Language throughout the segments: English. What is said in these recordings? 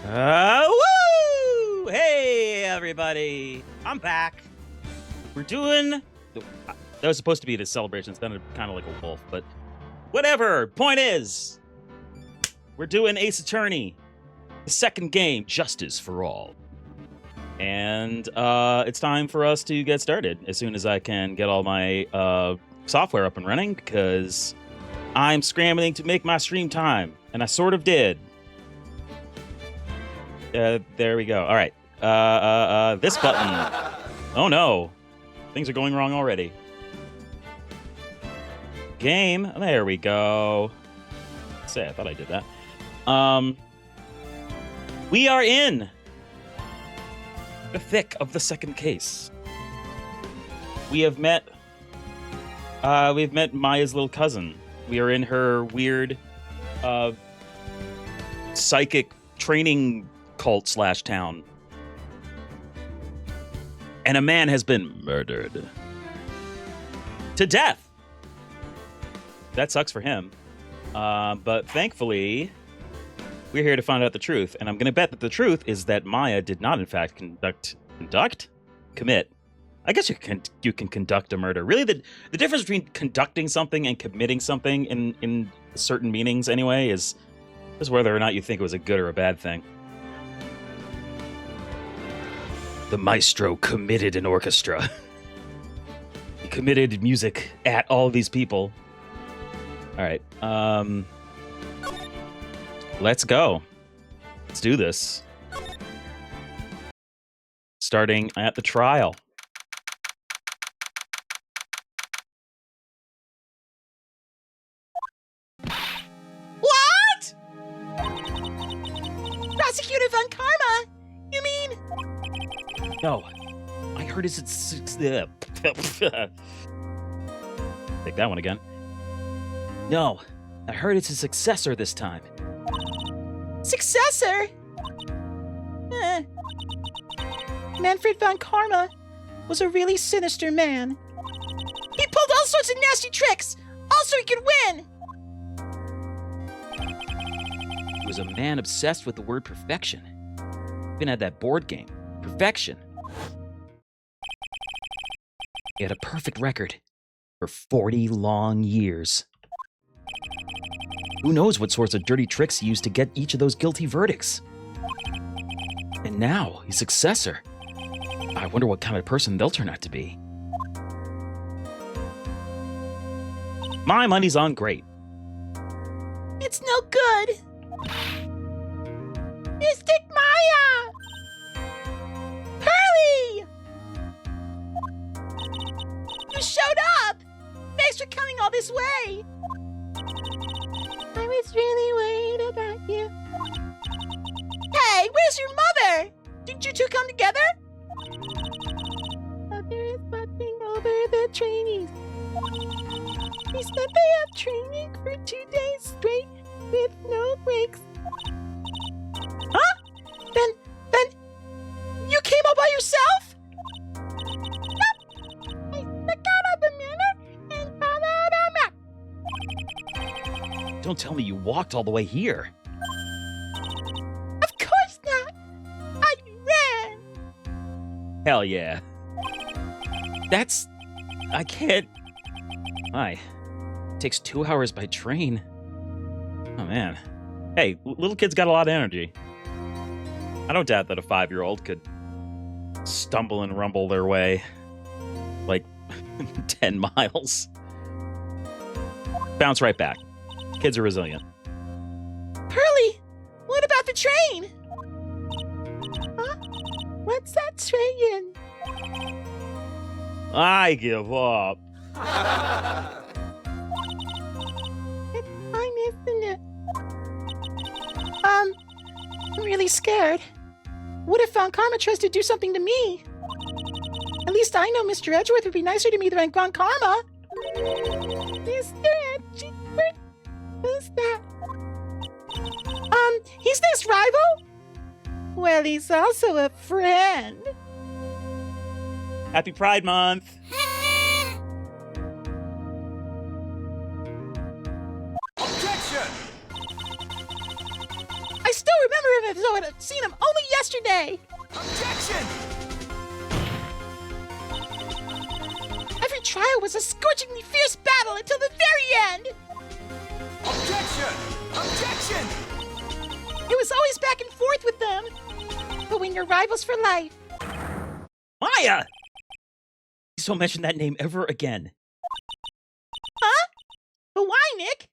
Woo! Hey, everybody. I'm back. We're doing... That was supposed to be the celebration. It's kind of like a wolf, but whatever. Point is, we're doing Ace Attorney, the second game, Justice for All. And it's time for us to get started as soon as I can get all my software up and running, because I'm scrambling to make my stream time, and I sort of did. There we go. All right. This button. Oh no. Things are going wrong already. Game. There we go. Say, I thought I did that. We are in the thick of the second case. We've met Maya's little cousin. We are in her weird psychic training cult / town. And a man has been murdered to death. That sucks for him. But thankfully, we're here to find out the truth. And I'm going to bet that the truth is that Maya did not, in fact, commit. I guess you can conduct a murder. Really, the difference between conducting something and committing something in certain meanings anyway is whether or not you think it was a good or a bad thing. The maestro committed an orchestra. He committed music at all these people. All right. Let's go. Let's do this. Starting at the trial. What? Prosecutor Von Karma? You mean... No, I heard it's... Take that one again. No, I heard it's a successor this time. Successor? Manfred Von Karma was a really sinister man. He pulled all sorts of nasty tricks, all so he could win! He was a man obsessed with the word perfection. Even had that board game, Perfection. He had a perfect record for 40 long years. Who knows what sorts of dirty tricks he used to get each of those guilty verdicts? And now, his successor. I wonder what kind of person they'll turn out to be. My money's on great. It's no good. Mystic Maya! Pearly! You showed up! Thanks for coming all this way! I was really worried about you. Hey, where's your mother? Didn't you two come together? Mother is watching over the trainees. He said they have training for 2 days straight with no breaks. Huh? Then, you came all by yourself? Yep. I snuck out of the manor and followed a map. Don't tell me you walked all the way here. Of course not. I ran. Hell yeah. I can't... It takes 2 hours by train. Oh, man. Hey, little kids got a lot of energy. I don't doubt that a 5-year-old could stumble and rumble their way like 10 miles. Bounce right back. Kids are resilient. Pearly, what about the train? Huh? What's that train? I give up. I'm missing it. I'm really scared. What if Von Karma tries to do something to me? At least I know Mr. Edgeworth would be nicer to me than Von Karma. Mr. Edgeworth? Who's that? He's this rival? Well, he's also a friend. Happy Pride Month. Objection! I still remember him as though I'd seen him only yesterday. Objection! Every trial was a scorchingly fierce battle until the very end. Objection! Objection! It was always back and forth with them. But when you're rivals for life. Maya! Please don't mention that name ever again. Huh? But why, Nick?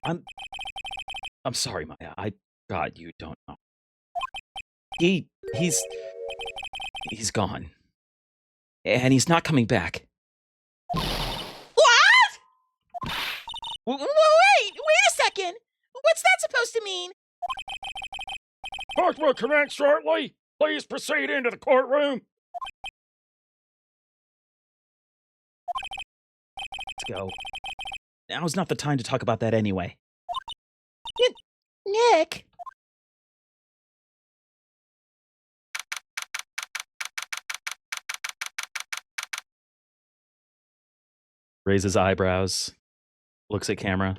I'm sorry, Maya. God, you don't know. He's gone. And he's not coming back. What? Wait a second. What's that supposed to mean? Court will commence shortly. Please proceed into the courtroom. Let's go. Now's not the time to talk about that anyway. Nick. Raises eyebrows. Looks at camera.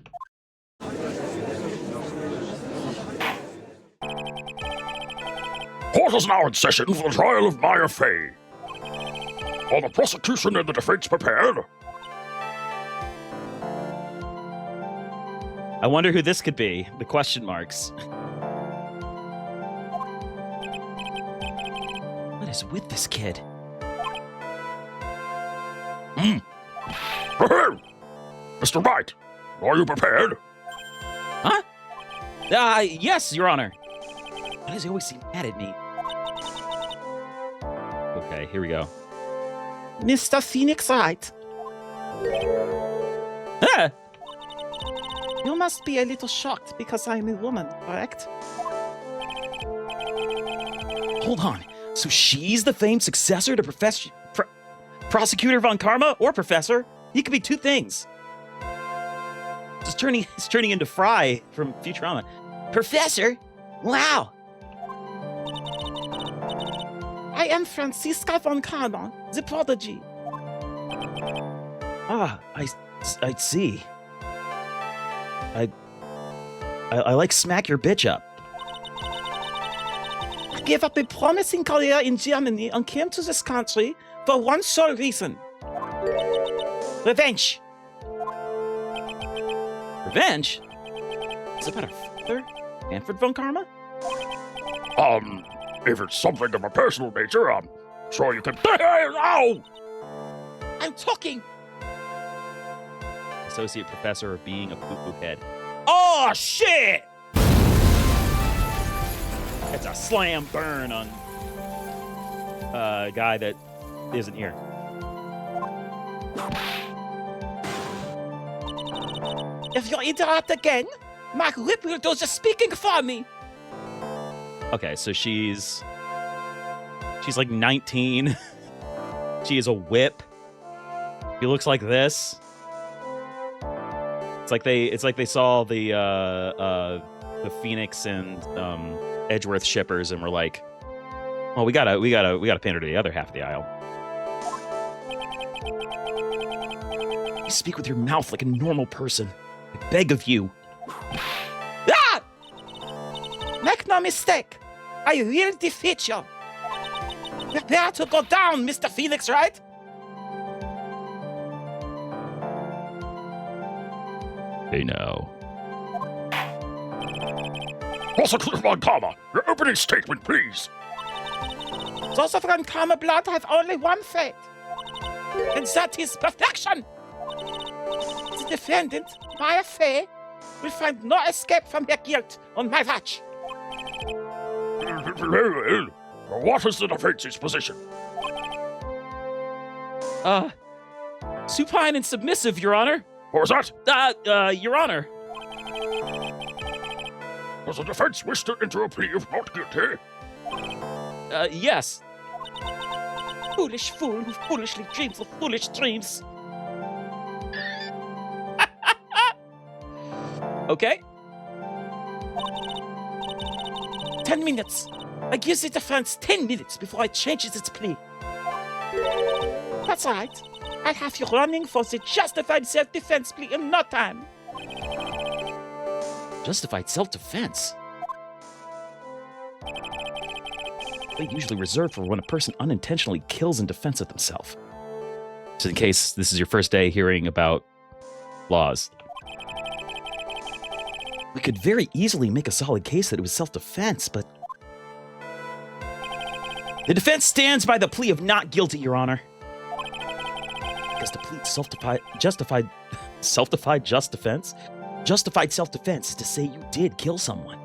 Court is now in session for the trial of Maya Fey. Are the prosecution and the defense prepared? I wonder who this could be. The question marks. What is with this kid? Mr. Wright, are you prepared? Huh? Yes, Your Honor. Why does he always seem mad at me? Okay, here we go. Mr. Phoenix Wright. Ah! You must be a little shocked because I'm a woman, correct? Hold on. So she's the famed successor to Prosecutor Von Karma or Professor? He could be two things. He's turning into Fry from Futurama. Professor? Wow. I am Franziska Von Karma, the prodigy. Ah, I see. I like smack your bitch up. I gave up a promising career in Germany and came to this country for one sole reason. Revenge. Revenge? Is it about a father? Manfred Von Karma? If it's something of a personal nature, I'm sure you can. Ow! I'm talking. Associate Professor of being a poo-poo head. Oh, shit! It's a slam burn on a guy that isn't here. If you interrupt again, my lip will do the speaking for me. Okay, so she's like 19. She is a whip. She looks like this. It's like they saw the Phoenix and Edgeworth shippers and were like, "Oh, we gotta paint her to the other half of the aisle." You speak with your mouth like a normal person. I beg of you. Ah! Make no mistake. I will defeat you. Prepare to go down, Mr. Phoenix, right? Hey, now. Prosecutor Von Karma, your opening statement, please. Those of Karma blood have only one fate, and that is perfection. The defendant, Maya Fey, will find no escape from her guilt on my watch. What is the defense's position? Supine and submissive, Your Honor. What was that? Your Honor. Does the defense wish to enter a plea of not guilty? Yes. Foolish fool who foolishly dreams of foolish dreams. Okay. 10 minutes. I give the defense 10 minutes before I change its plea. That's right. I'll have you running for the justified self-defense plea in no time. Justified self-defense? They usually reserved for when a person unintentionally kills in defense of themselves. So in case this is your first day hearing about laws. We could very easily make a solid case that it was self-defense, but... The defense stands by the plea of not guilty, Your Honor. Because the plea justified self-defense? Justified self-defense is to say you did kill someone.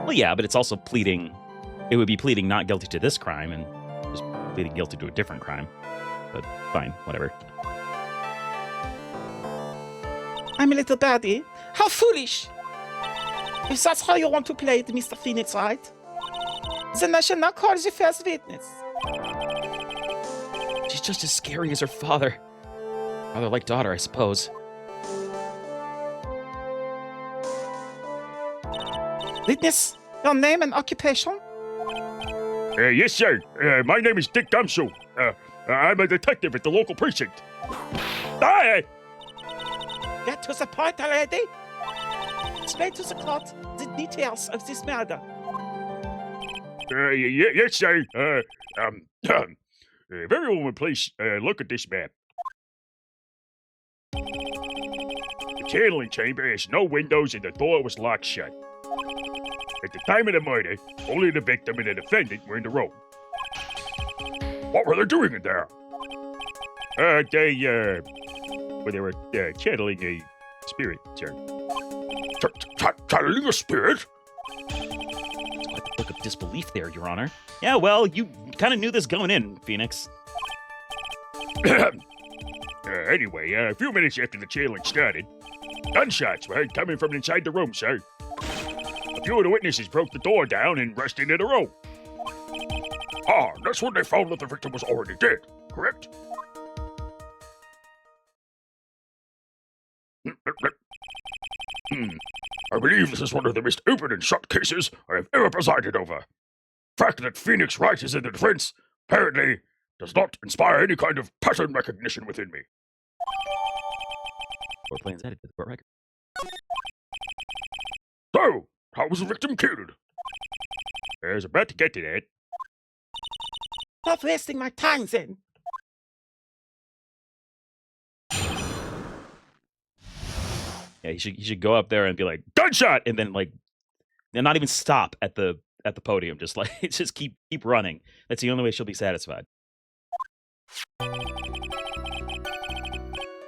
Well, yeah, but it's also pleading... It would be pleading not guilty to this crime and just pleading guilty to a different crime. But fine, whatever. I'm a little baddie. How foolish! If that's how you want to play it, Mr. Phoenix, right? Then I shall not call the first witness. She's just as scary as her father. Rather like daughter, I suppose. Witness, your name and occupation? Yes, sir. My name is Dick Gumshoe. I'm a detective at the local precinct. Get to the point already. Explain to the court the details of this murder. Yes, sir. Everyone, please look at this map. The channeling chamber has no windows and the door was locked shut. At the time of the murder, only the victim and the defendant were in the room. What were they doing in there? They were channeling a spirit, sir. Channeling a spirit? Quite the look of disbelief there, Your Honor. Yeah, well, you kind of knew this going in, Phoenix. Anyway, a few minutes after the channeling started, gunshots were heard coming from inside the room, sir. A few of the witnesses broke the door down and rushed into the room. Ah, that's when they found that the victim was already dead, correct? I believe this is one of the most open and shut cases I have ever presided over. The fact that Phoenix Wright is in the defense apparently does not inspire any kind of pattern recognition within me. Court plans added to the court record. So, how was the victim killed? I was about to get to that. Stop wasting my time, then. Yeah, he should go up there and be like, gunshot, and then like, and not even stop at the podium. Just like just keep running. That's the only way she'll be satisfied. The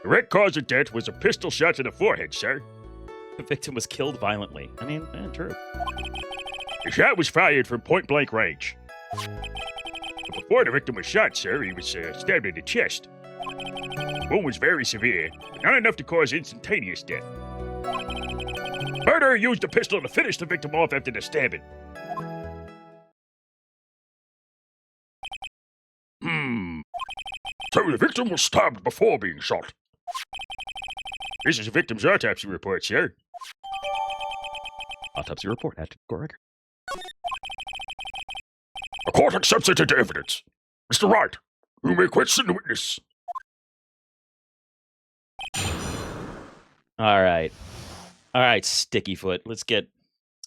direct cause of death was a pistol shot to the forehead, sir. The victim was killed violently. I mean, true. The shot was fired from point-blank range. But before the victim was shot, sir, he was stabbed in the chest. The wound was very severe, but not enough to cause instantaneous death. Murderer used the pistol to finish the victim off after the stabbing. So the victim was stabbed before being shot. This is the victim's autopsy report, sir. Autopsy report added to the court record. The court accepts it into evidence. Mr. Wright, you may question the witness. All right, Sticky Foot. Let's get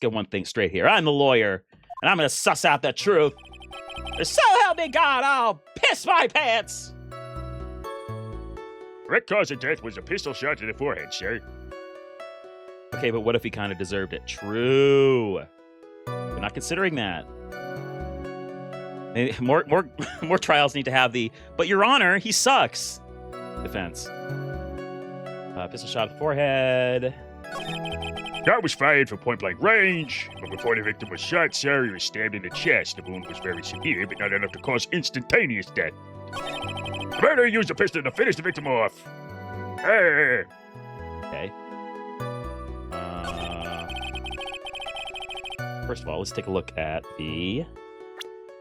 one thing straight here. I'm the lawyer, and I'm gonna suss out the truth. So help me God, I'll piss my pants. Direct cause of death was a pistol shot to the forehead, sir. Okay, but what if he kind of deserved it? True. We're not considering that. Maybe more trials need to have the, but Your Honor, he sucks defense. Pistol shot to the forehead. Shot was fired from point-blank range, but before the victim was shot, sir, he was stabbed in the chest. The wound was very severe, but not enough to cause instantaneous death. The murderer used a pistol to finish the victim off. Hey. Okay. First of all, let's take a look at the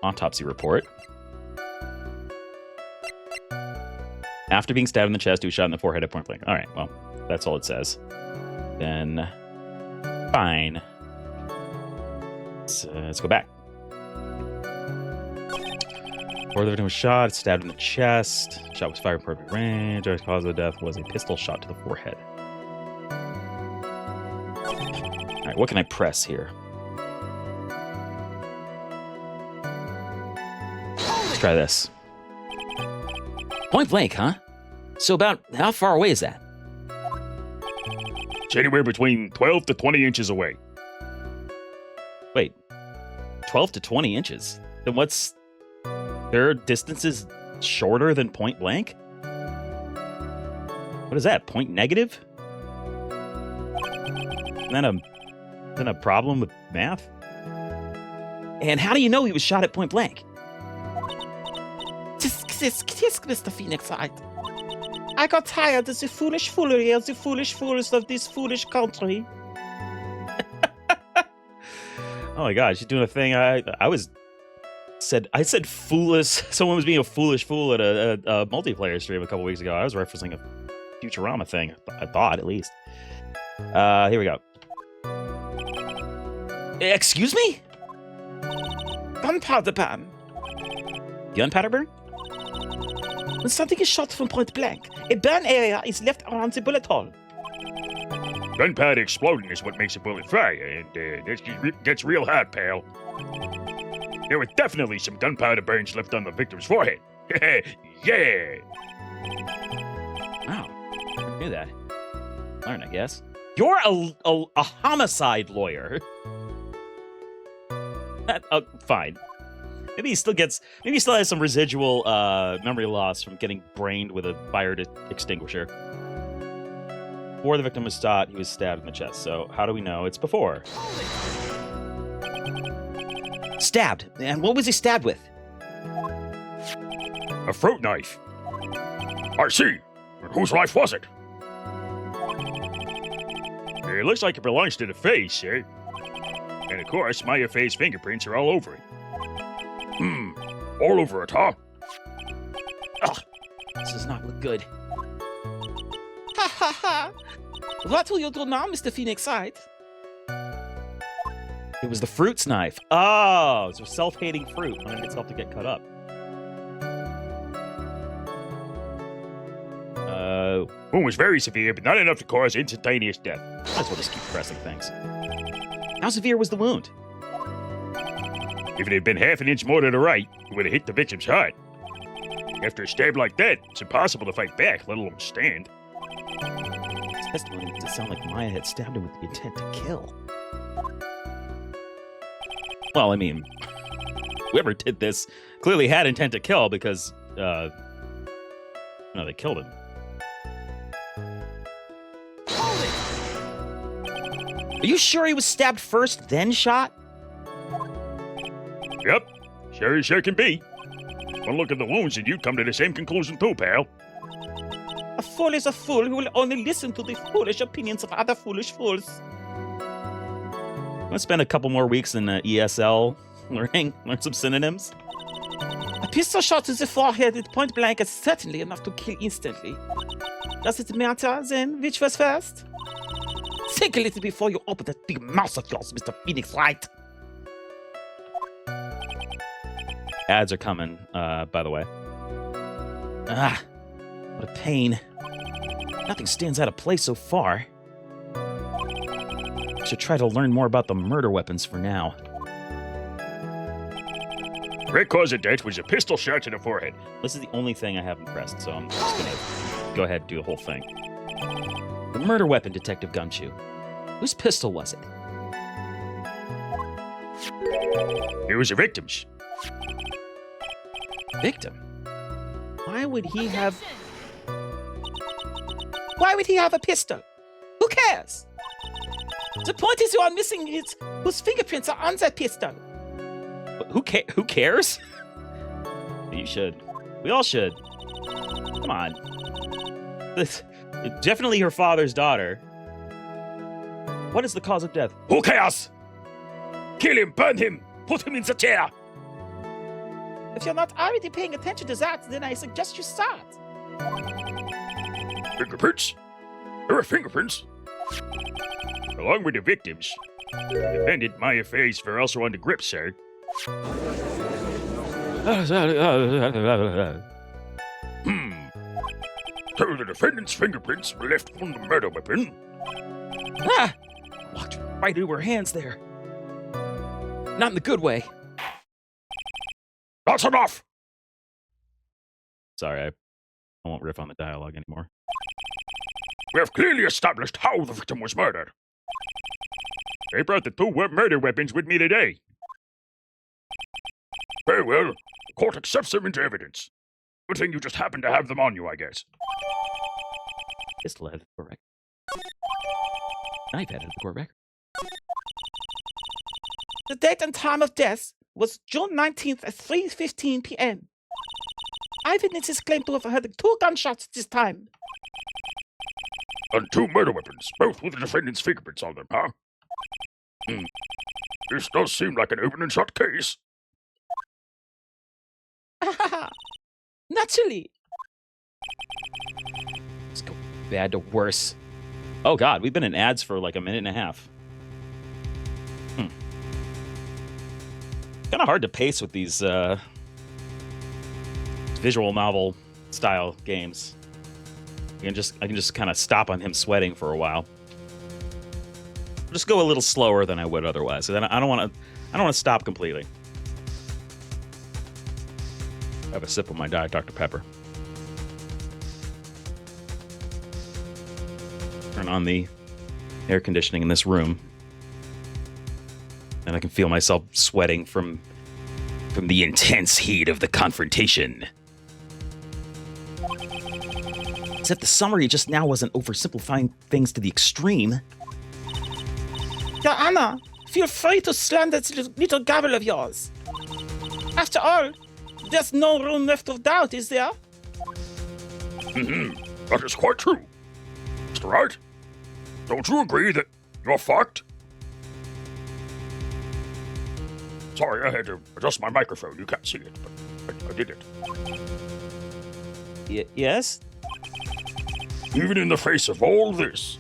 autopsy report. After being stabbed in the chest, he was shot in the forehead at point blank. All right, well, that's all it says. Then, fine. Let's go back. Before the victim was shot, stabbed in the chest. Shot was fired in perfect range. The cause of death was a pistol shot to the forehead. All right, what can I press here? Let's try this. Point blank, huh? So about how far away is that? It's anywhere between 12 to 20 inches away. Wait, 12 to 20 inches? Then what's... There are distances shorter than point blank? What is that, point negative? Isn't that a problem with math? And how do you know he was shot at point blank? Tisk, Mr. Phoenix Wright. I got tired of the foolish foolery of the foolish fools of this foolish country. Oh my gosh, she's doing a thing. I said foolish. Someone was being a foolish fool at a multiplayer stream a couple weeks ago. I was referencing a Futurama thing. I thought, at least. Here we go. Excuse me? Gunpowder ban. Gunpowder burn? When something is shot from point blank, a burn area is left around the bullet hole. Gunpowder exploding is what makes a bullet fire, and that gets real hot, pal. There were definitely some gunpowder burns left on the victim's forehead. Yeah! Wow, I knew that. Learn, I guess. You're a homicide lawyer. Fine. Maybe he still has some residual memory loss from getting brained with a fire extinguisher. Before the victim was shot, he was stabbed in the chest. So how do we know it's before? Stabbed. And what was he stabbed with? A fruit knife. I see. But whose life was it? It looks like it belongs to the face, eh? And of course, Maya Faye's fingerprints are all over it. All over it, huh? Ugh, this does not look good. Ha ha ha! What will you do now, Mr. Phoenix Wright? It was the fruit's knife. Oh, it's a self-hating fruit wanting itself to get cut up. Wound was very severe, but not enough to cause instantaneous death. Might as well just keep pressing things. How severe was the wound? If it had been half an inch more to the right, it would have hit the victim's heart. After a stab like that, it's impossible to fight back, let alone stand. His testimony makes it sound like Maya had stabbed him with the intent to kill. Well, I mean, whoever did this clearly had intent to kill because, they killed him. Are you sure he was stabbed first, then shot? Yep, sure as sure can be. One look at the wounds and you'd come to the same conclusion too, pal. A fool is a fool who will only listen to the foolish opinions of other foolish fools. I'm gonna spend a couple more weeks in ESL learn some synonyms. A pistol shot to the forehead at point blank is certainly enough to kill instantly. Does it matter, then, which was first? Think a little before you open that big mouth of yours, Mr. Phoenix Wright. Ads are coming, by the way. Ah, what a pain. Nothing stands out of place so far. I should try to learn more about the murder weapons for now. Correct cause of death was a pistol shot to the forehead. This is the only thing I haven't pressed, so I'm just gonna go ahead and do the whole thing. The murder weapon, Detective Gumshoe. Whose pistol was it? It was a victim's. Victim? Why would he have a pistol? Who cares? The point is you are missing whose fingerprints are on that pistol. Who cares? You should. We all should. Come on. Definitely her father's daughter. What is the cause of death? Who cares? Kill him, burn him, put him in the chair. If you're not already paying attention to that, then I suggest you start. Fingerprints? There are fingerprints. Along with the victims. The defendant, Maya Faye's, were also on the grip, sir. So the defendant's fingerprints were left on the murder weapon. Ah! Walked right into her hands there. Not in the good way. That's enough! Sorry, I won't riff on the dialogue anymore. We have clearly established how the victim was murdered. I brought the two murder weapons with me today. Very well. The court accepts them into evidence. Good thing you just happened to have them on you, I guess. Pistol added to the court record. Knife added to the court record. The date and time of death was June 19th at 3:15 p.m. Eyewitnesses claim to have heard 2 gunshots this time. And 2 murder weapons, both with the defendant's fingerprints on them, huh? This does seem like an open and shut case. Naturally. Let's go bad to worse. Oh god, we've been in ads for like a minute and a half. Kind of hard to pace with these visual novel style games. I can just kind of stop on him sweating for a while. Just go a little slower than I would otherwise. So then I don't want to stop completely. Have a sip of my Diet Dr. Pepper. Turn on the air conditioning in this room. And I can feel myself sweating from the intense heat of the confrontation. Except the summary just now wasn't oversimplifying things to the extreme. Your Honor, feel free to slam that little gavel of yours. After all, there's no room left of doubt, is there? That is quite true. Mr. Wright, don't you agree that you're fucked? Sorry, I had to adjust my microphone. You can't see it, but I did it. Yes? Even in the face of all this,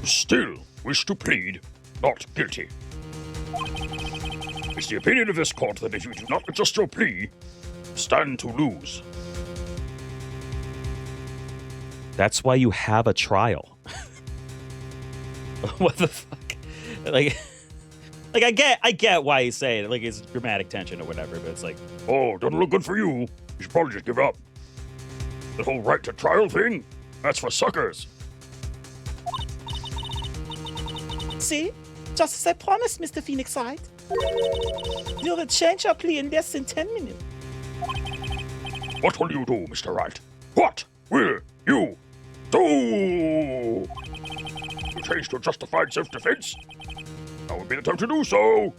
you still wish to plead not guilty. It's the opinion of this court that if you do not adjust your plea, you stand to lose. That's why you have a trial. What the fuck? Like I get why he's saying it, like it's dramatic tension or whatever, but it's like, Oh, doesn't look good for you. You should probably just give up. The whole right to trial thing, that's for suckers. See? Just as I promised, Mr. Phoenix Wright. You will change your plea in less than 10 minutes. What will you do, Mr. Wright? What will you do? You change to justified self-defense? Now would be the time to do so.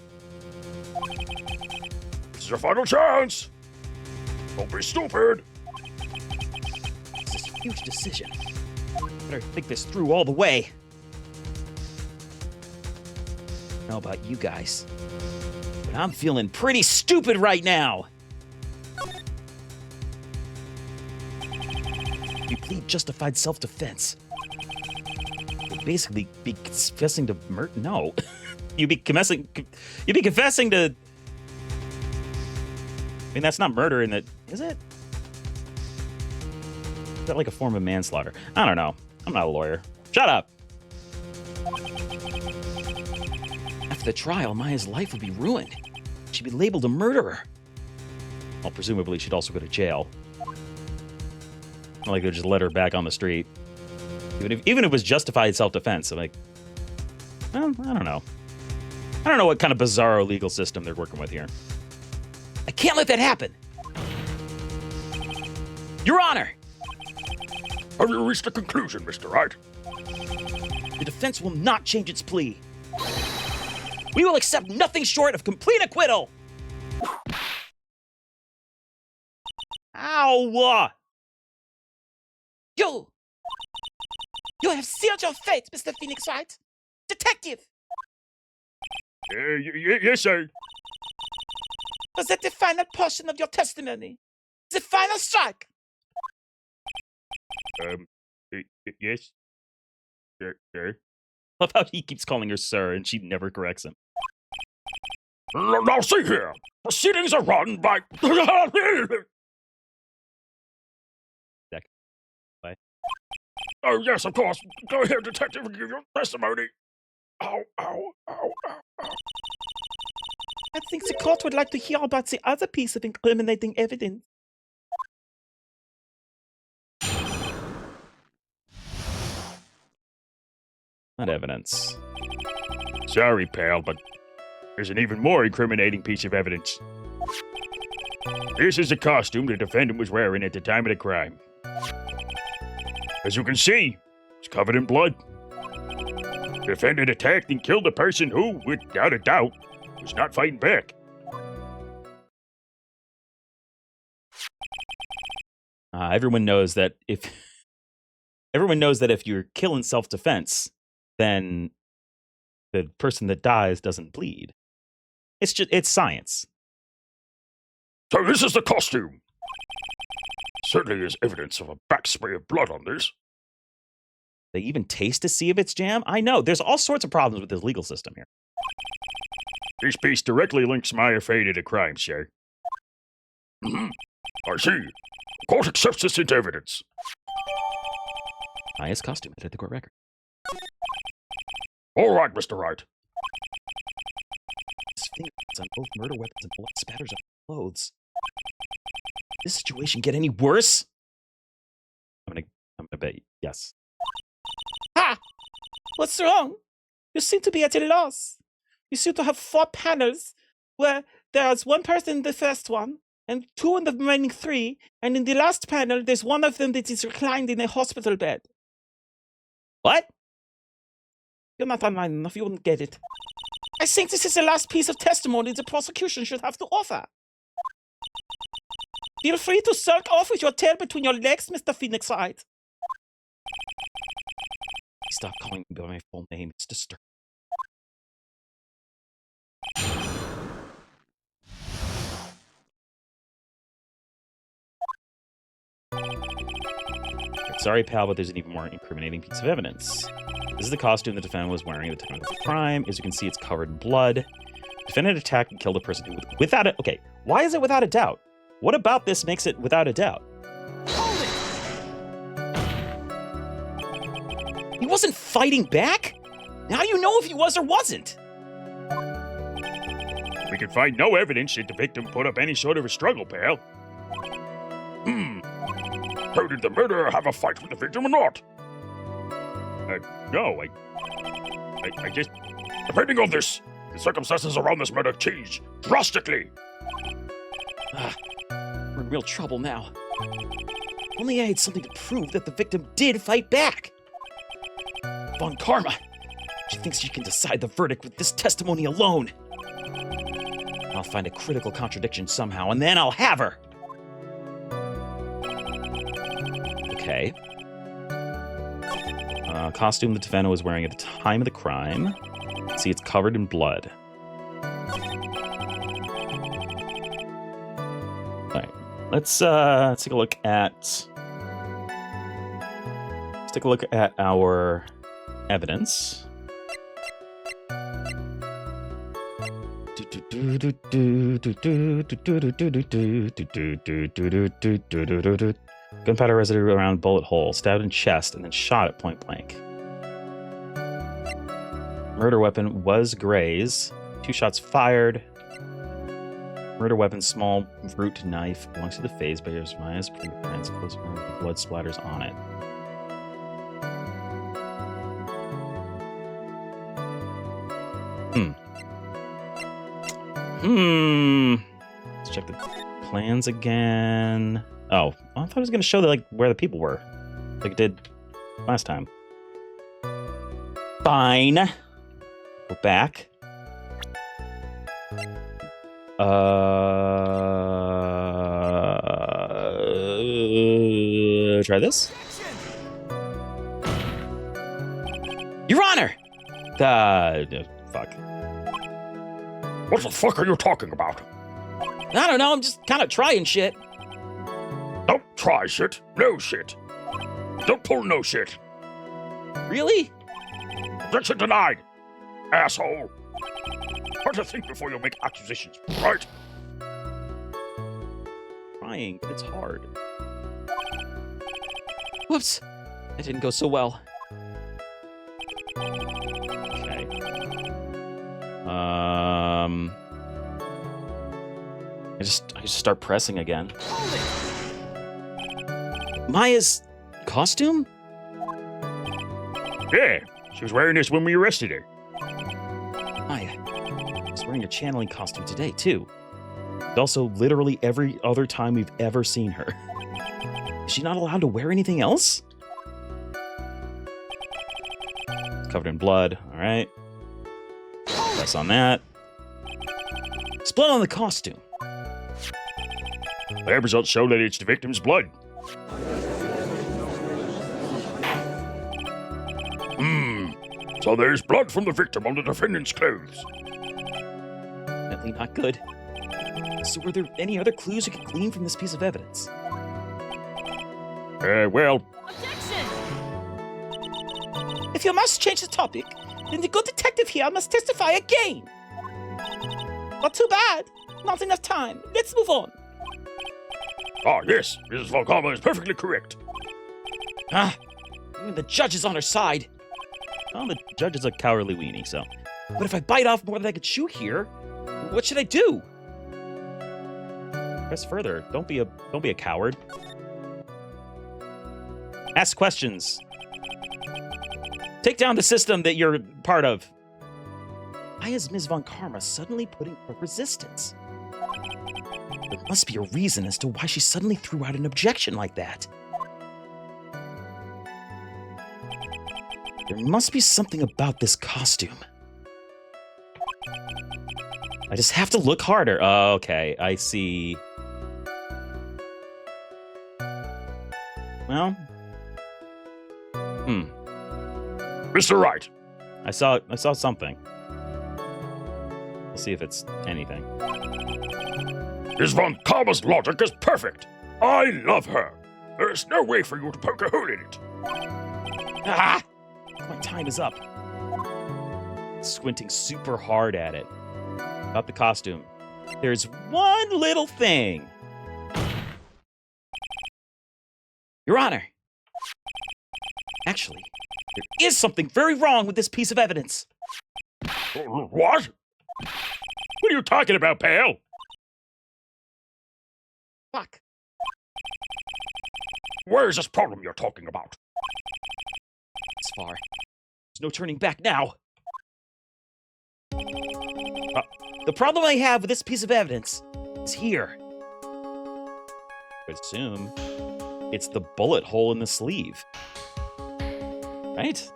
This is your final chance. Don't be stupid. this is a huge decision. Better think this through all the way. I don't know about you guys, but I'm feeling pretty stupid right now. You plead justified self-defense. You'd basically be confessing to murder. No, you'd be confessing to. I mean, that's not murder in it, is it? Is that like a form of manslaughter? I don't know. I'm not a lawyer. Shut up. After the trial, Maya's life would be ruined. She'd be labeled a murderer. Well, presumably she'd also go to jail. Not like they'd just let her back on the street. Even if it was justified self-defense, I'm like, well, I don't know. I don't know what kind of bizarro legal system they're working with here. I can't let that happen. Your Honor! Have you reached a conclusion, Mr. Wright? The defense will not change its plea. We will accept nothing short of complete acquittal. Ow! You have sealed your fate, Mr. Phoenix Wright. Detective! Yes, sir. Was that the final portion of your testimony? The final strike? Yes. Sir. Love how he keeps calling her sir and she never corrects him. Now see here. Proceedings are run by... Bye. Oh, yes, of course. Go ahead, detective, and give your testimony. Ow, ow, ow, ow, ow. I think the court would like to hear about the other piece of incriminating evidence. Not evidence. Sorry, pal, but there's an even more incriminating piece of evidence. This is the costume the defendant was wearing at the time of the crime. As you can see, it's covered in blood. The defendant attacked and killed a person who, without a doubt, was not fighting back. Everyone knows that if you're killing self-defense, then the person that dies doesn't bleed. It's science. So this is the costume. Certainly is evidence of a backspray of blood on this. They even taste to see if it's jam? I know. There's all sorts of problems with this legal system here. This piece directly links my affair to the crime, sir. I see. The court accepts this into evidence. Highest costume at the court record. All right, Mr. Wright. His fingerprints on both murder weapons and blood spatters on clothes. Did this situation get any worse? I'm gonna bet yes. Ha! What's wrong? You seem to be at a loss. You seem to have 4 panels where there's one person in the first one, and 2 in the remaining 3, and in the last panel, there's one of them that is reclined in a hospital bed. What? You're not online enough, you wouldn't get it. I think this is the last piece of testimony the prosecution should have to offer. Feel free to sulk off with your tail between your legs, Mr. Phoenix Wright. Stop calling me by my full name. It's disturbing. Sorry, pal, but there's an even more incriminating piece of evidence. This is the costume the defendant was wearing at the time of the crime. As you can see, it's covered in blood. Defendant attacked and killed a person who, without it. Okay, why is it without a doubt? What about this makes it without a doubt? Hold it! He wasn't fighting back? How do you know if he was or wasn't? We can find no evidence that the victim put up any sort of a struggle, pal. How did the murderer have a fight with the victim or not? No, I just... Depending on this, the circumstances around this murder change drastically. We're in real trouble now. Only I had something to prove that the victim did fight back. Von Karma. She thinks she can decide the verdict with this testimony alone. I'll find a critical contradiction somehow, and then I'll have her. Okay. Costume the defendant was wearing at the time of the crime. See, it's covered in blood. All right. Let's take a look at... Let's take a look at our evidence. Gunpowder residue around bullet hole, stabbed in chest, and then shot at point blank. Murder weapon was graze. 2 shots fired. Murder weapon, small root knife, belongs to the phase bears minus fingerprints, close blood splatters on it. Let's check the plans again. Oh, I thought it was going to show where the people were, like it did last time. Fine. Go back. Try this. Your Honor! Fuck. What the fuck are you talking about? I don't know, I'm just kind of trying shit. Don't try shit. No shit. Don't pull no shit. Really? Objection denied. Asshole. Try to think before you make accusations, right? Trying, but it's hard. Whoops. That didn't go so well. Okay. I just start pressing again. Maya's costume? Yeah, She was wearing this when we arrested her. Maya, she's wearing a channeling costume today, too. And also, literally every other time we've ever seen her. Is she not allowed to wear anything else? Covered in blood. All right. Press on that. It's blood on the costume. Lab results show that it's the victim's blood. So there's blood from the victim on the defendant's clothes. Definitely not good. So were there any other clues you could glean from this piece of evidence? Well, Objection! If you must change the topic, then the good detective here must testify again. Not too bad. Not enough time. Let's move on. Yes, Mrs. Von Karma is perfectly correct. Ah, even the judge is on her side. Well, the judge is a cowardly weenie, so. But if I bite off more than I could chew here, what should I do? Press further. Don't be a coward. Ask questions. Take down the system that you're part of. Why is Ms. Von Karma suddenly putting up resistance? There must be a reason as to why she suddenly threw out an objection like that. There must be something about this costume. I just have to look harder. Oh, okay, I see. Well. Mr. Wright. I saw something. We'll see if it's anything. Ms. Von Karma's logic is perfect. I love her. There's no way for you to poke a hole in it. Ah! My time is up. Squinting super hard at it. About the costume. There's one little thing. Your Honor. Actually, there is something very wrong with this piece of evidence. What? What are you talking about, pal? Fuck. Where's this problem you're talking about? It's far. There's no turning back now. The problem I have with this piece of evidence is here. I assume it's the bullet hole in the sleeve. Right?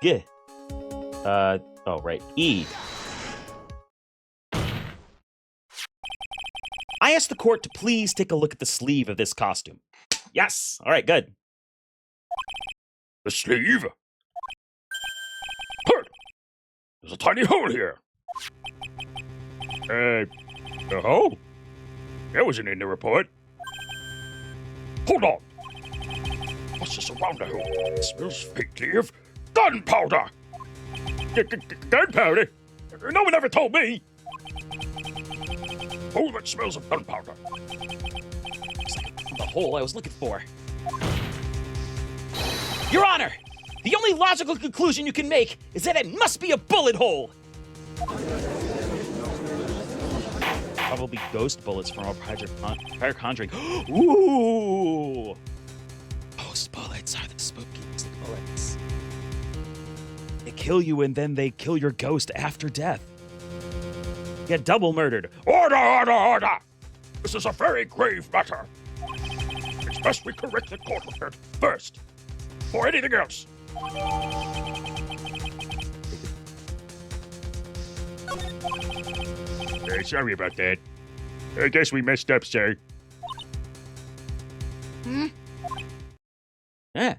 Yeah. Oh, right. E. I asked the court to please take a look at the sleeve of this costume. Yes. All right, good. The sleeve? Hurt! There's a tiny hole here. A hole? That wasn't in the report. Hold on. What's this around the hole? It smells faintly of gunpowder. Gunpowder? No one ever told me. Oh, that smells of gunpowder. Looks like I found the hole I was looking for. Your Honor, the only logical conclusion you can make is that it must be a bullet hole. Probably ghost bullets from our prior conjuring. Ooh! Ghost bullets are the spookiest bullets. They kill you and then they kill your ghost after death. Get double murdered. Order, order, order! This is a very grave matter. It's best we correct the court report first, before anything else. Sorry about that. I guess we messed up, sir. Yeah.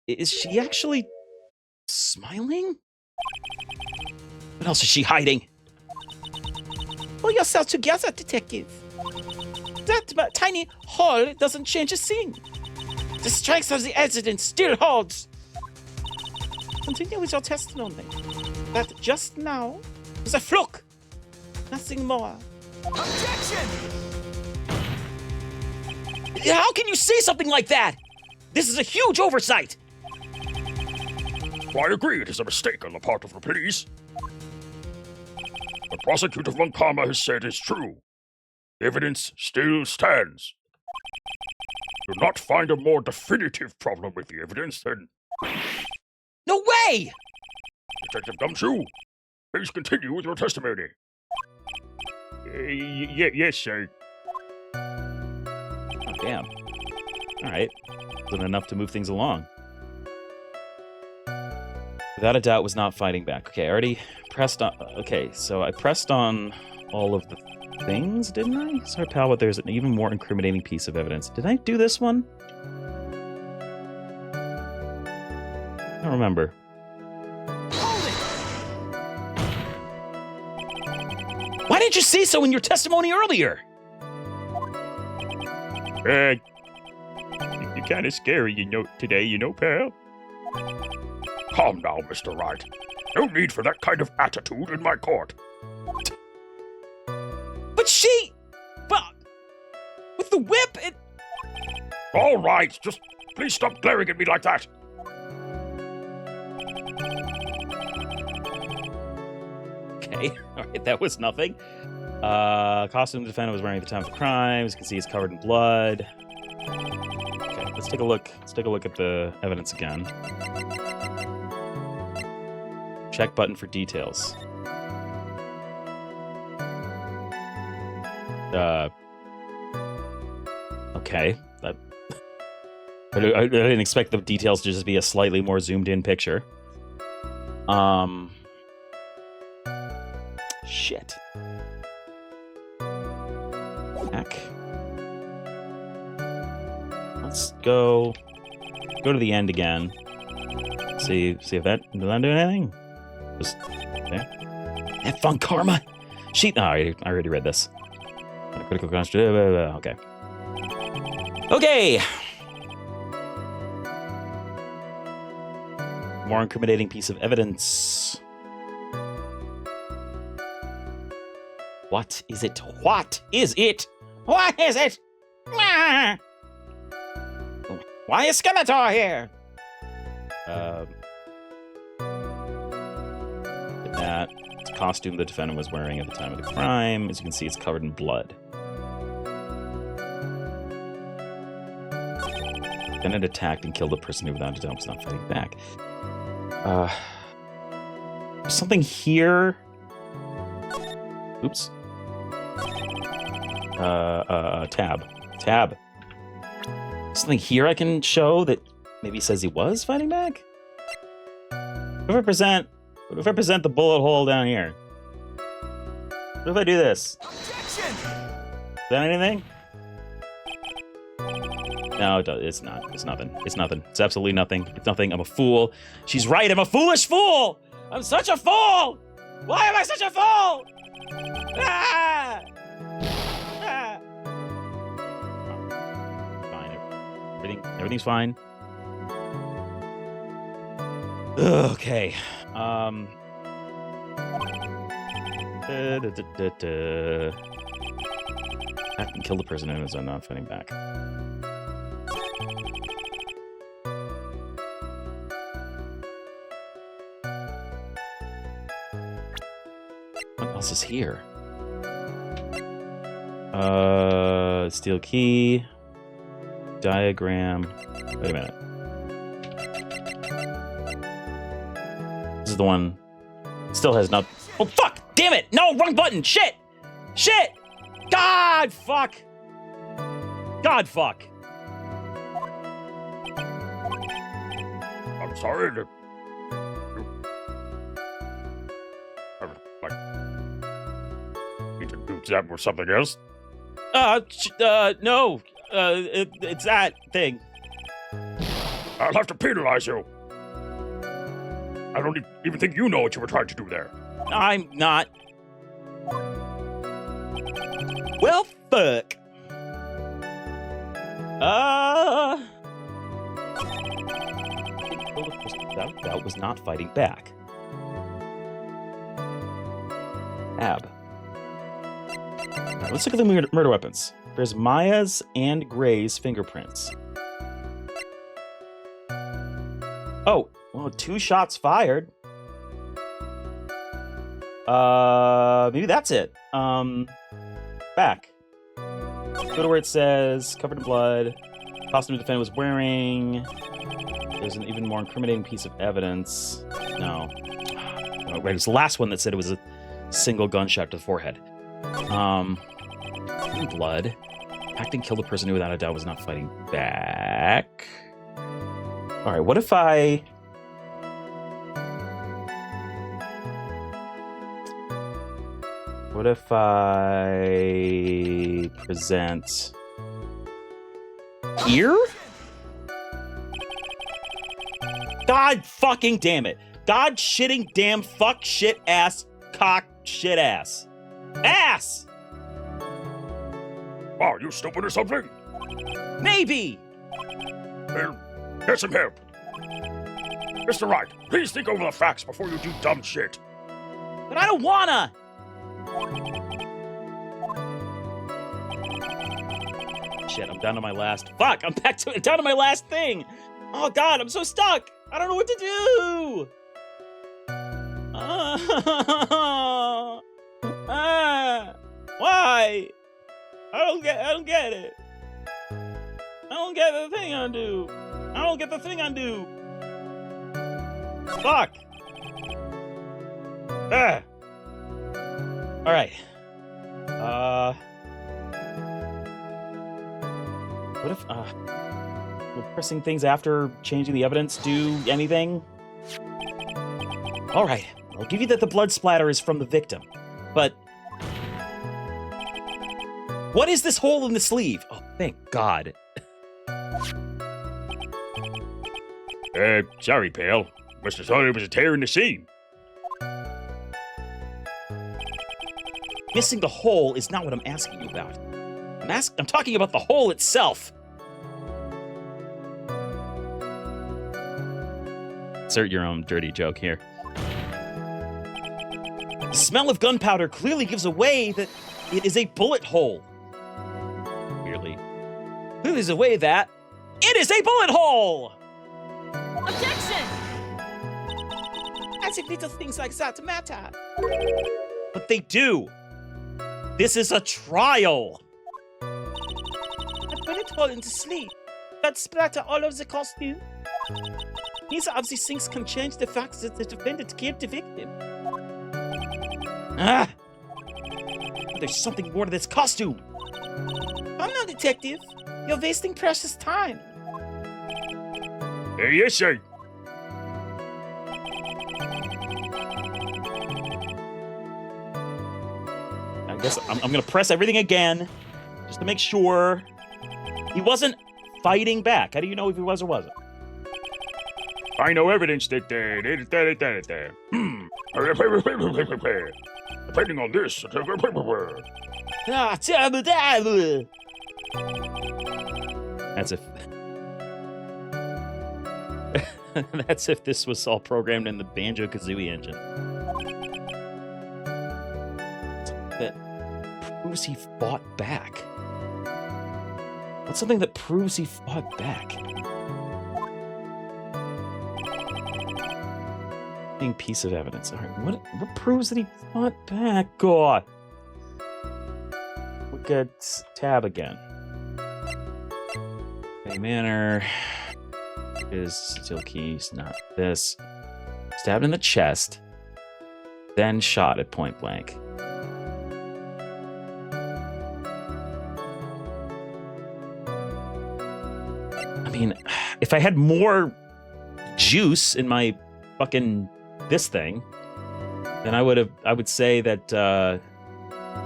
Is she actually smiling? What else is she hiding? Pull yourself together, detective. That tiny hole doesn't change a thing. The strength of the evidence still holds. Continue with your testimony. That just now was a fluke. Nothing more. Objection! How can you say something like that? This is a huge oversight. I agree it is a mistake on the part of the police. The prosecutor Von Karma has said is true. Evidence still stands. Do not find a more definitive problem with the evidence than No way! Detective Gumshoe. Please continue with your testimony. Yes, sir. Oh, damn. All right. Wasn't enough to move things along. Without a doubt, was not fighting back. Okay, I already pressed on... Okay, so I pressed on all of the things, didn't I? Sorry, pal, but there's an even more incriminating piece of evidence. Did I do this one? I don't remember. Why didn't you say so in your testimony earlier? You're kind of scary, today, pal. Calm now, Mr. Wright. No need for that kind of attitude in my court. But with the whip, it... All right, just please stop glaring at me like that. Okay, all right, that was nothing. Costume the defendant was wearing at the time of the crime. As you can see, it's covered in blood. Okay, let's take a look. Let's take a look at the evidence again. Check button for details. Okay. I didn't expect the details to just be a slightly more zoomed in picture. Shit. Back. Let's go to the end again. See if that did that do anything? Just there. Have fun, karma. Sheet. Oh, I already read this. Critical construct. Okay. Okay. More incriminating piece of evidence. What is it? What is it? What is it? Why is Skeletor here? That costume the defendant was wearing at the time of the crime. As you can see, it's covered in blood. Defendant attacked and killed a person who without a doubt was not fighting back. Something here. Oops. Tab. Something here I can show that maybe says he was fighting back? What if I present the bullet hole down here? What if I do this? Objection! Is that anything? No, it's not. It's nothing. It's nothing. It's absolutely nothing. It's nothing. I'm a fool. She's right. I'm a foolish fool. I'm such a fool. Why am I such a fool? Ah! Ah! Fine. Everything's fine. Okay. I can kill the person as I'm not fighting back. What else is here? Steel key. Diagram. Wait a minute. This is the one. Still has not. Oh, fuck! Damn it! No, wrong button! Shit! Shit! God, fuck! God, fuck! I'm sorry to... Need to do that with something else? No. It's that thing. I'll have to penalize you. I don't even think you know what you were trying to do there. I'm not. Well, fuck. That was not fighting back. Ab. Right, let's look at the murder weapons. There's Maya's and Gray's fingerprints. Oh, well, 2 shots fired. Maybe that's it. Back. Go to where it says covered in blood. costume the defendant was wearing. There's an even more incriminating piece of evidence. No. Oh, right, it was the last one that said it was a single gunshot to the forehead. Blood. Acting killed a person who without a doubt was not fighting back. Alright, what if I... What if I present here? God fucking damn it. God shitting damn fuck shit ass cock shit ass. Ass! Oh, you stupid or something? Maybe! Well, get some help. Mr. Wright, please think over the facts before you do dumb shit. But I don't wanna! Shit, I'm down to my last... Fuck, I'm down to my last thing! Oh god, I'm so stuck! I don't know what to do! Why? I don't get it. I don't get the thing undo. I don't get the thing undo. Fuck. All right. What if would pressing things after changing the evidence do anything? All right. I'll give you that the blood splatter is from the victim, but what is this hole in the sleeve? Oh, thank God. Sorry, pal. Must have thought it was a tear in the seam. Missing the hole is not what I'm asking you about. I'm talking about the hole itself. Insert your own dirty joke here. The smell of gunpowder clearly gives away that it is a bullet hole. Weirdly. Clearly gives away that it is a bullet hole! Objection! As if little things like that matter. But they do. This is a trial. A bullet hole in the sleeve. That splatter all over the costume. Neither of these things can change the fact that the defendant killed the victim. Ah! There's something more to this costume. I'm no detective. You're wasting precious time. Yes, sir. I guess I'm gonna press everything again, just to make sure he wasn't fighting back. How do you know if he was or wasn't? I know evidence that, depending on this, Ah, terrible, terrible. That's if... That's if this was all programmed in the Banjo-Kazooie engine. That proves he fought back. What's something that proves he fought back? Piece of evidence. All right, what proves that he fought back? God. Look at tab again. Okay, manner is steel keys, not this. Stabbed in the chest, then shot at point blank. I mean, if I had more juice in my fucking this thing, then I would say that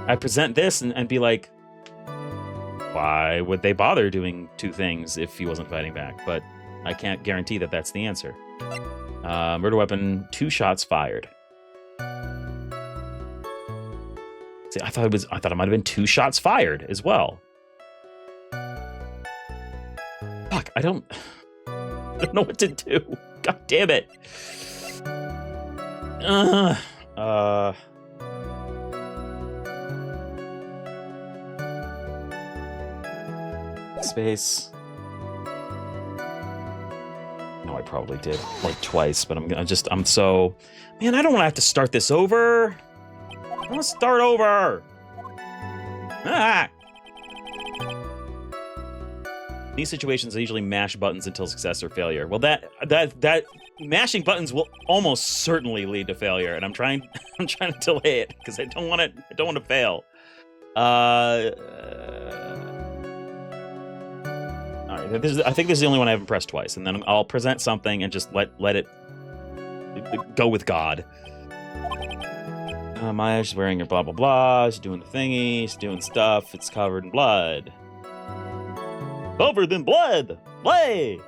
I present this and be like, why would they bother doing two things if he wasn't fighting back? But I can't guarantee that that's the answer. Murder weapon, 2 shots fired. See, I thought it might have been 2 shots fired as well. Fuck, I don't know what to do. God damn it. Space. No, I probably did like twice, but I'm so, man, I don't want to have to start this over. I want to start over. Ah. these situations, I usually mash buttons until success or failure. Well, that mashing buttons will almost certainly lead to failure, and I'm trying to delay it because I don't want to fail. All right, I think this is the only one I haven't pressed twice, and then I'll present something and just let it go with God. Maya's wearing her blah blah blah. She's doing the thingy. She's doing stuff. It's covered in blood. Covered in blood. Play.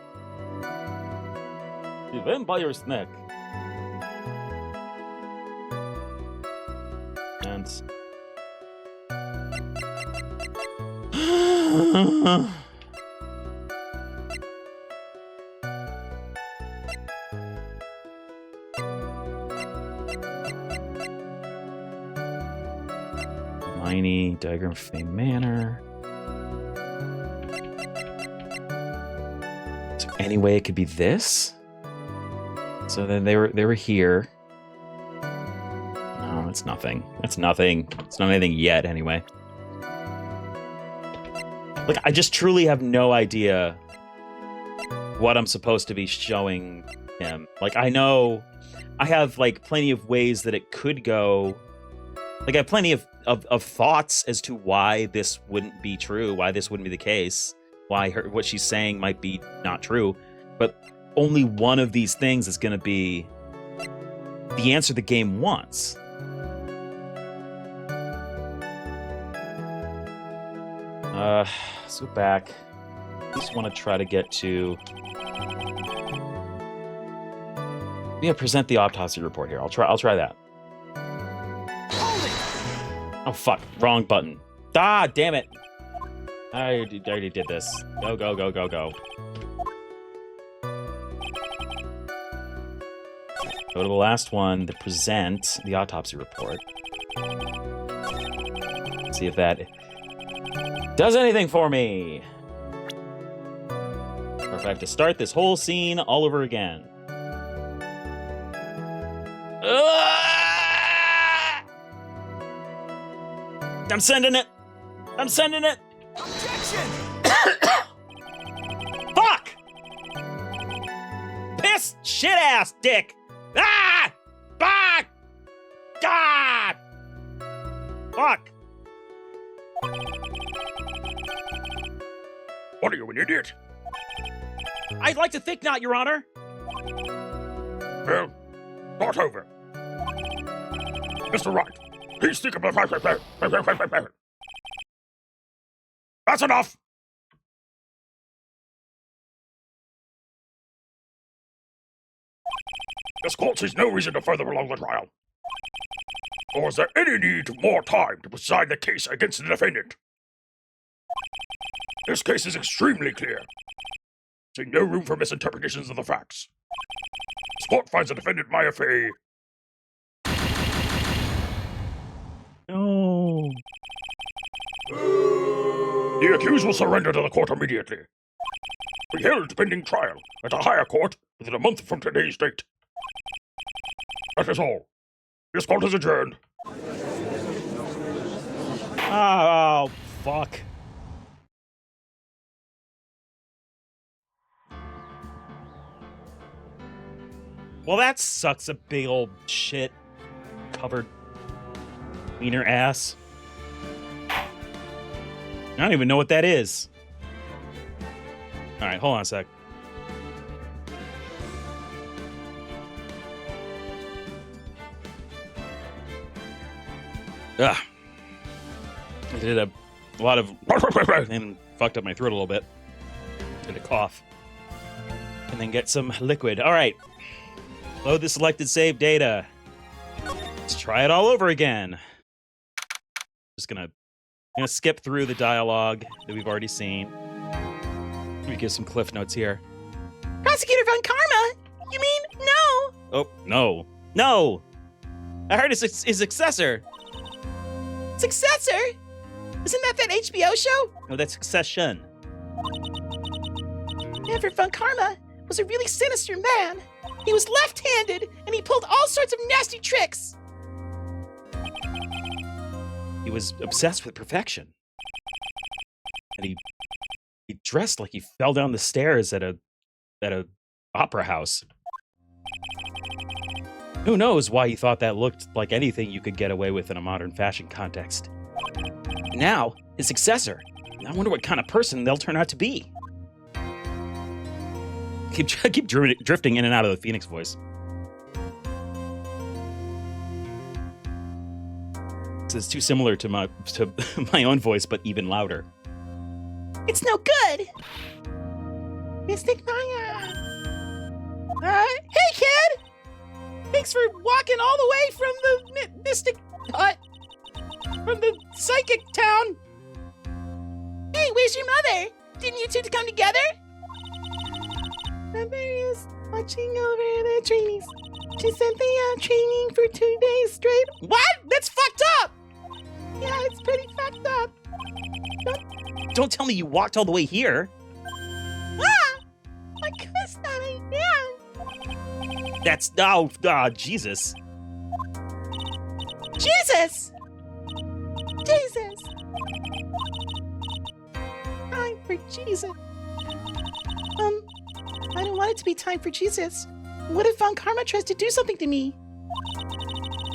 The vampire's neck. And. Miney, diagram of Fame Manor. So anyway, it could be this. So then they were here. No, it's nothing. That's nothing. It's not anything yet, anyway. Like, I just truly have no idea what I'm supposed to be showing him. Like, I know I have like plenty of ways that it could go. Like, I have plenty of thoughts as to why this wouldn't be true, why this wouldn't be the case, why what she's saying might be not true. But only one of these things is going to be the answer the game wants. Let's go back. I just want to try to get to... Yeah, present the autopsy report here. I'll try that. Oh, fuck. Wrong button. Ah, damn it. I already did this. Go, go, go, go, go. Go to the last one to present the autopsy report. See if that does anything for me. Or if I have to start this whole scene all over again. I'm sending it. I'm sending it. Objection! Fuck! Piss shit ass dick. Ah! Fuck! God! Fuck! What are you, an idiot? I'd like to think not, Your Honor. Well, start over. Mr. Wright, please think about... That's enough! This court sees no reason to further prolong the trial. Or is there any need of more time to decide the case against the defendant? This case is extremely clear. See no room for misinterpretations of the facts. This court finds the defendant Maya Fey. No. The accused will surrender to the court immediately. Be held pending trial at a higher court within a month from today's date. That is all. This court is adjourned. Oh, fuck. Well, that sucks a big old shit covered wiener ass. I don't even know what that is. All right, hold on a sec. Ugh. I did a lot of and fucked up my throat a little bit. Did a cough. And then get some liquid. All right. Load the selected save data. Let's try it all over again. Just gonna skip through the dialogue that we've already seen. Let me give some cliff notes here. Prosecutor Von Karma? You mean no? Oh, no. No! I heard his successor. Successor? Isn't that HBO show? No, that's Succession. Everett Von Karma was a really sinister man. He was left-handed, and he pulled all sorts of nasty tricks. He was obsessed with perfection. And He dressed like he fell down the stairs at a opera house. Who knows why he thought that looked like anything you could get away with in a modern fashion context. Now, his successor. I wonder what kind of person they'll turn out to be. Keep drifting in and out of the Phoenix voice. This is too similar to my own voice, but even louder. It's no good. Mystic Maya. Hey, kid. Thanks for walking all the way from the Mystic Hut. From the psychic town. Hey, where's your mother? Didn't you two come together? Mother is watching over the trainees. She said they are training for 2 days straight. What? That's fucked up! Yeah, it's pretty fucked up. Don't tell me you walked all the way here. Ah! Of course not, I am. That's... Jesus. Jesus! Jesus! Time for Jesus. I don't want it to be time for Jesus. What if Von Karma tries to do something to me?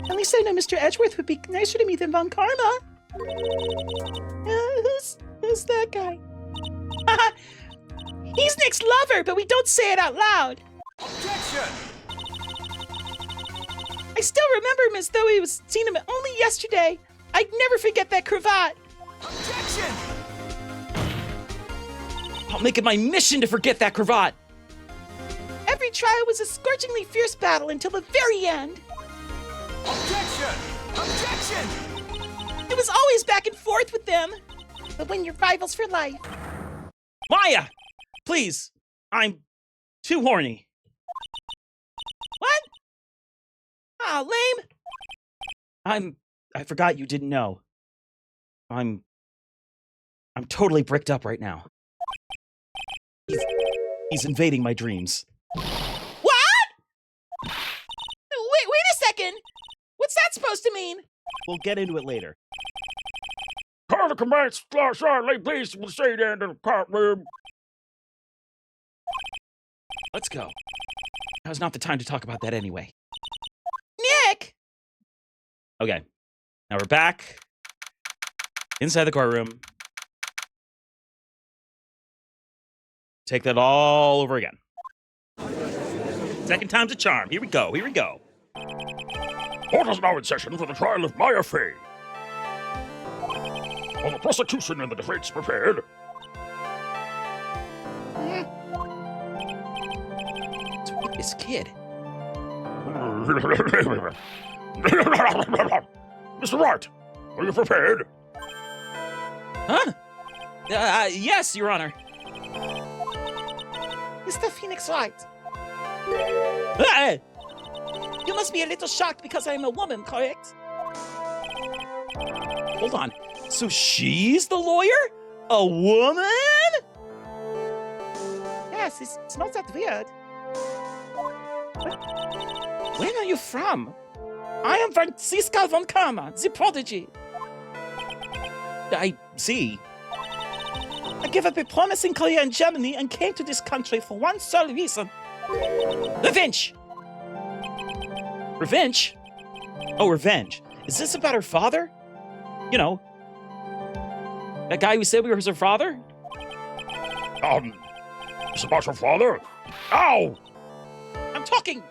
At least I know Mr. Edgeworth would be nicer to me than Von Karma. Who's that guy? He's Nick's lover, but we don't say it out loud. Objection! I still remember him as though seen him only yesterday. I'd never forget that cravat. Objection! I'll make it my mission to forget that cravat. Every trial was a scorchingly fierce battle until the very end. Objection! Objection! It was always back and forth with them. But when you're rivals for life. Maya! Please! I'm too horny. What? Oh, lame. I forgot you didn't know. I'm totally bricked up right now. He's invading my dreams. What? Wait a second. What's that supposed to mean? We'll get into it later. Call the commence, Charlie, please proceed into the courtroom. Let's go. Now's not the time to talk about that anyway. Nick! Okay. Now we're back. Inside the courtroom. Take that all over again. Second time's a charm. Here we go. Court is now in session for the trial of Maya Fey. Are the prosecution and the defense prepared? This kid. Mr. Wright, are you prepared? Huh? Yes, Your Honor. Mr. Phoenix Wright, Ah! you must be a little shocked because I'm a woman, correct? Hold on. So she's the lawyer? A woman? Yes, it's not that weird. Where are you from? I am Franziska von Karma, the prodigy. I see. I gave up a promising career in Germany and came to this country for one sole reason. Revenge! Revenge? Oh, revenge. Is this about her father? You know, that guy who said we were her father? It's about your father? Ow! I'm talking!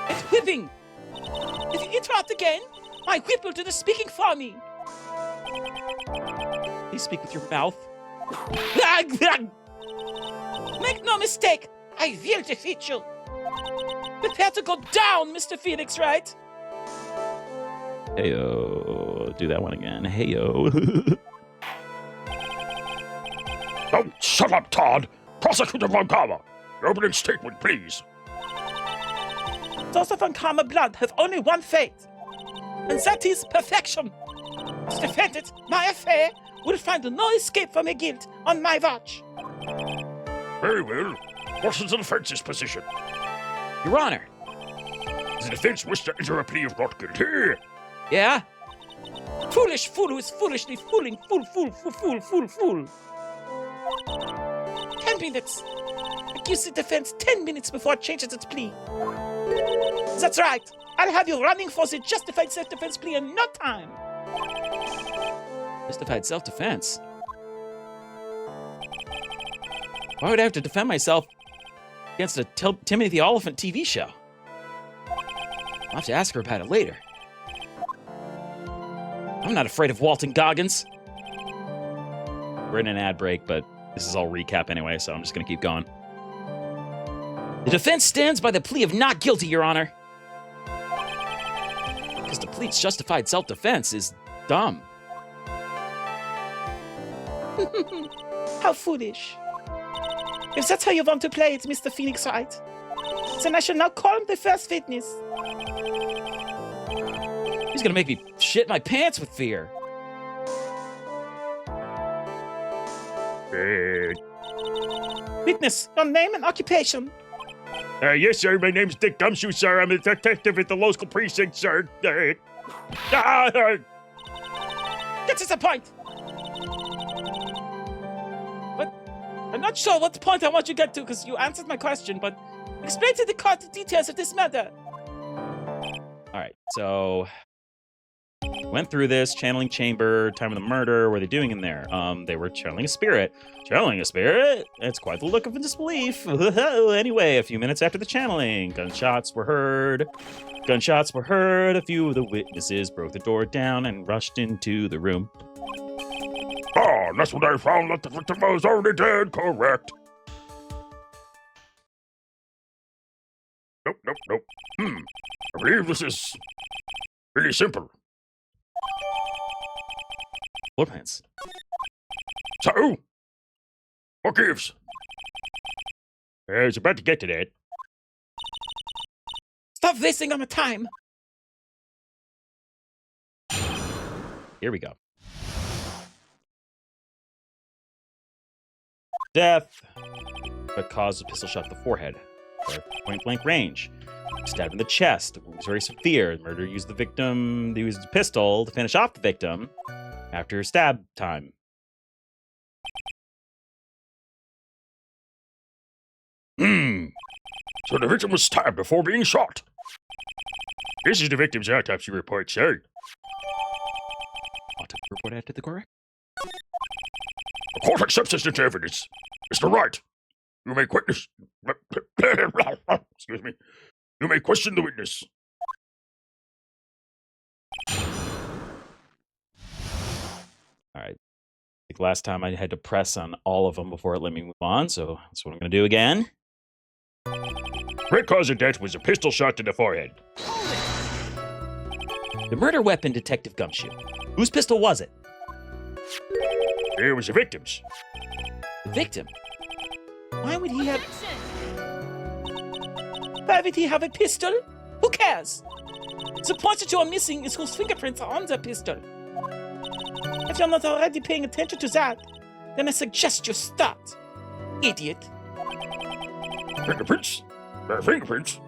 It's whipping! If you interrupt again, my whip will do the speaking for me. Please speak with your mouth. Make no mistake, I will defeat you. Prepare to go down, Mr. Phoenix Wright. Heyo. Do that one again. Heyo. Don't shut up, Todd! Prosecutor Von Karma, your opening statement, please. Those of Von Karma blood have only one fate, and that is perfection. To defend it, my affair will find no escape from a guilt on my watch. Very well. What is the defense's position? Your Honor. The defense wishes to enter a plea of not guilty. Yeah? Foolish fool who is foolishly fooling. Fool. 10 minutes. Accuse the defense 10 minutes before it changes its plea. That's right. I'll have you running for the justified self-defense plea in no time. Justified self-defense? Why would I have to defend myself against a Timothy the Oliphant TV show? I'll have to ask her about it later. I'm not afraid of Walton Goggins. We're in an ad break, but this is all recap anyway, so I'm just going to keep going. The defense stands by the plea of not guilty, Your Honor. Because to plead justified self-defense is dumb. How foolish. If that's how you want to play it, Mr. Phoenix Wright, then I shall now call the first witness. He's gonna make me shit my pants with fear. Witness, your name and occupation. Yes, sir. My name's Dick Gumshoe, sir. I'm a detective at the local precinct, sir. Get to the point. But I'm not sure what point I want you to get to, because you answered my question, but explain to the court the details of this matter. All right, so went through this channeling chamber, time of the murder. What are they doing in there? They were channeling a spirit. Channeling a spirit? It's quite the look of disbelief. Anyway, a few minutes after the channeling, gunshots were heard. A few of the witnesses broke the door down and rushed into the room. Oh, that's what I found. That the victim was already dead. Correct. Nope. I believe this is really simple. Floor plans. So, what gives? I was about to get to that. Stop wasting on my time. Here we go. Death. But caused a pistol shot to the forehead. Point blank range. Stabbed in the chest. The wound was very severe. The murderer used his pistol to finish off the victim after stab time. So the victim was stabbed before being shot. This is the victim's autopsy report, sir. Autopsy report added to the correct? The court accepts this into evidence. Mr. Wright, you may witness. Excuse me. You may question the witness. All right. Like last time, I had to press on all of them before it let me move on, so that's what I'm going to do again. Correct cause of death was a pistol shot to the forehead. The murder weapon, Detective Gumshoe. Whose pistol was it? It was the victim's. The victim? Why would he have... Objection! Why would he have a pistol? Who cares? The point that you are missing is whose fingerprints are on the pistol. If you're not already paying attention to that, then I suggest you start. Idiot. Fingerprints? Fingerprints?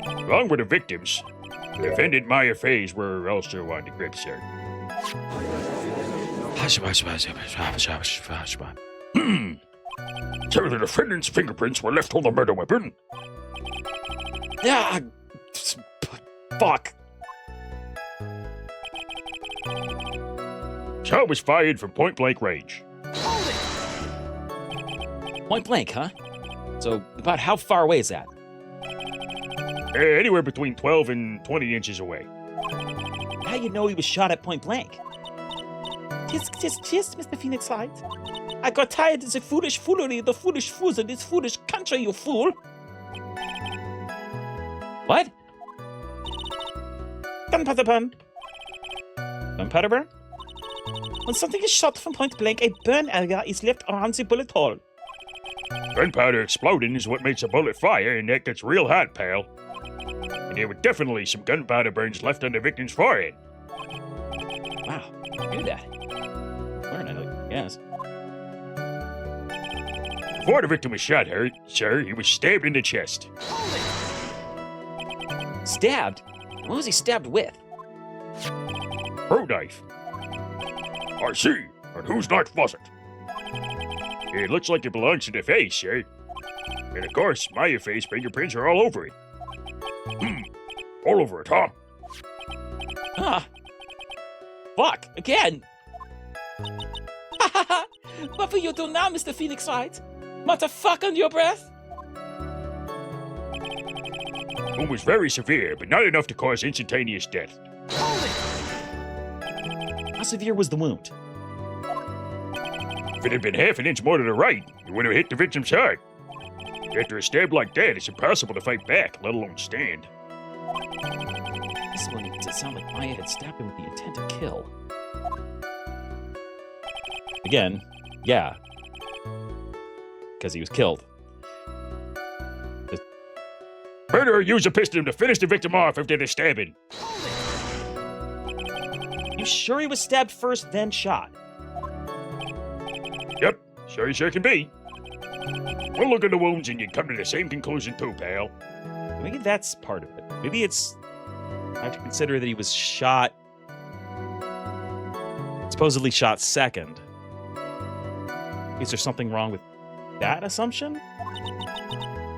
Along with the victims, defendant Maya Faye's were also on the grip, sir. So the defendant's fingerprints were left on the murder weapon? Yeah. Fuck. Shot was fired from point blank range. Point blank, huh? So about how far away is that? Anywhere between 12 and 20 inches away. How do you know he was shot at point blank? Just, Mr. Phoenix Wright. I got tired of the foolish foolery, the foolish fools of this foolish country, you fool. What? Gunpowder burn. Gunpowder burn? When something is shot from point blank, a burn area is left around the bullet hole. Gunpowder exploding is what makes a bullet fire, and that gets real hot, pal. And there were definitely some gunpowder burns left on the victim's forehead. Wow, I knew that. Learn it, I guess. Before the victim was shot, sir, he was stabbed in the chest. Stabbed? What was he stabbed with? Pro knife. I see. And whose knife was it? It looks like it belongs to the face, eh? And of course, my face fingerprints are all over it. All over it, huh? Ah. Fuck, again. What will you do now, Mr. Phoenix Wright? Motherfuck on your breath? It was very severe, but not enough to cause instantaneous death. How severe was the wound? If it had been half an inch more to the right, it would have hit the victim's heart. After a stab like that, it's impossible to fight back, let alone stand. This one makes it sound like Maya had stabbed him with the intent to kill. Again, yeah. Because he was killed. Murderer used a pistol to finish the victim off after the stabbing. You sure he was stabbed first, then shot? Yep, sure you sure can be. We'll look at the wounds and you'd come to the same conclusion too, pal. Maybe that's part of it. Maybe it's... I have to consider that he was shot... supposedly shot second. Is there something wrong with that assumption?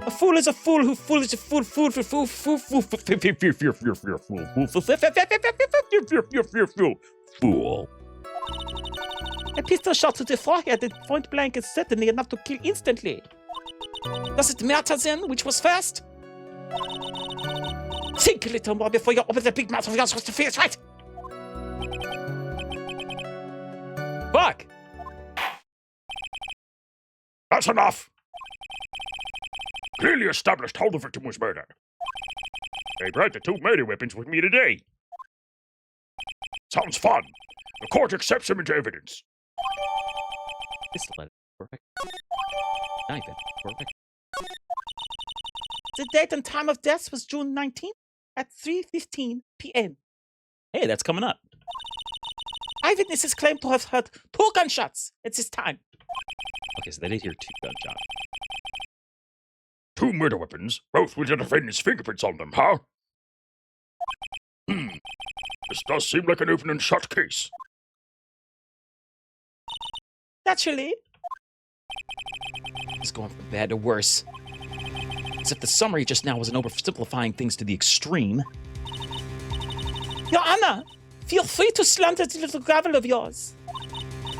A fool is a fool who fool is a fool, fool for fool, fool, fool, fool, fool. A pistol shot to the forehead at point blank is certainly enough to kill instantly. Does it matter then which was first? Think a little more before you open the big mouth of yours with the face, right? Fuck! That's enough! Clearly established how the victim was murdered. I brought the two murder weapons with me today. Sounds fun. The court accepts them into evidence. Pistol, perfect. Knife, perfect. The date and time of death was June 19th at 3:15 p.m. Hey, that's coming up. Eyewitnesses claim to have heard 2 gunshots at this time. Okay, so they did hear 2 gunshots. 2 murder weapons, both with the defendant's fingerprints on them, huh? This does seem like an open and shut case. Naturally. It's going from bad to worse. As if the summary just now wasn't oversimplifying things to the extreme. Your Honor, feel free to slander the little gravel of yours.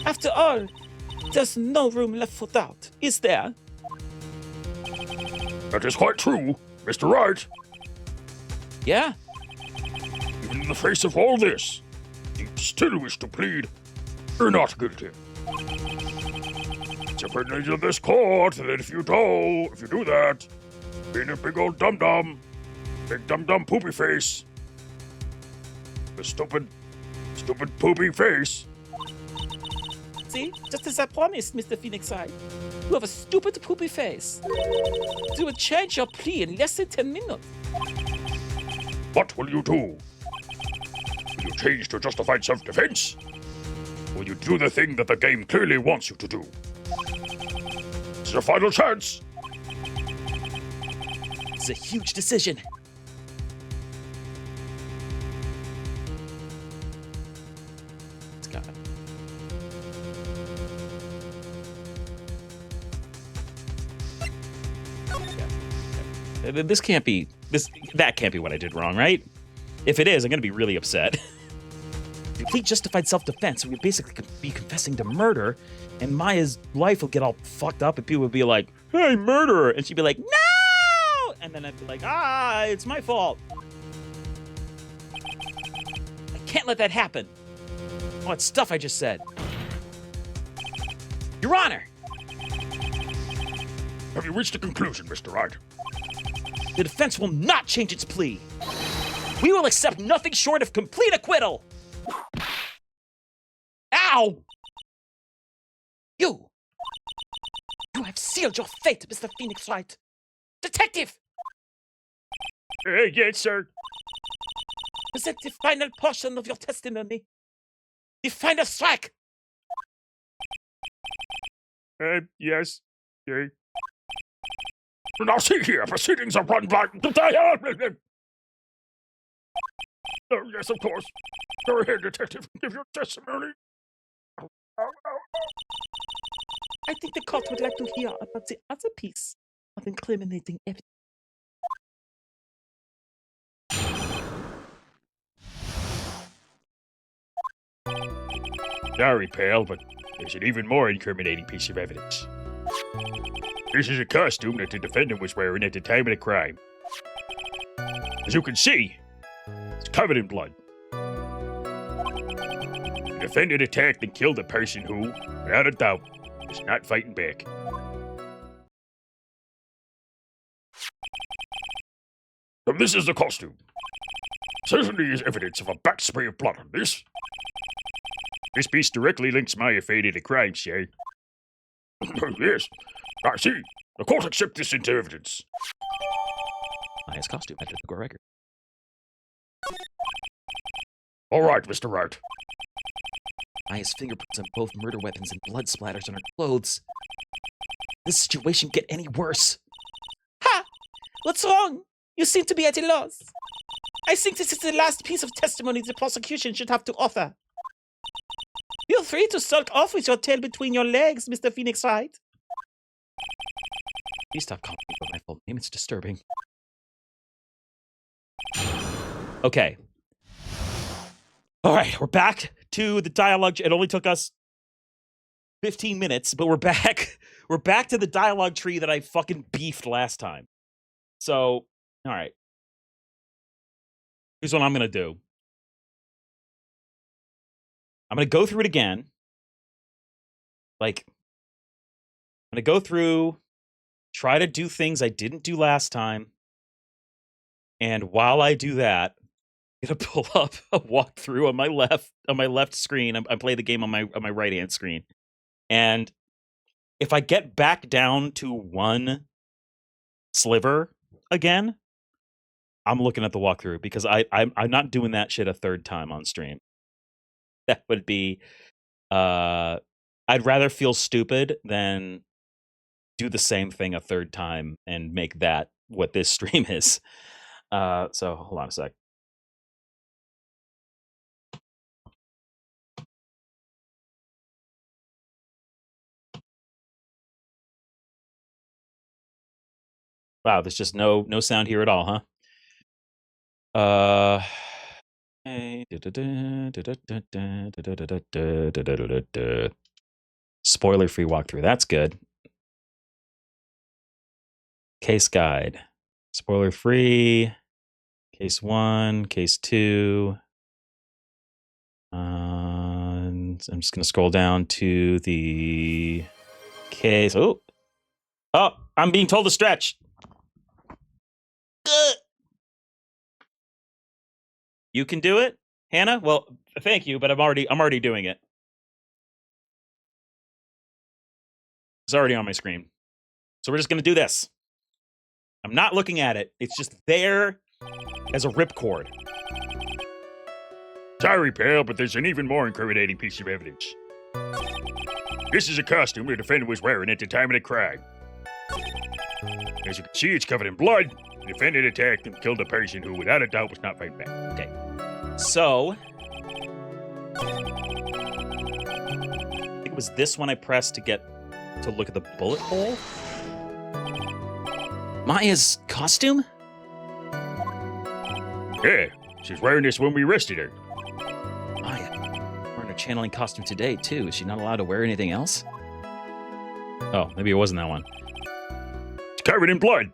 After all, there's no room left for doubt, is there? That is quite true, Mr. Wright. Yeah? Even in the face of all this, you still wish to plead you're not guilty. It's a privilege of this court that if you do that, being a big old dum-dum, big dum-dum poopy face, the stupid poopy face. See, just as I promised, Mr. Phoenix Wright, you have a stupid poopy face. You will change your plea in less than 10 minutes. What will you do? Will you change to justified self-defense? Will you do the thing that the game clearly wants you to do? It's your final chance. It's a huge decision. It's got it. This can't be that can't be what I did wrong, right? If it is, I'm gonna be really upset. If he justified self-defense, we'd basically be confessing to murder, and Maya's life will get all fucked up, and people would be like, "Hey, murderer!" and she'd be like, "No!" and then I'd be like, it's my fault. I can't let that happen. Oh, it's stuff I just said. Your Honor! Have you reached a conclusion, Mr. Wright? The defense will not change its plea. We will accept nothing short of complete acquittal. Ow! You have sealed your fate, Mr. Phoenix Wright. Detective! Yes, sir. Present the final portion of your testimony. The final strike. Yes. Yeah. Now see here, proceedings are run by... Oh, yes, of course. Go ahead, detective. Give your testimony. I think the court would like to hear about the other piece of incriminating evidence. Sorry, pal, but there's an even more incriminating piece of evidence. This is a costume that the defendant was wearing at the time of the crime. As you can see, it's covered in blood. The defendant attacked and killed a person who, without a doubt, was not fighting back. So this is the costume. Certainly is evidence of a backspray of blood on this. This piece directly links my affair to the crime, sir. Yes, I see. The court accepts this into evidence. Maya's costume entered the court record. All right, Mr. Wright. Maya's fingerprints on both murder weapons and blood splatters on her clothes. This situation get any worse? Ha! What's wrong? You seem to be at a loss. I think this is the last piece of testimony the prosecution should have to offer. Feel free to sulk off with your tail between your legs, Mr. Phoenix Wright. Please stop calling me by my full name. It's disturbing. Okay. All right, we're back to the dialogue. It only took us 15 minutes, but we're back. We're back to the dialogue tree that I fucking beefed last time. So, all right. Here's what I'm going to do. I'm going to go through it again. Like, I'm going to go through, try to do things I didn't do last time. And while I do that, I'm going to pull up a walkthrough on my left screen. I play the game on my right-hand screen. And if I get back down to one sliver again, I'm looking at the walkthrough because I'm not doing that shit a third time on stream. That would be, I'd rather feel stupid than do the same thing a third time and make that what this stream is. So hold on a sec. Wow, there's just no sound here at all, huh? Spoiler-free walkthrough. That's good. Case guide. Spoiler-free. Case 1, case 2. I'm just going to scroll down to the case. Oh, I'm being told to stretch. You can do it, Hannah? Well, thank you, but I'm already doing it. It's already on my screen. So we're just going to do this. I'm not looking at it. It's just there as a ripcord. Sorry, pal, but there's an even more incriminating piece of evidence. This is a costume the defendant was wearing at the time of the crime. As you can see, it's covered in blood. The defendant attacked and killed a person who, without a doubt, was not fighting back. Okay. So, I think it was this one I pressed to look at the bullet hole. Maya's costume? Yeah, she's wearing this when we arrested her. Maya, wearing her channeling costume today, too. Is she not allowed to wear anything else? Oh, maybe it wasn't that one. It's covered in blood.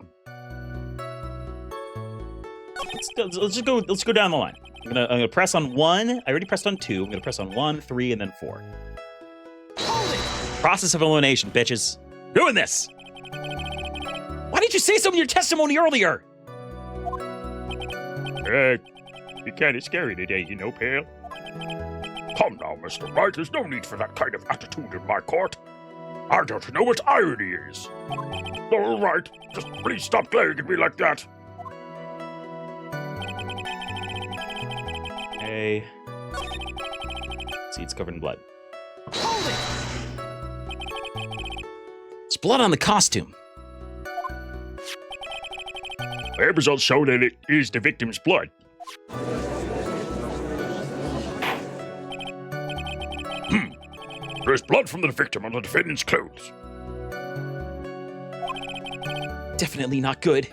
Let's go down the line. I'm gonna press on 1. I already pressed on 2. I'm gonna press on 1, 3, and then 4. Process of elimination, bitches. Doing this. Why didn't you say so in your testimony earlier? You're kind of scary today, you know, pal. Come now, Mr. Wright. There's no need for that kind of attitude in my court. I don't know what irony is. All right, just please stop glaring at me like that. Okay. See, it's covered in blood. There's blood on the costume. Lab results show that it is the victim's blood. There is blood from the victim on the defendant's clothes. Definitely not good.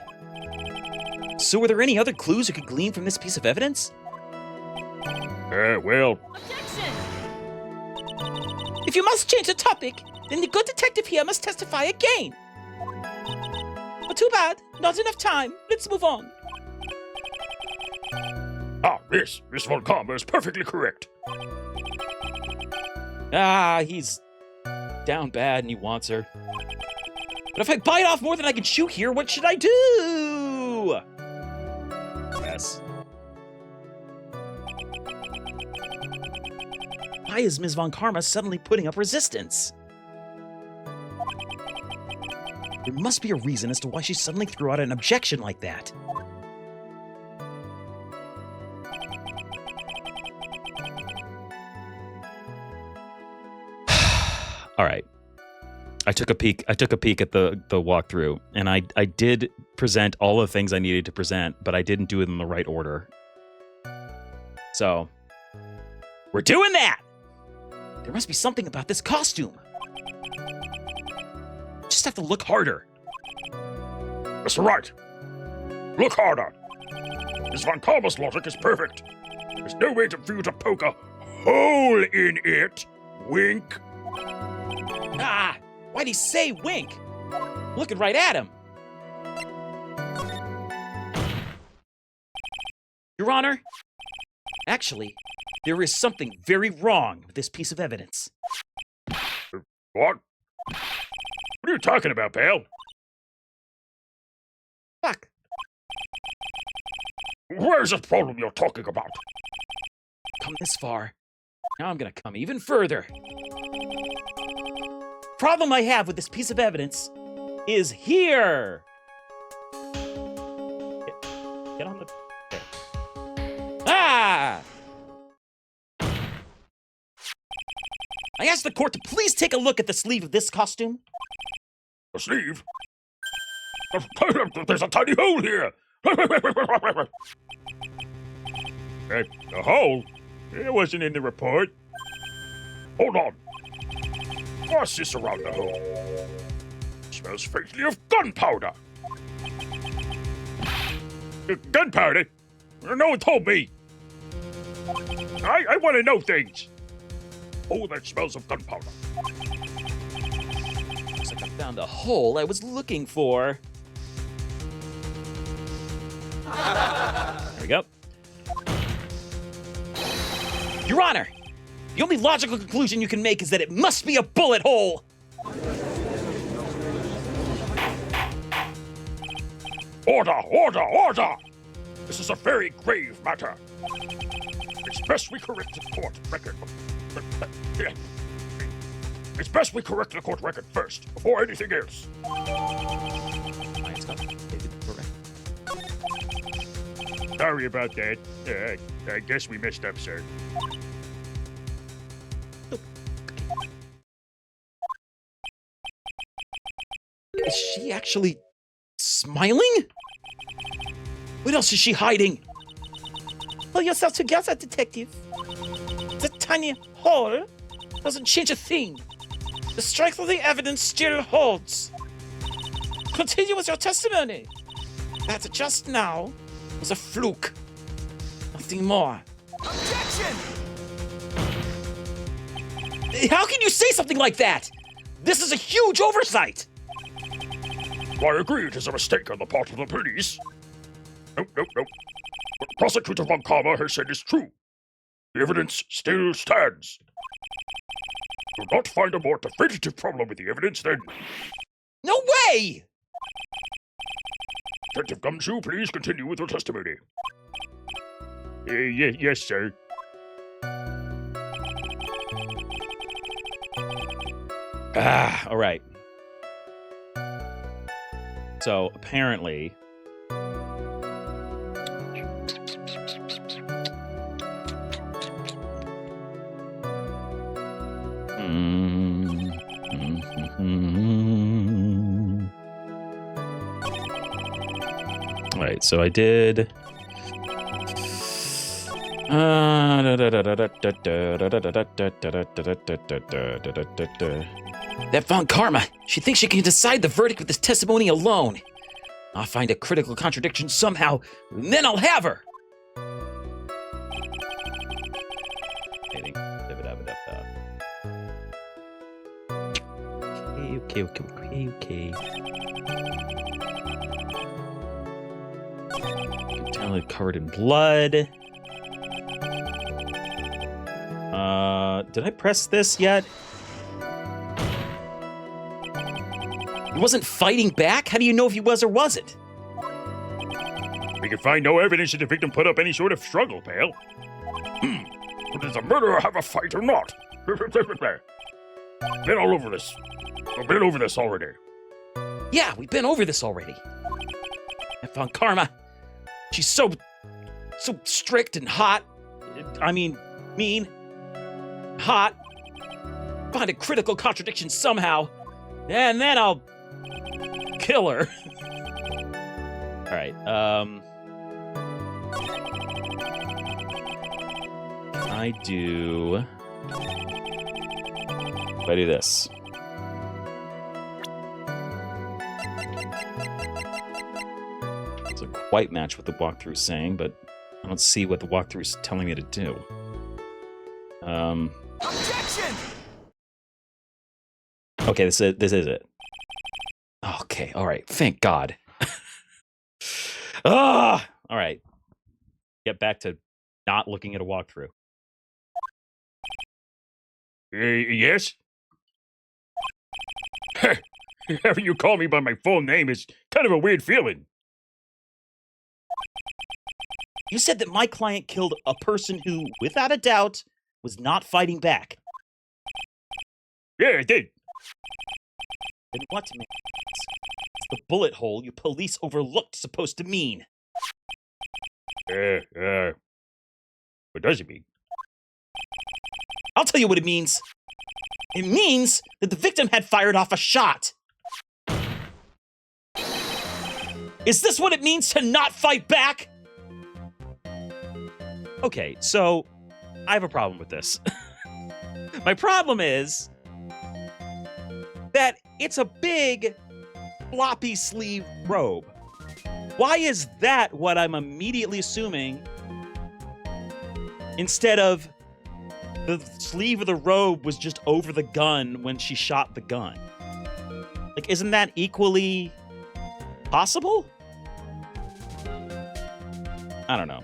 So were there any other clues you could glean from this piece of evidence? Well, Objection! If you must change the topic, then the good detective here must testify again. But too bad, not enough time. Let's move on. Yes, Miss Von Karma is perfectly correct. He's down bad and he wants her. But if I bite off more than I can chew here, what should I do? Yes. Why is Ms. Von Karma suddenly putting up resistance? There must be a reason as to why she suddenly threw out an objection like that. All right. I took a peek at the walkthrough, and I did present all the things I needed to present, but I didn't do it in the right order. So, we're doing that! There must be something about this costume. Just have to look harder. Mr. Wright, look harder. Miss Von Karma's logic is perfect. There's no way for you to poke a hole in it. Wink. Why'd he say wink? Looking right at him. Your Honor, actually, there is something very wrong with this piece of evidence. What? What are you talking about, pal? Fuck. Where's the problem you're talking about? Come this far. Now I'm gonna come even further. Problem I have with this piece of evidence is here. Get on the... There. I asked the court to please take a look at the sleeve of this costume. The sleeve? There's a tiny hole here. A hole? It wasn't in the report. Hold on. What's this around the hole? It smells faintly of gunpowder. Gunpowder? No one told me. I want to know things. Oh, that smells of gunpowder. Looks like I found the hole I was looking for. There we go. Your Honor, the only logical conclusion you can make is that it must be a bullet hole. Order, order, order! This is a very grave matter. It's best we correct the court record. It's best we correct the court record first, before anything else. Sorry about that. I guess we messed up, sir. Is she actually smiling? What else is she hiding? Pull yourself together, detective. The tiny hole doesn't change a thing. The strength of the evidence still holds. Continue with your testimony. That just now was a fluke. Nothing more. Objection! How can you say something like that? This is a huge oversight. I agree it is a mistake on the part of the police. Nope. What Prosecutor Von Karma has said is true. The evidence still stands. Do not find a more definitive problem with the evidence than... No way! Detective Gumshoe, please continue with your testimony. Yes, sir. All right. So, apparently... All right, so I did That Von Karma, she thinks she can decide the verdict with this testimony alone. I'll find a critical contradiction somehow, and then I'll have her. Okay. Totally covered in blood. Did I press this yet? He wasn't fighting back? How do you know if he was or wasn't? We can find no evidence that the victim put up any sort of struggle, pal. But does the murderer have a fight or not? Been all over this. We've been over this already. Yeah, we've been over this already. I found Karma. She's so strict and hot. I mean, mean. Hot. Find a critical contradiction somehow. And then I'll kill her. All right. I do this. Doesn't quite match what the walkthrough is saying, but I don't see what the walkthrough is telling me to do. Objection! Okay, this is it. Okay, all right. Thank God. All right. Get back to not looking at a walkthrough. Yes? Having you call me by my full name is kind of a weird feeling. You said that my client killed a person who, without a doubt, was not fighting back. Yeah, I did. Then what is the bullet hole you police overlooked supposed to mean? What does it mean? I'll tell you what it means. It means that the victim had fired off a shot. Is this what it means to not fight back? Okay, so I have a problem with this. My problem is that it's a big floppy sleeve robe. Why is that what I'm immediately assuming instead of the sleeve of the robe was just over the gun when she shot the gun? Like, isn't that equally possible? I don't know.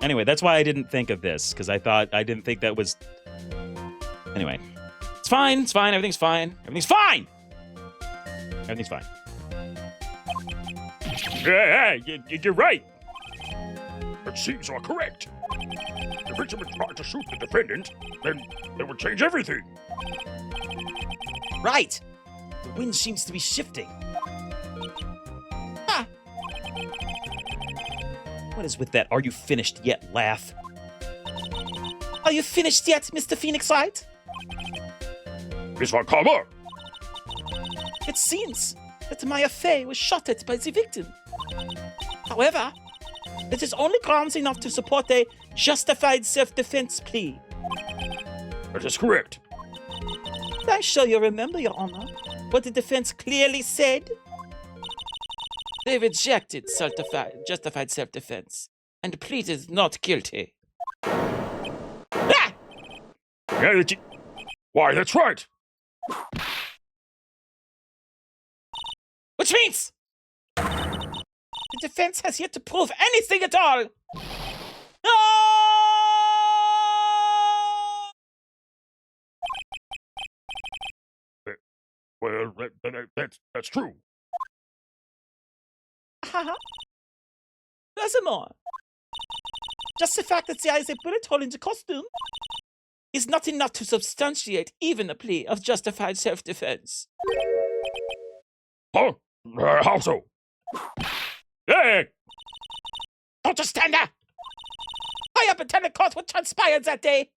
Anyway, that's why I didn't think of this, because I didn't think that was... Anyway. It's fine, everything's fine. Everything's fine! Everything's fine. Yeah, you're right. It seems all correct. If the victim had tried to shoot the defendant, then it would change everything. Right! The wind seems to be shifting. Ah! What is with that "are you finished yet" laugh? Are you finished yet, Mr. Phoenix Wright? Miss Von Karma! It seems that my affair was shot at by the victim. However, it is only grounds enough to support a justified self-defense plea. That is correct. I'm sure you remember, Your Honor, what the defense clearly said. They rejected justified self-defense and pleaded not guilty. Ah! Yeah, why, that's right. Which means the defense has yet to prove anything at all. Well, that's true. Furthermore, just the fact that there is a bullet hole in the costume is not enough to substantiate even a plea of justified self-defense. Huh? How so? Hey! Don't just stand there! Hurry up and tell the court what transpired that day!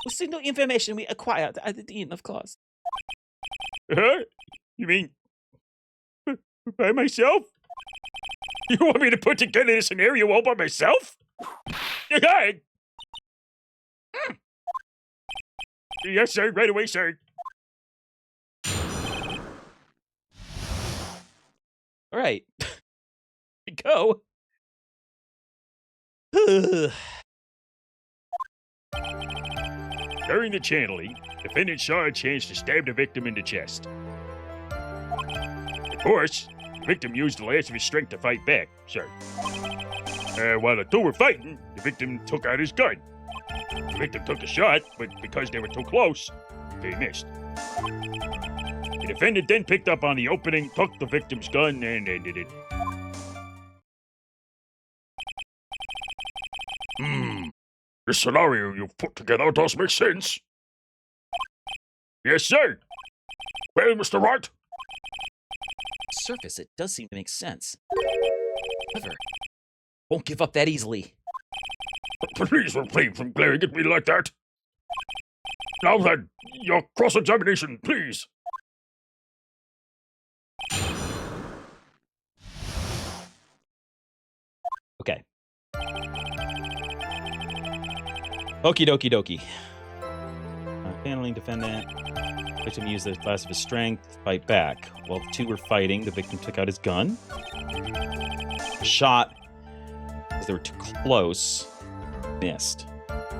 With single information we acquired at the Dean, of course. Huh? You mean by myself? You want me to put together this scenario all by myself? Okay. Yes, sir. Right away, sir. All right. We go. During the channeling, defendant saw a chance to stab the victim in the chest. Of course, the victim used the last of his strength to fight back, sir. While the two were fighting, the victim took out his gun. The victim took the shot, but because they were too close, they missed. The defendant then picked up on the opening, took the victim's gun, and ended it. This scenario you've put together does make sense. Yes, sir. Well, Mr. Wright? Surface, it does seem to make sense. However, won't give up that easily. Please refrain from glaring at me like that. Now then, your cross-examination, please. Okay. Okie dokie dokie. Channeling defendant. Victim used the last of his strength to fight back. While the two were fighting, the victim took out his gun. Shot, because they were too close, missed. What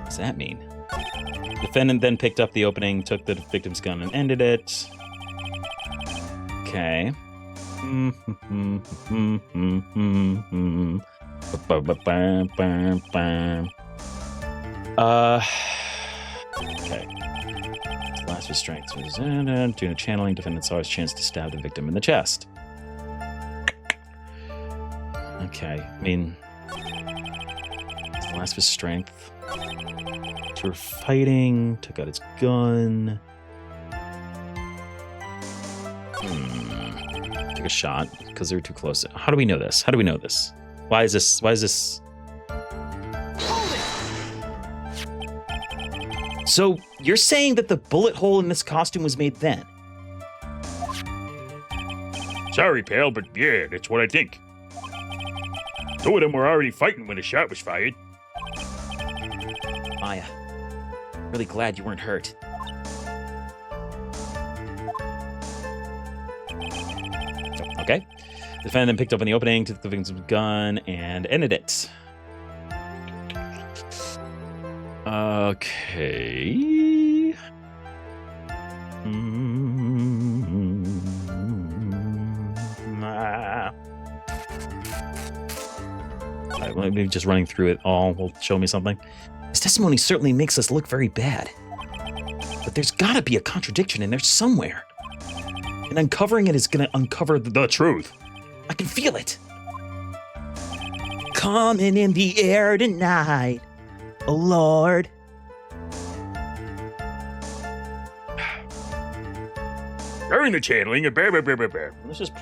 does that mean? Defendant then picked up the opening, took the victim's gun, and ended it. Okay. Okay. Last of strength was doing a channeling. Defendant saw his chance to stab the victim in the chest. Okay, I mean, last of his strength. Two were fighting. Took out his gun. Took a shot because they were too close. How do we know this? How do we know this? Why is this? Why is this? So you're saying that the bullet hole in this costume was made then? Sorry, pal, but yeah, that's what I think. Two of them were already fighting when the shot was fired. Maya, really glad you weren't hurt. Okay. The defendant picked up on the opening, took the victim's gun, and ended it. Okay. Alright, maybe just running through it all will show me something. His testimony certainly makes us look very bad. But there's gotta be a contradiction in there somewhere. And uncovering it is gonna uncover the truth. I can feel it. Coming in the air tonight. Oh, Lord. During the channeling, Let's just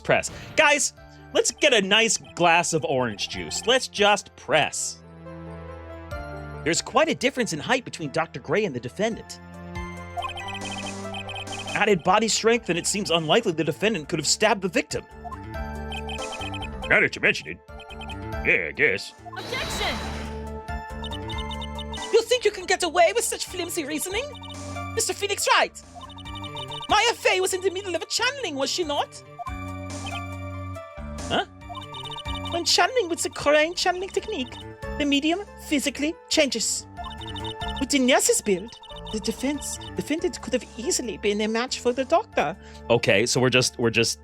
press. Guys, let's get a nice glass of orange juice. Let's just press. There's quite a difference in height between Dr. Gray and the defendant. Added body strength, and it seems unlikely the defendant could have stabbed the victim. Now that you mention it, yeah, I guess. Objection! You think you can get away with such flimsy reasoning? Mr. Phoenix Wright! Maya Fey was in the middle of a channeling, was she not? Huh? When channeling with the current channeling technique, the medium physically changes. With Inez's build, the defendant could have easily been a match for the doctor. Okay, so we're just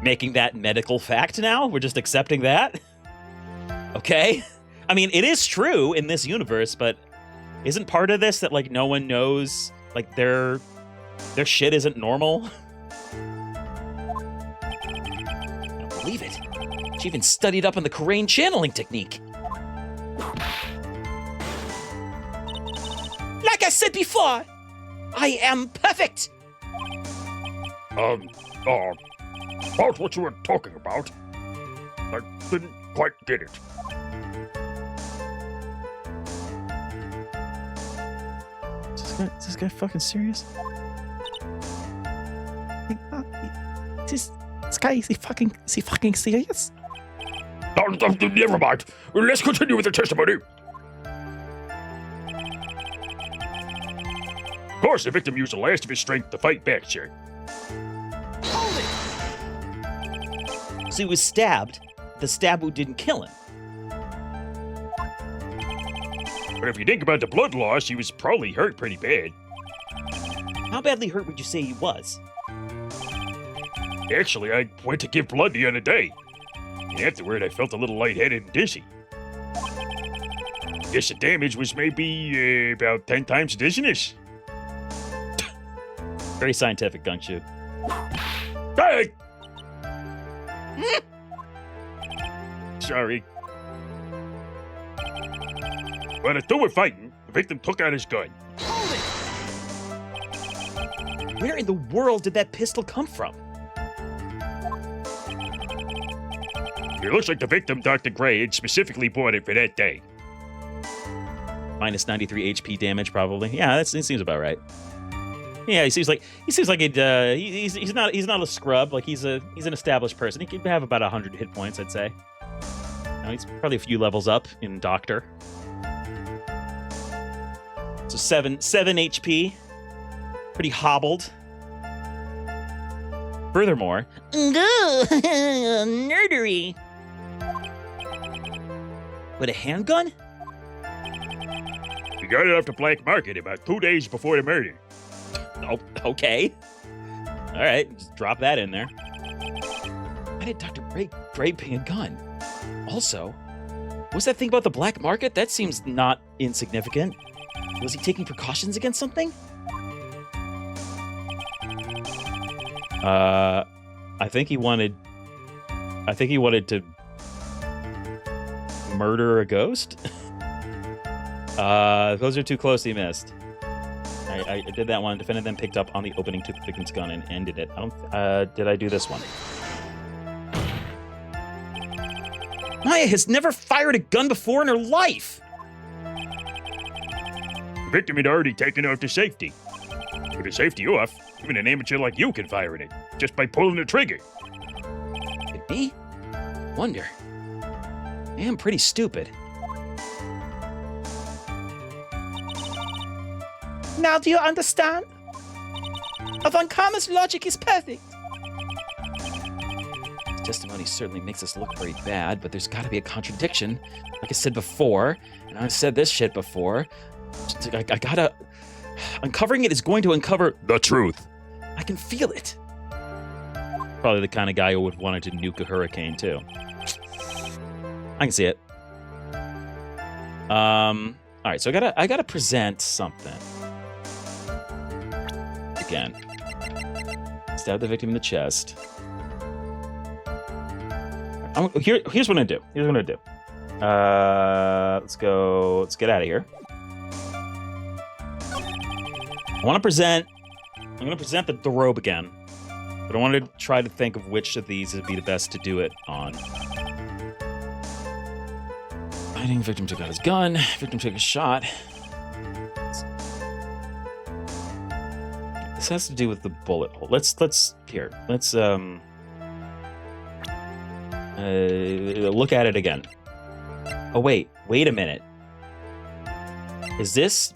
making that medical fact now? We're just accepting that? Okay. I mean, it is true in this universe, but isn't part of this that, like, no one knows, like, their shit isn't normal? I don't believe it. She even studied up on the Korean channeling technique. Like I said before, I am perfect. About what you were talking about, I didn't quite get it. Is this guy fucking serious? This guy, is he fucking serious? Never mind. Let's continue with the testimony. Of course, the victim used the last of his strength to fight back, sir. So he was stabbed. The stab wound didn't kill him. But if you think about the blood loss, he was probably hurt pretty bad. How badly hurt would you say he was? Actually, I went to give blood the other day. And afterward, I felt a little lightheaded and dizzy. Guess the damage was maybe about 10 times the dizziness. Very scientific, Gunshoe. Hey! Sorry. When the two were fighting, the victim took out his gun. Where in the world did that pistol come from? It looks like the victim, Dr. Gray, had specifically bought it for that day. Minus 93 HP damage, probably. Yeah, it seems about right. Yeah, he seems like it. He's not a scrub. Like he's an established person. He could have about 100 hit points, I'd say. He's probably a few levels up in Doctor. So 7 HP. Pretty hobbled. Furthermore, nerdery. With a handgun? He got it off the black market about 2 days before the murder. Oh, okay. All right, just drop that in there. Why did Dr. Gray pay a gun? Also, what's that thing about the black market? That seems not insignificant. Was he taking precautions against something? I think he wanted to murder a ghost. Those are too close. He missed. I did that one. Defendant then picked up on the opening to the victim's gun and ended it. Did I do this one? Maya has never fired a gun before in her life. The victim had already taken off the safety. With the safety off, even an amateur like you can fire in it, just by pulling the trigger. Could be? Wonder. I am pretty stupid. Now do you understand? Von Karma's logic is perfect. His testimony certainly makes us look very bad, but there's got to be a contradiction. Like I said before, and I've said this shit before, I gotta... Uncovering it is going to uncover the truth. I can feel it. Probably the kind of guy who would want to nuke a hurricane, too. I can see it. All right, so I gotta present something. Again. Stab the victim in the chest. Here's what I do. Let's get out of here. I'm gonna present the robe again, but I wanted to try to think of which of these would be the best to do it on. Fighting, victim took out his gun, victim took a shot. This has to do with the bullet hole. Let's look at it again. Oh wait a minute. Is this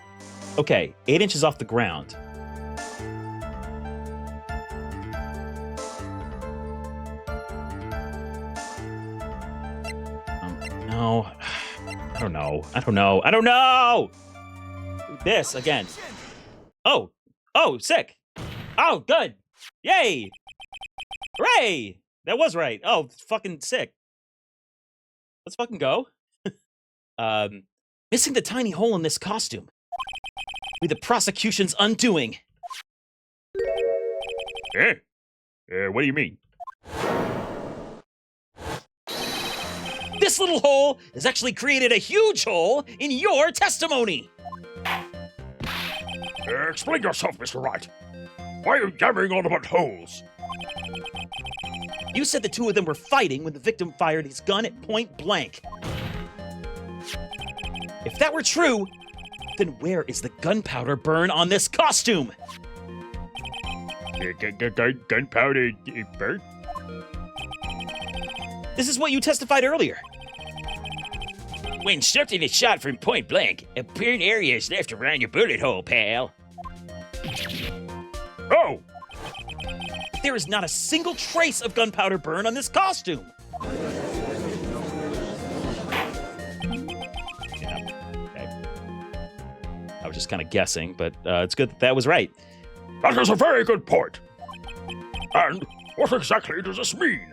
okay? 8 inches off the ground. No, I don't know. This again. Oh, sick. Oh, good. Yay. Hooray. That was right. Oh, fucking sick. Let's fucking go. Missing the tiny hole in this costume. Be the prosecution's undoing. What do you mean? This little hole has actually created a huge hole in your testimony. Explain yourself, Mr. Wright. Why are you yammering on about holes? You said the two of them were fighting when the victim fired his gun at point blank. If that were true, then where is the gunpowder burn on this costume? Gunpowder burn? This is what you testified earlier. When something is shot from point blank, a burn area is left around your bullet hole, pal. Oh! There is not a single trace of gunpowder burn on this costume. Yeah, okay. I was just kind of guessing, but it's good that was right. That is a very good point. And what exactly does this mean?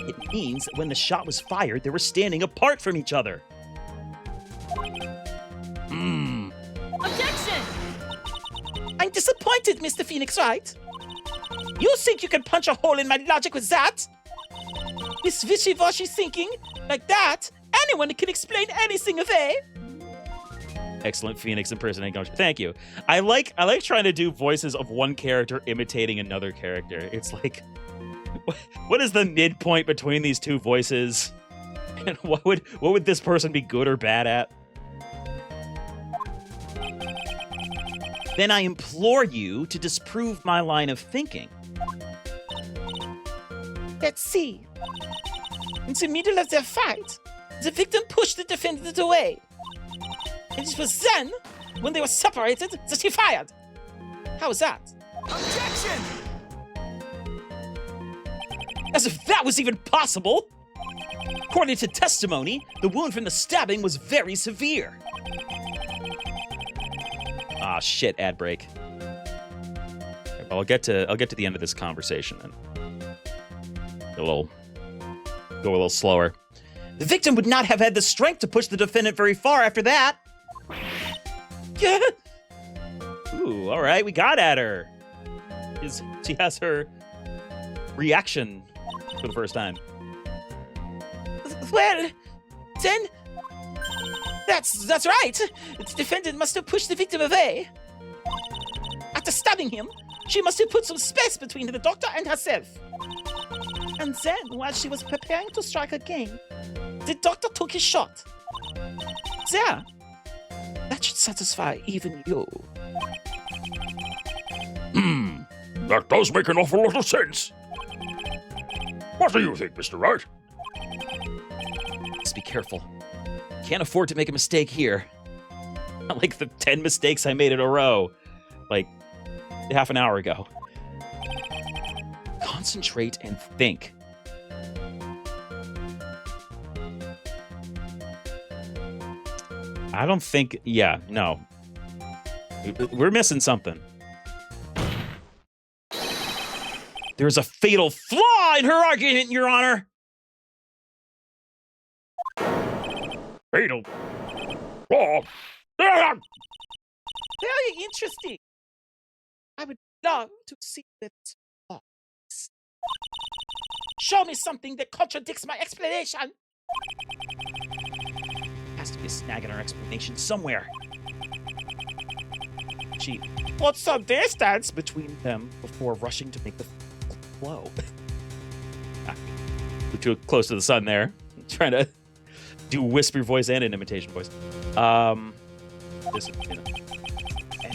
It means that when the shot was fired, they were standing apart from each other. Objection! I'm disappointed, Mr. Phoenix Wright. You think you can punch a hole in my logic with that? This wishy-washy thinking, like that, anyone can explain anything away. Excellent Phoenix impersonating. Thank you. I like trying to do voices of one character imitating another character. It's like, what is the midpoint between these two voices? And what would this person be good or bad at? Then I implore you to disprove my line of thinking. Let's see. In the middle of their fight, the victim pushed the defendant away. And it was then, when they were separated, that he fired. How was that? Objection! As if that was even possible! According to testimony, the wound from the stabbing was very severe. Ah, shit, ad break. Okay, well, I'll get to the end of this conversation and go a little slower. The victim would not have had the strength to push the defendant very far after that. Yeah. Ooh, all right, we got at her. She has her reaction for the first time. Well, then, that's right. The defendant must have pushed the victim away. After stabbing him, she must have put some space between the doctor and herself. And then, while she was preparing to strike again, the doctor took his shot. There. That should satisfy even you. That does make an awful lot of sense. What do you think, Mr. Wright? Let's be careful. Can't afford to make a mistake here. Not like the 10 mistakes I made in a row, like half an hour ago. Concentrate and think. I don't think, yeah, no. We're missing something. There's a fatal flaw in her argument, Your Honor. Fatal. Oh. Very interesting. I would love to see that. Show me something that contradicts my explanation. Has to be a snag in our explanation somewhere. She Put some distance between them before rushing to make the blow. We're too close to the sun there. Trying to do whisper voice and an imitation voice. And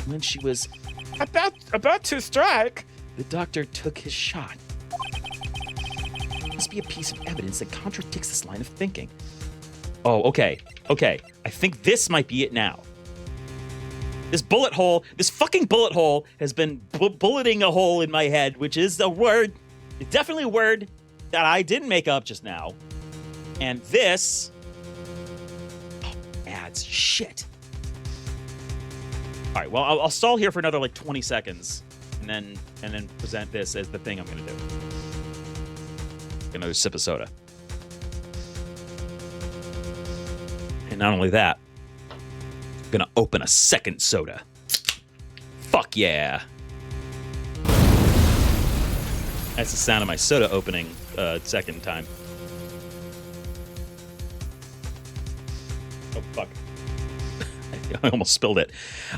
when she was about to strike, the doctor took his shot. Must be a piece of evidence that contradicts this line of thinking. Oh, okay. I think this might be it now. This fucking bullet hole has been bulleting a hole in my head, which is a word, definitely a word that I didn't make up just now. And this adds shit. All right, well, I'll stall here for another like 20 seconds and then present this as the thing I'm going to do. Another sip of soda. And not only that, I'm gonna open a second soda. Fuck yeah. That's the sound of my soda opening second time. Oh, fuck. I almost spilled it.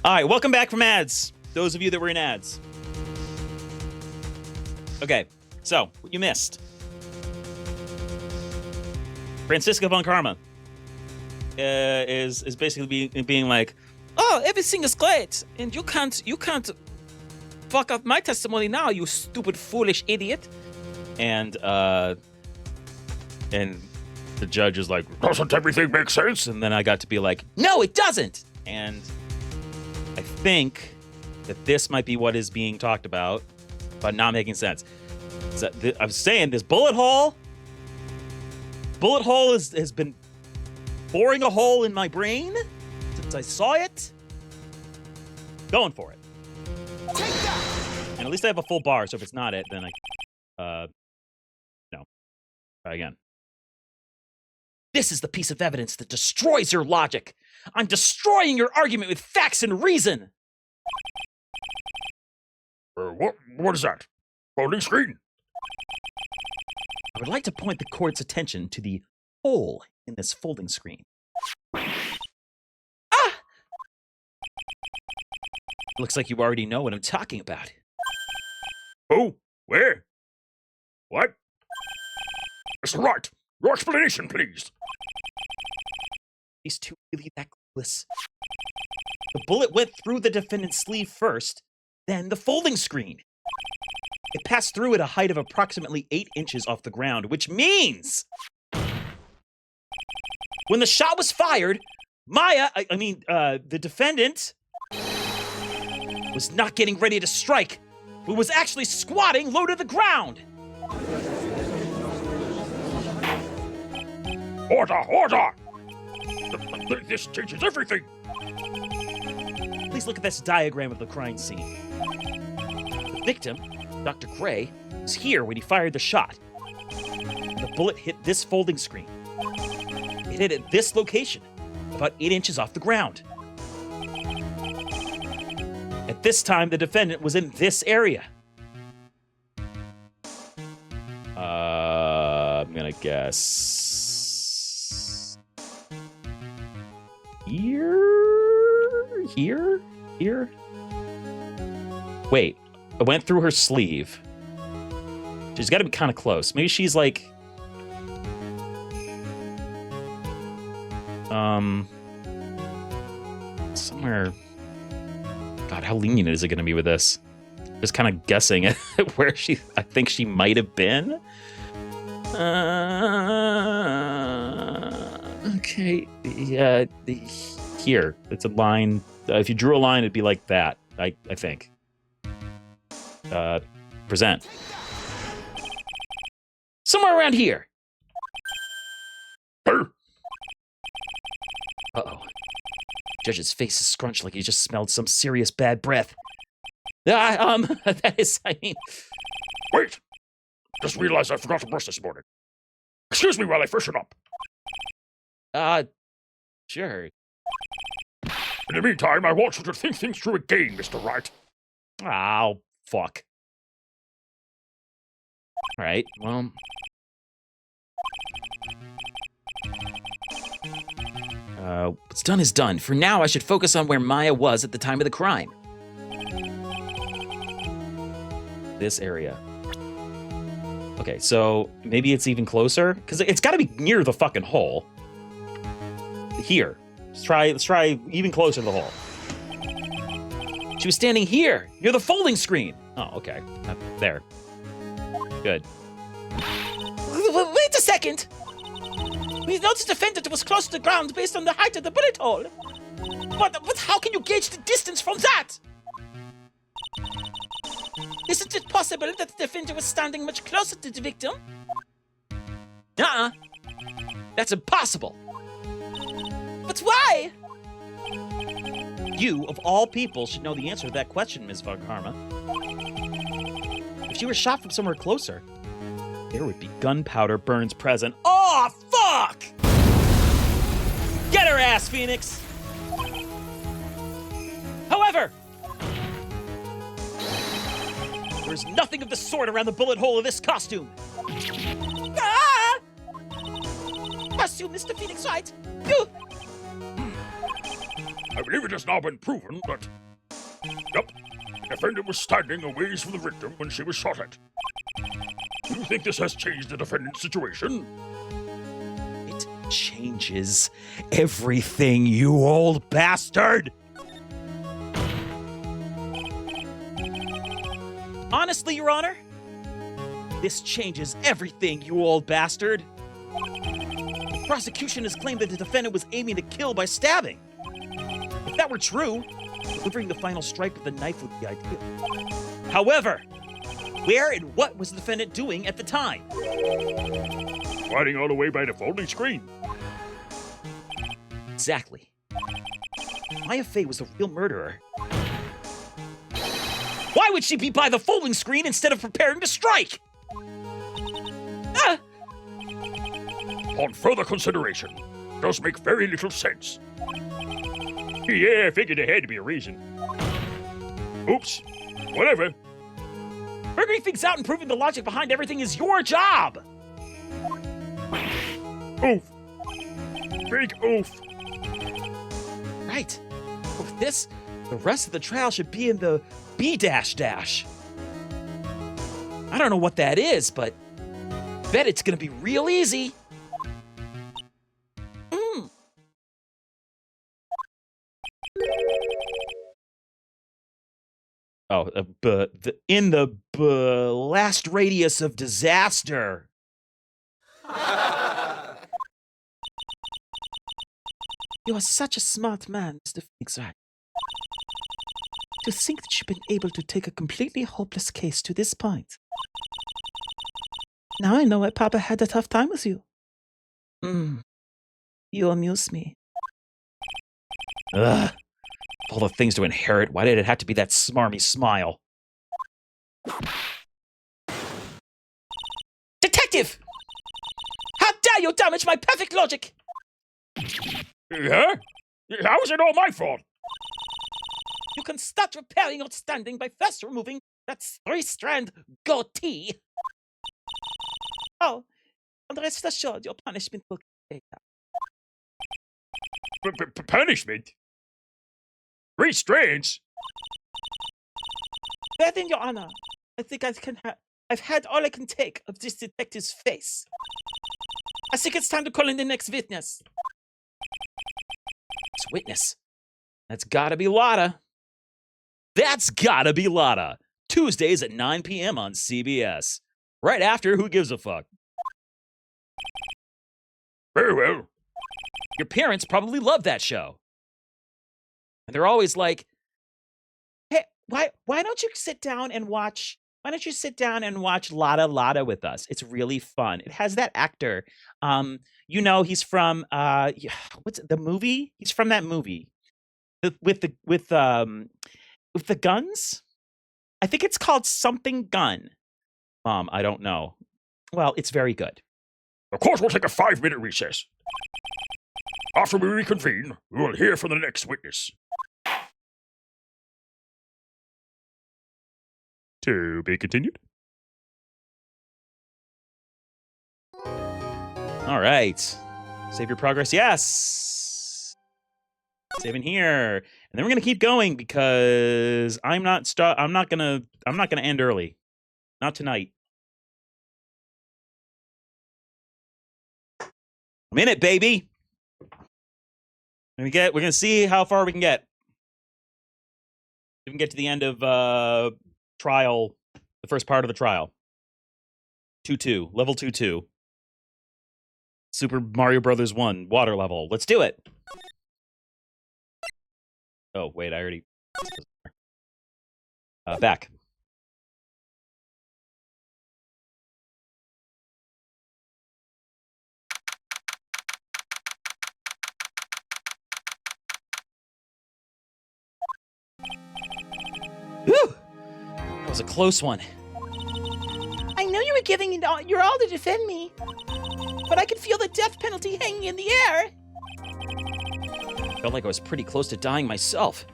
All right, welcome back from ads. Those of you that were in ads. Okay, so, what you missed. Francisca von Karma is basically being like, oh, everything is great, and you can't fuck up my testimony now, you stupid, foolish idiot. And the judge is like, Doesn't everything make sense? and then I got to be like, no, it doesn't. And I think that this might be what is being talked about, but not making sense. So I'm saying this bullet hole has been boring a hole in my brain since I saw it. Going for it. And at least I have a full bar, so if it's not it, then no. Try again. This is the piece of evidence that destroys your logic. I'm destroying your argument with facts and reason. What is that? Folding screen? I would like to point the court's attention to the hole in this folding screen. Ah! Looks like you already know what I'm talking about. Who? Where? What? Mr. Wright, your explanation, please. These two really that clueless. The bullet went through the defendant's sleeve first, then the folding screen. It passed through at a height of approximately 8 inches off the ground, which means when the shot was fired, the defendant was not getting ready to strike, but was actually squatting low to the ground. Order! This changes everything. Please look at this diagram of the crime scene. The victim, Dr. Gray, was here when he fired the shot. The bullet hit this folding screen. It hit at this location, about 8 inches off the ground. At this time, the defendant was in this area. I'm gonna guess here. Wait, it went through her sleeve. She's got to be kind of close. Maybe she's like, somewhere. God, how lenient is it going to be with this? Just kind of guessing at where I think she might have been. Okay, yeah, here. It's a line. If you drew a line, it'd be like that, I think. Present. Somewhere around here. Uh-oh. Judge's face is scrunched like he just smelled some serious bad breath. That is, Wait! Just realized I forgot to brush this morning. Excuse me while I freshen up. Sure. In the meantime, I want you to think things through again, Mr. Wright. Oh, fuck. Alright, well. What's done is done. For now, I should focus on where Maya was at the time of the crime. This area. Okay, so maybe it's even closer? Because it's got to be near the fucking hole. Here. Let's try even closer to the hole. She was standing here, near the folding screen. Oh, okay. There. Good. Wait a second. We noticed the defendant was close to the ground based on the height of the bullet hole. But how can you gauge the distance from that? Isn't it possible that the defendant was standing much closer to the victim? Nuh-uh. That's impossible. But why? You, of all people, should know the answer to that question, Ms. Karma. If she were shot from somewhere closer, there would be gunpowder burns present. Oh, fuck! Get her ass, Phoenix! However, there's nothing of the sort around the bullet hole of this costume. Ah! Assume Mr. Phoenix Wright. You... I believe it has now been proven that... Yep, the defendant was standing a ways from the victim when she was shot at. Do you think this has changed the defendant's situation? It changes everything, you old bastard! Honestly, Your Honor, This changes everything, you old bastard. The prosecution has claimed that the defendant was aiming to kill by stabbing. If that were true, delivering the final strike with the knife would be ideal. However, where and what was the defendant doing at the time? Hiding all the way by the folding screen. Exactly. Maya Fey was the real murderer. Why would she be by the folding screen instead of preparing to strike? Ah! On further consideration, does make very little sense. Yeah, I figured there had to be a reason. Oops. Whatever. Figuring things out and proving the logic behind everything is your job! Oof. Big oof. Right. With this, the rest of the trial should be in the B-. I don't know what that is, but I bet it's gonna be real easy. Oh, in the last radius of disaster. You are such a smart man, Mr. Phoenix Wright. To think that you've been able to take a completely hopeless case to this point. Now I know why Papa had a tough time with you. You amuse me. Ugh. All the things to inherit. Why did it have to be that smarmy smile? Detective! How dare you damage my perfect logic! Huh? How is it all my fault? You can start repairing your standing by first removing that 3-strand goatee. Oh, and rest assured your punishment will be later. Punishment? 3 strands? Then, Your Honor, I think I've had all I can take of this detective's face. I think it's time to call in the next witness. It's witness. That's gotta be Lotta. That's gotta be Lotta. Tuesdays at 9 p.m. on CBS. Right after Who Gives a Fuck. Very well. Your parents probably love that show. And they're always like, hey, why don't you sit down and watch Lotta with us? It's really fun. It has that actor. He's from what's the movie? He's from that movie. With the guns? I think it's called something gun. Mom, I don't know. Well, it's very good. Of course, we'll take a 5-minute recess. After we reconvene, we will hear from the next witness. To be continued. all right. Save your progress. Yes. Save in here. And then we're going to keep going because I'm not going to end early. Not tonight. I'm in it, baby. We're going to see how far we can get. We can get to the end of trial, the first part of the trial. 2-2, level 2-2. Super Mario Brothers 1, water level. Let's do it. Oh, wait, I already... back. Whew! That was a close one. I know you were giving it all, your all to defend me, but I could feel the death penalty hanging in the air. Felt like I was pretty close to dying myself.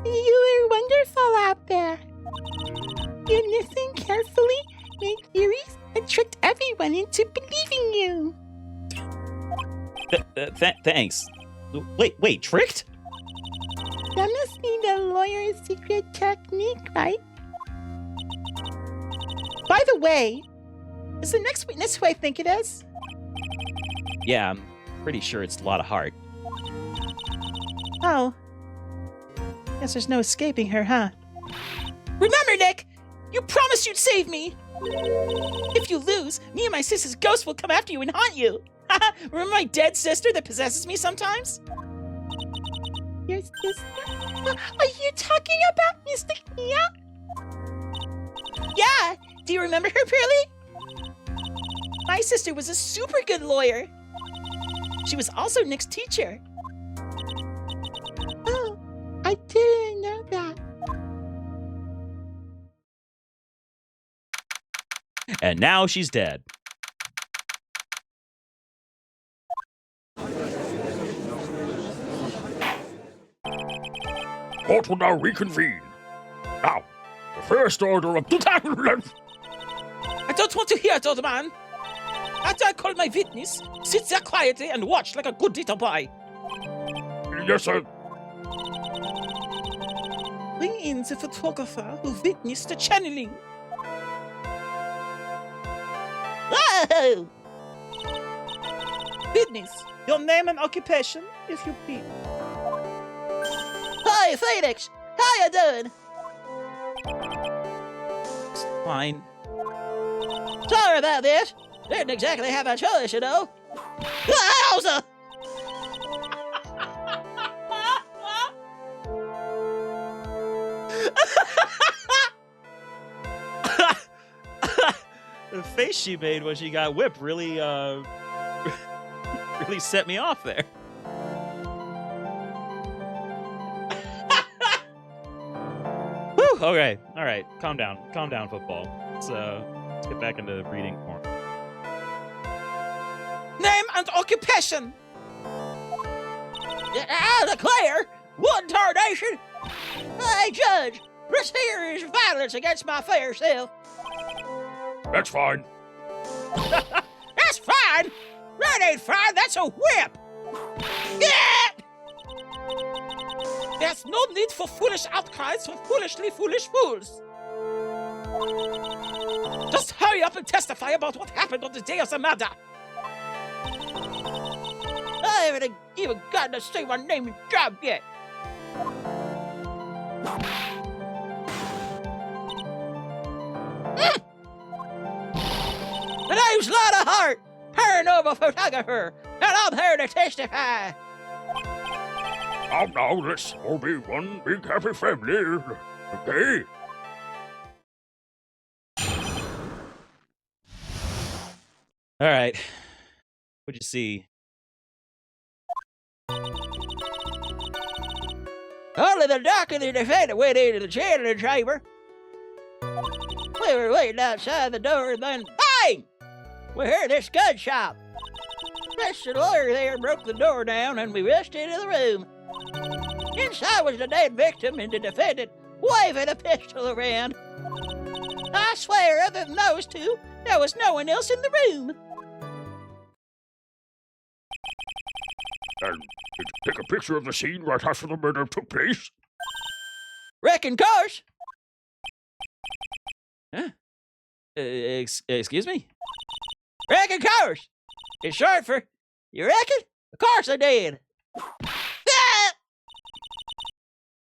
You were wonderful out there. You listened carefully, made theories, and tricked everyone into believing you. Thanks. Wait, tricked? That must be the lawyer's secret technique, right? By the way, is the next witness who I think it is? Yeah, I'm pretty sure it's a lot of heart. Oh. Guess there's no escaping her, huh? Remember, Nick, You promised you'd save me! If you lose, me and my sister's ghost will come after you and haunt you! Remember my dead sister that possesses me sometimes? Your sister? Are you talking about Mr. Kia? Yeah! Do you remember her, Pearly? My sister was a super good lawyer. She was also Nick's teacher. Oh, I didn't know that. And now she's dead. Court will now reconvene. Now, the first order of... I don't want to hear it, old man. After I call my witness, sit there quietly and watch like a good little boy. Yes, sir. Bring in the photographer who witnessed the channeling. Whoa! Witness, your name and occupation, if you please. Hi, Phoenix. How you doing? It's fine. Sorry about this. Didn't exactly have a choice, you know. Wowza! The face she made when she got whipped really, really set me off there. Whew, okay, all right, calm down, football. Let's get back into reading more. Name and occupation. I declare, one tarnation. Hey, Judge, this here is violence against my fair self. That's fine. That's fine. That ain't fine. That's a whip. Yeah. There's no need for foolish outcries from foolishly foolish fools. Just hurry up and testify about what happened on the day of the murder. I haven't even gotten to say my name and job yet. The name's Lana Hart, paranormal photographer, and I'm here to testify. Now, let's all be one big happy family. Okay? All right, what'd you see? Only the doctor and the defendant went into the channeling chamber. We were waiting outside the door, and then bang! We heard this gunshot. Mr. Lawyer there broke the door down, and we rushed into the room. Inside was the dead victim and the defendant waving a pistol around. I swear, other than those two, there was no one else in the room. And did you take a picture of the scene right after the murder took place? Reckon course. Huh? Excuse me? Reckon course. It's short for, you reckon? Of course I did. Ah!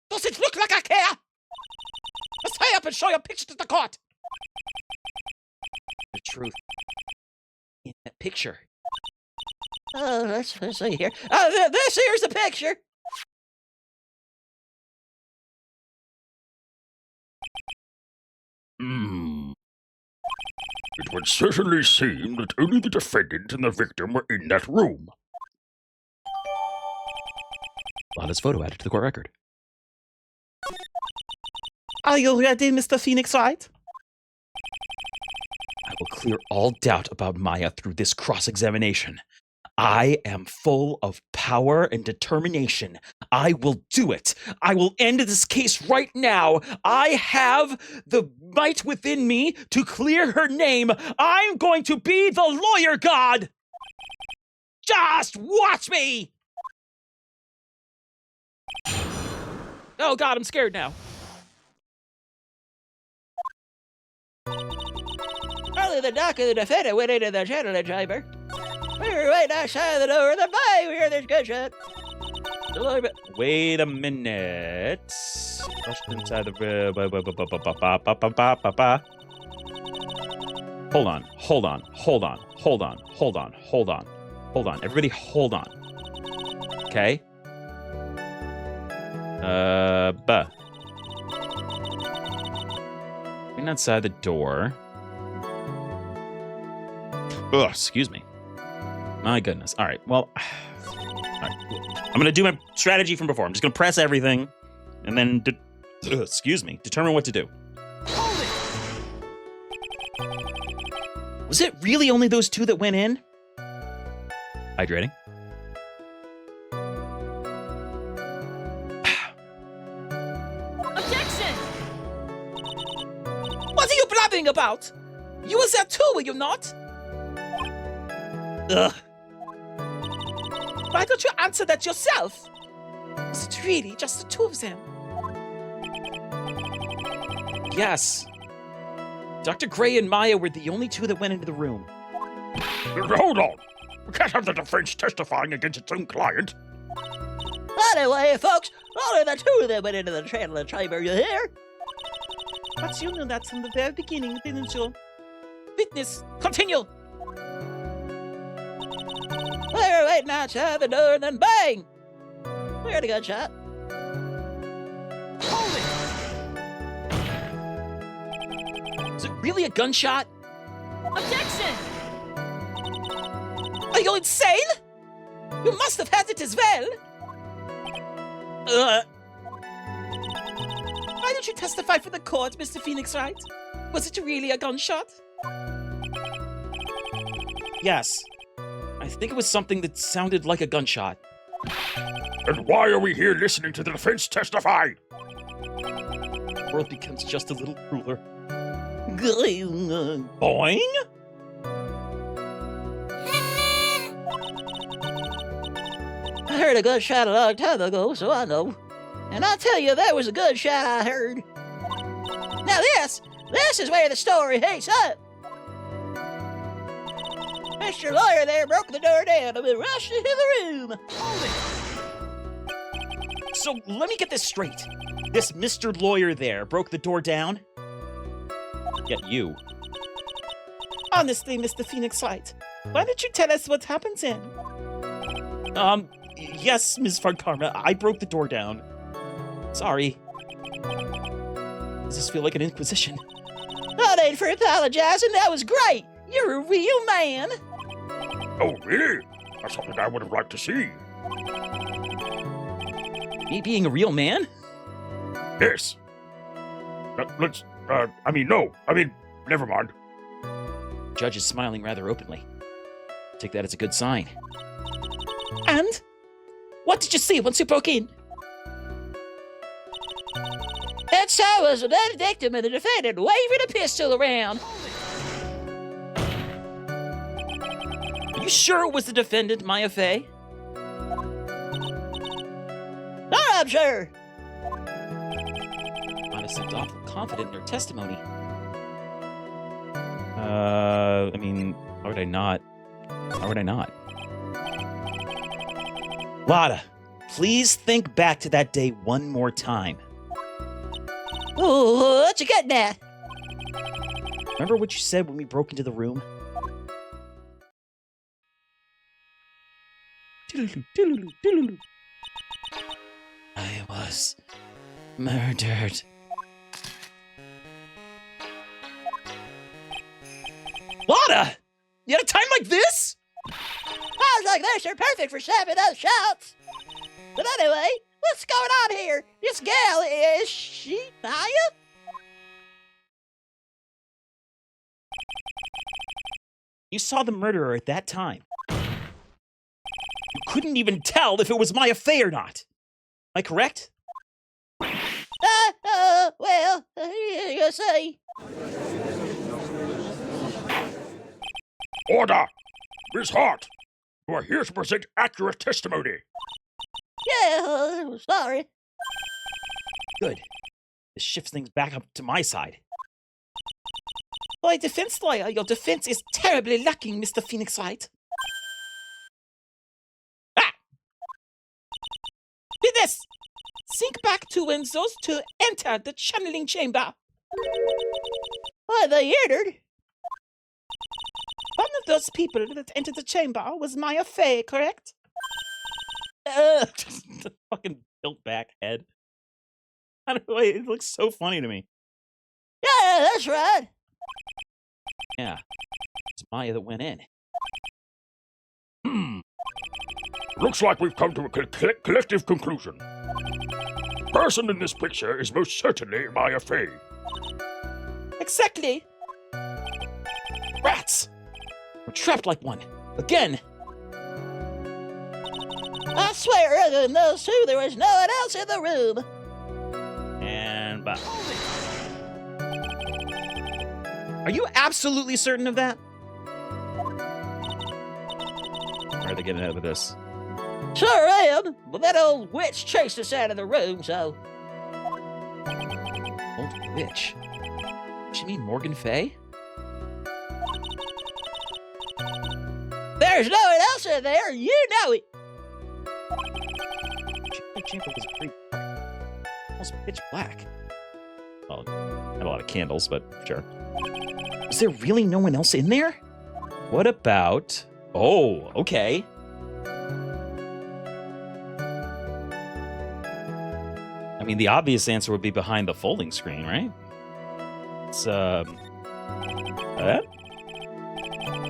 Does it look like I care? Let's hurry up and show your picture to the court. The truth in that picture. Let's see here. This here's the picture. It would certainly seem that only the defendant and the victim were in that room. Lana's photo added to the court record. Are you ready, Mr. Phoenix Wright? I will clear all doubt about Maya through this cross-examination. I am full of power and determination. I will do it. I will end this case right now. I have the might within me to clear her name. I'm going to be the lawyer god. Just watch me. Oh God, I'm scared now. Early the doc and the defendant went into the channeling chamber. We were waiting outside the door, then bang, we hear this gunshot. Wait a minute. Rushed inside the room. Hold on. Everybody hold on. Okay? Right outside the door. Ugh, excuse me. My goodness. All right, well... All right. I'm going to do my strategy from before. I'm just going to press everything, and then... determine what to do. Was it really only those two that went in? Hydrating. Objection! What are you blabbering about? You was there too, were you not? Ugh. Why don't you answer that yourself? Was it really just the two of them? Yes. Dr. Gray and Maya were the only two that went into the room. Hold on. We can't have the defense testifying against its own client. Anyway, folks, only the two of them went into the channeling chamber, you hear? But you knew that from the very beginning, didn't you? Witness, continue! They were waiting outside the door and then bang! We heard a gunshot. Is it really a gunshot? Objection! Are you insane? You must have had it as well! Why did you testify for the court, Mr. Phoenix Wright? Was it really a gunshot? Yes. I think it was something that sounded like a gunshot. And why are we here listening to the defense testify? The world becomes just a little crueler. Boing! I heard a gunshot a long time ago, so I know. And I'll tell you, that was a gunshot I heard. Now this is where the story heats up. Mr. Lawyer there broke the door down and we rushed into the room. So let me get this straight. This Mr. Lawyer there broke the door down? Yet you. Honestly, Mr. Phoenix Wright, why did you tell us what happened then? Yes, Ms. Farkarma, I broke the door down. Sorry. Does this feel like an inquisition? No need for apologizing, that was great. You're a real man. Oh, really? That's something I would have liked to see. Me being a real man? Yes. Never mind. Judge is smiling rather openly. Take that as a good sign. And? What did you see once you broke in? That saw was the victim and the defendant waving a pistol around. Are you sure it was the defendant, Maya Fey? I'm sure. Maya seemed awful confident in her testimony. How would I not? How would I not? Lada, please think back to that day one more time. Ooh, what you getting at? Remember what you said when we broke into the room? I was murdered. Lada! You had a time like this? Times like this are perfect for snapping those shots. But anyway, what's going on here? This gal, is she Maya? You saw the murderer at that time. You couldn't even tell if it was Maya Fey or not. Am I correct? Well, you see. Order! Miss Hart, you are here to present accurate testimony. Yeah, sorry. Good. This shifts things back up to my side. Boy, defense lawyer, your defense is terribly lacking, Mr. Phoenix Wright. Ah! Witness! Think back to when those two entered the channeling chamber. Why, they entered. One of those people that entered the chamber was Maya Fey, correct? Just the fucking built back head. I don't know, it looks so funny to me. Yeah, that's right. Yeah. It's Maya that went in. Looks like we've come to a collective conclusion. The person in this picture is most certainly Maya Fey. Exactly. Rats! We're trapped like one. Again! I swear, other than those two, there was no one else in the room. And bye. Are you absolutely certain of that? Where are they getting out of this? Sure am, but that old witch chased us out of the room, so... Old witch? Does she mean Morgan Fey? There's no one else in there, you know it. The chamber was pretty dark. Almost pitch black. Well, had a lot of candles, but sure. Is there really no one else in there? What about... Oh, okay. I mean, the obvious answer would be behind the folding screen, right? It's,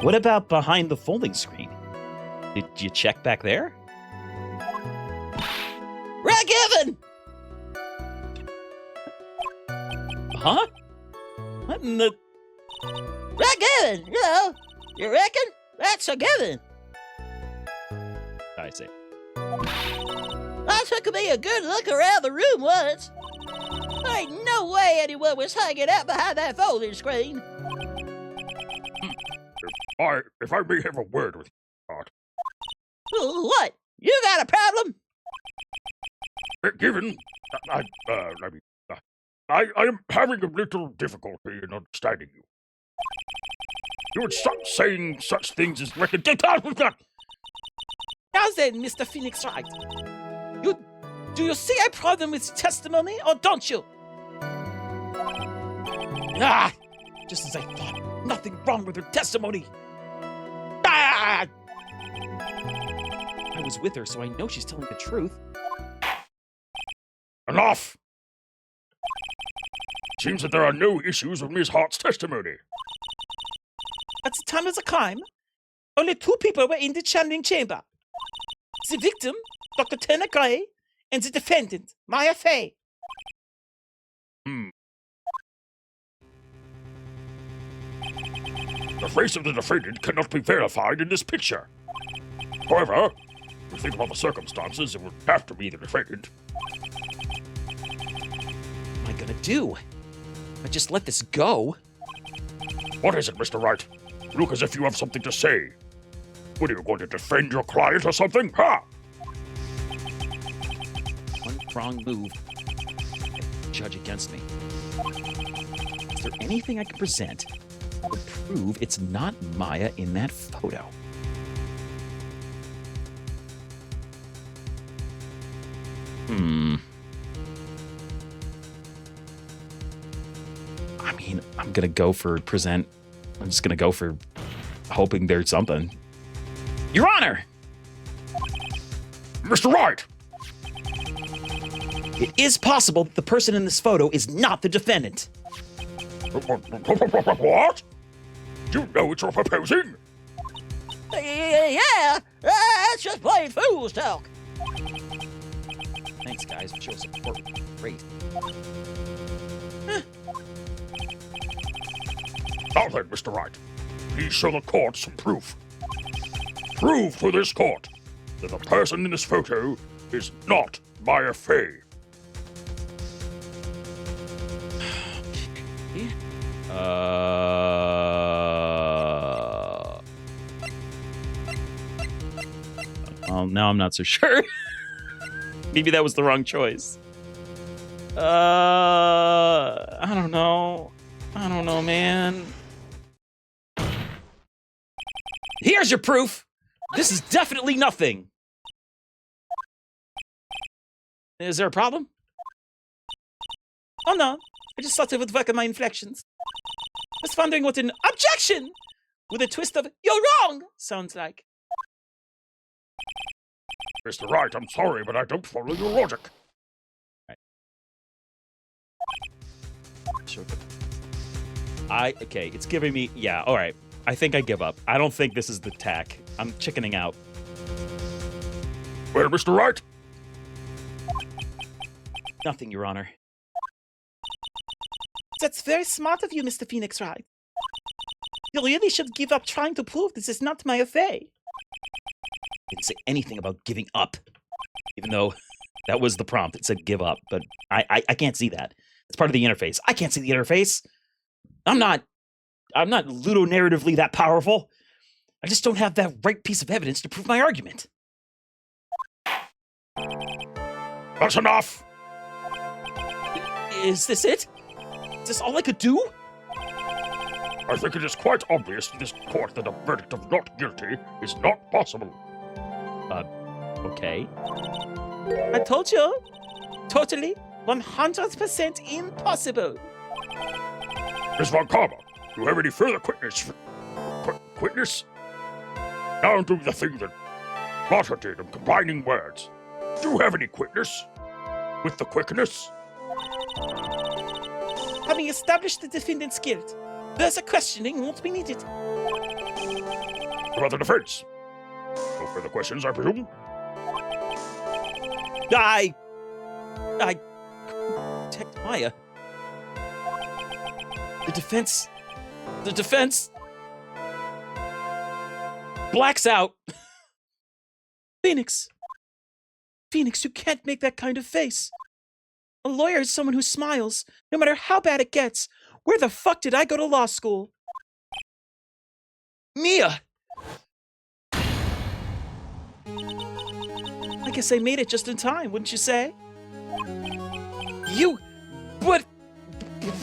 What about behind the folding screen? Did you check back there? Rick Evan! Huh? What in the... Rick Evan, you know. You reckon? That's a given. I see. I took me a good look around the room once. There ain't no way anyone was hanging out behind that folding screen. If I may have a word with you, Art. What? You got a problem? Given, I am having a little difficulty in understanding you. You would stop saying such things as Now then, Mr. Phoenix Wright. Do you see a problem with testimony, or don't you? Ah! Just as I thought. Nothing wrong with her testimony. Ah! I was with her, so I know she's telling the truth. Enough! Seems that there are no issues with Ms. Hart's testimony. At the time of the crime, only two people were in the channeling chamber. The victim, Dr. Turner Gray, and the defendant, Maya Fey. The face of the defendant cannot be verified in this picture. However, if you think about the circumstances, it would have to be the defendant. What am I gonna do? I just let this go? What is it, Mr. Wright? You look as if you have something to say. What, are you going to defend your client or something? Ha! One wrong move. Judge against me. Is there anything I can present that would prove it's not Maya in that photo? I mean, I'm gonna go for present. I'm just gonna go for hoping there's something. Your Honor! Mr. Wright! It is possible that the person in this photo is not the defendant. What? Do you know what you're proposing? Yeah, that's just plain fool's talk. Thanks, guys. Show support. Great. Now then, Mr. Wright, please show the court some proof. Prove to this court that the person in this photo is not Maya Fey. Well, now I'm not so sure. Maybe that was the wrong choice. I don't know. I don't know, man. Here's your proof. This is definitely nothing. Is there a problem? Oh no, I just thought it would work on my inflections. Was wondering what an objection with a twist of "you're wrong" sounds like. Mr. Wright, I'm sorry, but I don't follow your logic. Sure. Okay, it's giving me, yeah, all right. I think I give up. I don't think this is the tack. I'm chickening out. Well, Mr. Wright? Nothing, Your Honor. That's very smart of you, Mr. Phoenix Wright. You really should give up trying to prove this is not my affair. I didn't say anything about giving up, even though that was the prompt. It said give up, but I can't see that. It's part of the interface. I can't see the interface. I'm not ludonarratively that powerful. I just don't have that right piece of evidence to prove my argument. That's enough! Is this it? Is this all I could do? I think it is quite obvious to this court that a verdict of not guilty is not possible. Okay. I told you. Totally, 100% impossible. Ms. Von Karma, do you have any further quickness? Quickness? Now do the thing that Lotta did of combining words. Do you have any quickness? With the quickness? Having established the defendant's guilt, further questioning won't be needed. What about the defense? No further questions, I presume? I protect Maya. The defense blacks out. Phoenix, you can't make that kind of face. A lawyer is someone who smiles, no matter how bad it gets. Where the fuck did I go to law school? Mia! I guess I made it just in time, wouldn't you say? But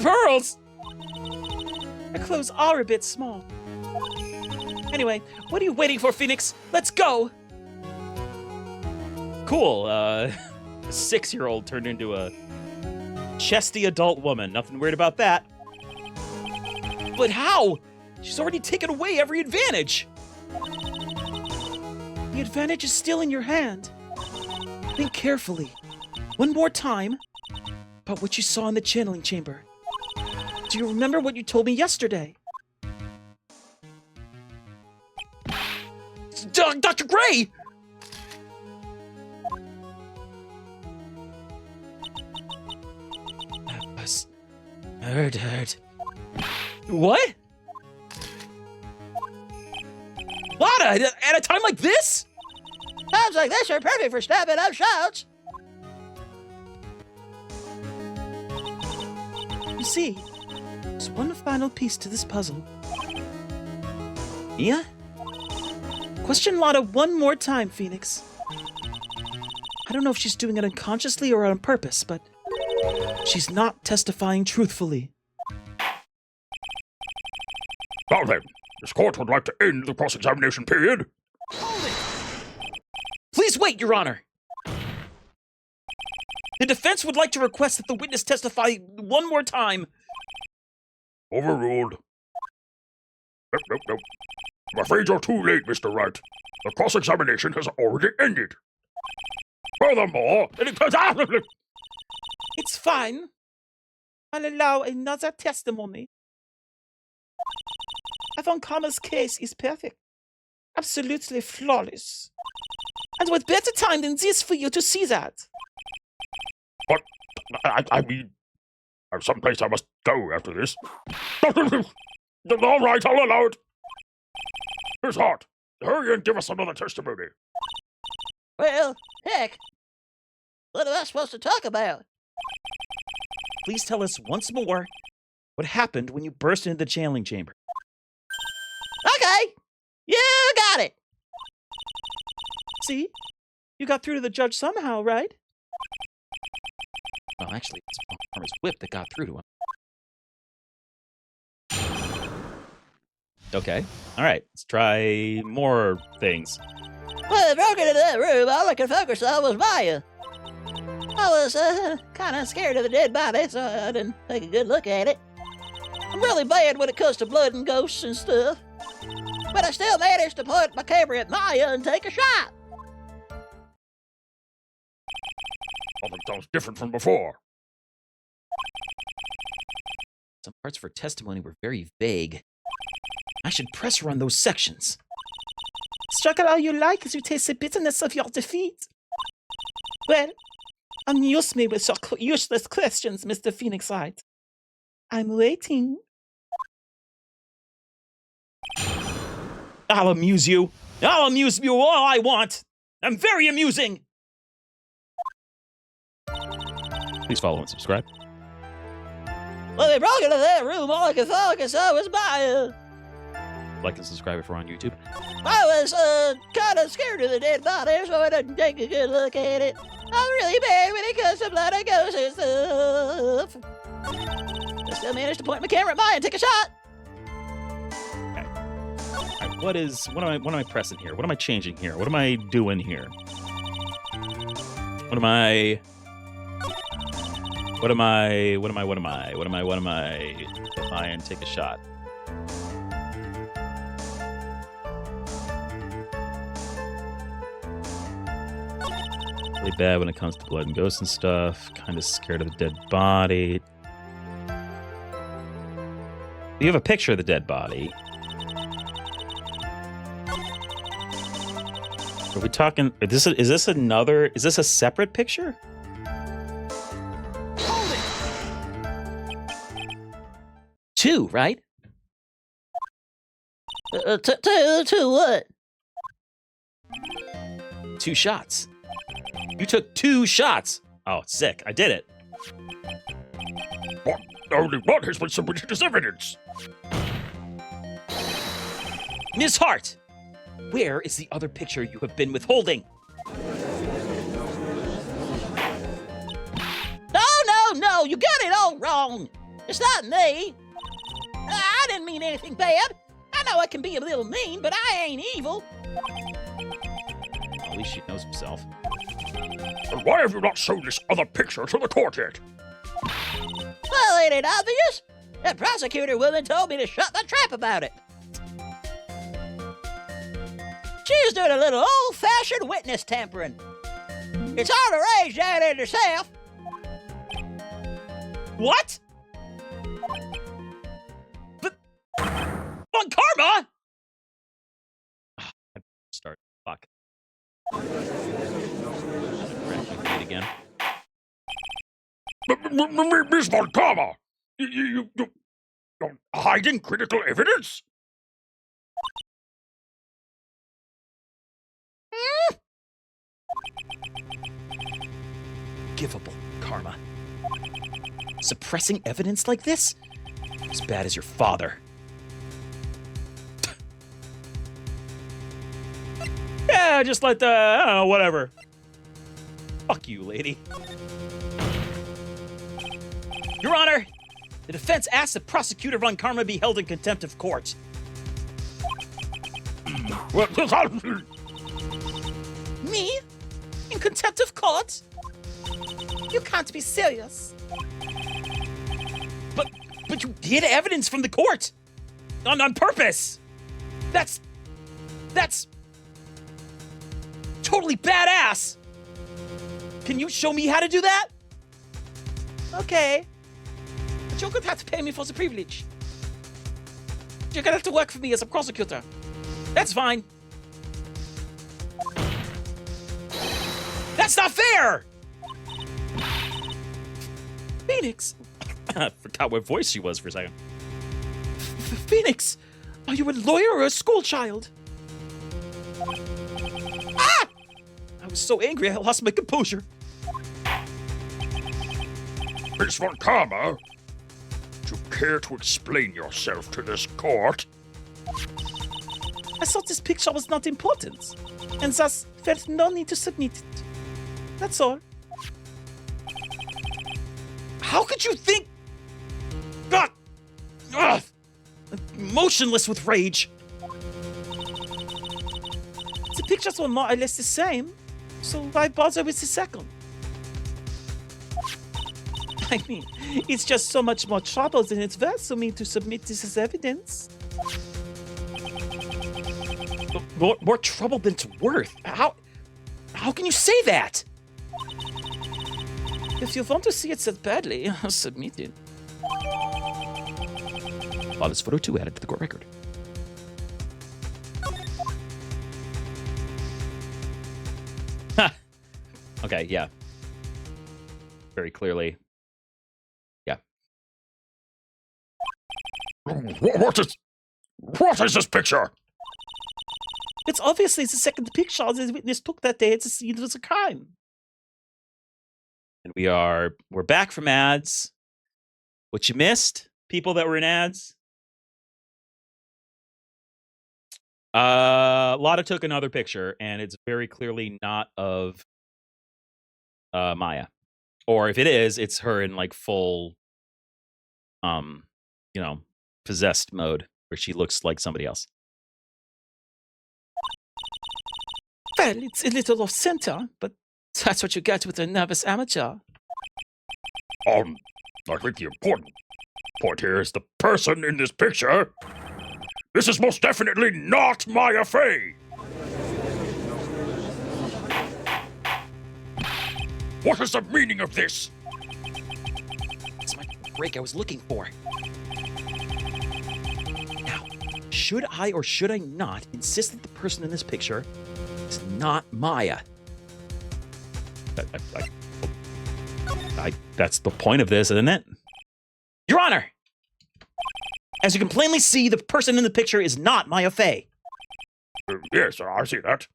pearls! Her clothes are a bit small. Anyway, what are you waiting for, Phoenix? Let's go! Cool. A 6-year-old turned into a chesty adult woman. Nothing weird about that. But how? She's already taken away every advantage. The advantage is still in your hand. Think carefully. One more time about what you saw in the channeling chamber. Do you remember what you told me yesterday? Dr. Gray! I was murdered. What? Lotta, at a time like this? Times like this are perfect for snapping up shouts. You see, there's one final piece to this puzzle. Mia? Question Lotta one more time, Phoenix. I don't know if she's doing it unconsciously or on purpose, but she's not testifying truthfully. Now then, this court would like to end the cross-examination period. Please wait, Your Honor! The defense would like to request that the witness testify one more time. Overruled. Nope. I'm afraid you're too late, Mr. Wright. The cross-examination has already ended. Furthermore, It's fine. I'll allow another testimony. Von Karma's case is perfect. Absolutely flawless. And what better time than this for you to see that? But, I mean, I've someplace I must go after this. All right, I'll allow it. Miss Hart, hurry and give us another testimony. Well, heck. What am I supposed to talk about? Please tell us once more what happened when you burst into the channeling chamber. Okay. You got it. See? You got through to the judge somehow, right? Well, actually, it's Von Karma's whip that got through to him. Okay. All right. Let's try more things. Well, broken into that room, all I could focus on was Maya. I was kind of scared of the dead body, so I didn't take a good look at it. I'm really bad when it comes to blood and ghosts and stuff. But I still managed to point my camera at Maya and take a shot. Well, that sounds different from before. Some parts of her testimony were very vague. I should press her on those sections. Struggle all you like as you taste the bitterness of your defeat. Well, amuse me with your useless questions, Mr. Phoenix Wright. I'm waiting. I'll amuse you. I'll amuse you all I want. I'm very amusing. Please follow and subscribe. When they broke into that room, all I could saw was Maya. Like and subscribe if we're on YouTube. I was kind of scared of the dead body, so I didn't take a good look at it. I'm really bad when it comes to blood and ghosts and stuff. I still managed to point my camera at Maya and take a shot. Alright, what am I pressing here? What am I changing here? What am I doing here? What am I? Hit Maya and take a shot. Really bad when it comes to blood and ghosts and stuff. Kind of scared of the dead body. You have a picture of the dead body. Are we talking? Is this a separate picture? Hold it! 2, right? To what? 2 shots. You took 2 shots. Oh, sick. I did it. What? Only one has been submitted as evidence. Ms. Hart, where is the other picture you have been withholding? No, you got it all wrong. It's not me. I didn't mean anything bad. I know I can be a little mean, but I ain't evil. At least she knows himself. And why have you not shown this other picture to the court yet? Well, ain't it obvious? That prosecutor woman told me to shut my trap about it. She's doing a little old-fashioned witness tampering. It's all arranged down in the South. What? But on karma? I start. Fuck. Again. Miss Von Karma, you hiding critical evidence? Forgivable karma. Suppressing evidence like this? As bad as your father. Yeah, just let I don't know, whatever. Fuck you, lady. Your Honor, the defense asks that Prosecutor Von Karma be held in contempt of court. Me? In contempt of court? You can't be serious. But you hid evidence from the court! On purpose! That's totally badass! Can you show me how to do that? Okay. But you're gonna have to pay me for the privilege. You're gonna have to work for me as a prosecutor. That's fine. That's not fair! Phoenix! I forgot what voice she was for a second. Phoenix! Are you a lawyer or a school child? Ah! I was so angry I lost my composure. Miss Von Karma, do you care to explain yourself to this court? I thought this picture was not important, and thus felt no need to submit it. That's all. How could you think? God! Ugh! Motionless with rage. The pictures were more or less the same, so why bother with the second? I mean, it's just so much more trouble than it's worth for me to submit this as evidence. More trouble than it's worth. How can you say that? If you want to see it said badly, I'll submit it. Flawless photo 2 added to the court record. Ha! Okay, yeah. Very clearly. Yeah. What is this picture? It's obviously the second picture the witness took that day at the scene of the crime. And we're back from ads. What you missed, people that were in ads? Lotta took another picture, and it's very clearly not of Maya. Or if it is, it's her in like full possessed mode where she looks like somebody else. Well, it's a little off center, but that's what you get with a nervous amateur. I think the important point here is the person in this picture. This is most definitely not Maya Fey. What is the meaning of this? It's my break I was looking for. Now, should I or should I not insist that the person in this picture is not Maya? That's the point of this, isn't it? Your Honor! As you can plainly see, the person in the picture is not Maya Fey. Yes, I see that.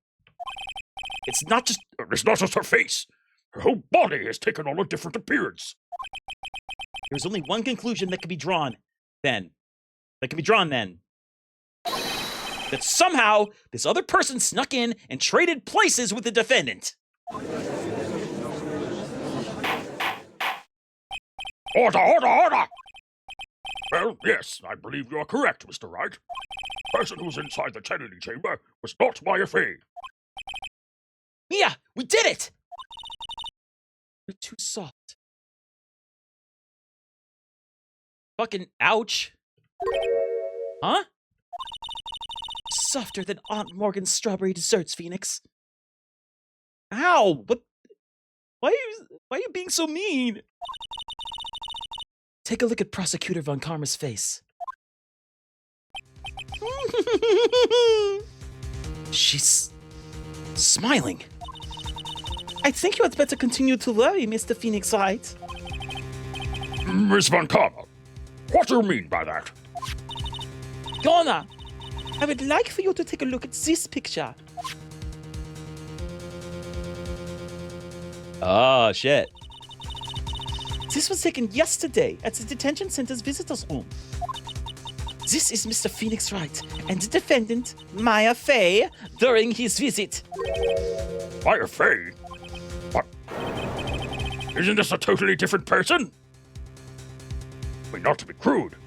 It's not just her face. Her whole body has taken on a different appearance. There's only one conclusion that can be drawn then. That somehow this other person snuck in and traded places with the defendant. Order! Well, yes, I believe you are correct, Mr. Wright. The person who was inside the channeling chamber was not Maya Fey. Mia, we did it! You're too soft. Fucking ouch. Huh? Softer than Aunt Morgan's strawberry desserts, Phoenix. Ow! What? Why are you being so mean? Take a look at Prosecutor Von Karma's face. She's smiling. I think you had better continue to worry, Mr. Phoenix Wright. Miss Von Karma, what do you mean by that? Donna, I would like for you to take a look at this picture. Oh, shit. This was taken yesterday at the detention center's visitors room. This is Mr. Phoenix Wright and the defendant, Maya Fey, during his visit. Maya Fey? What? Isn't this a totally different person? I mean, not to be crude.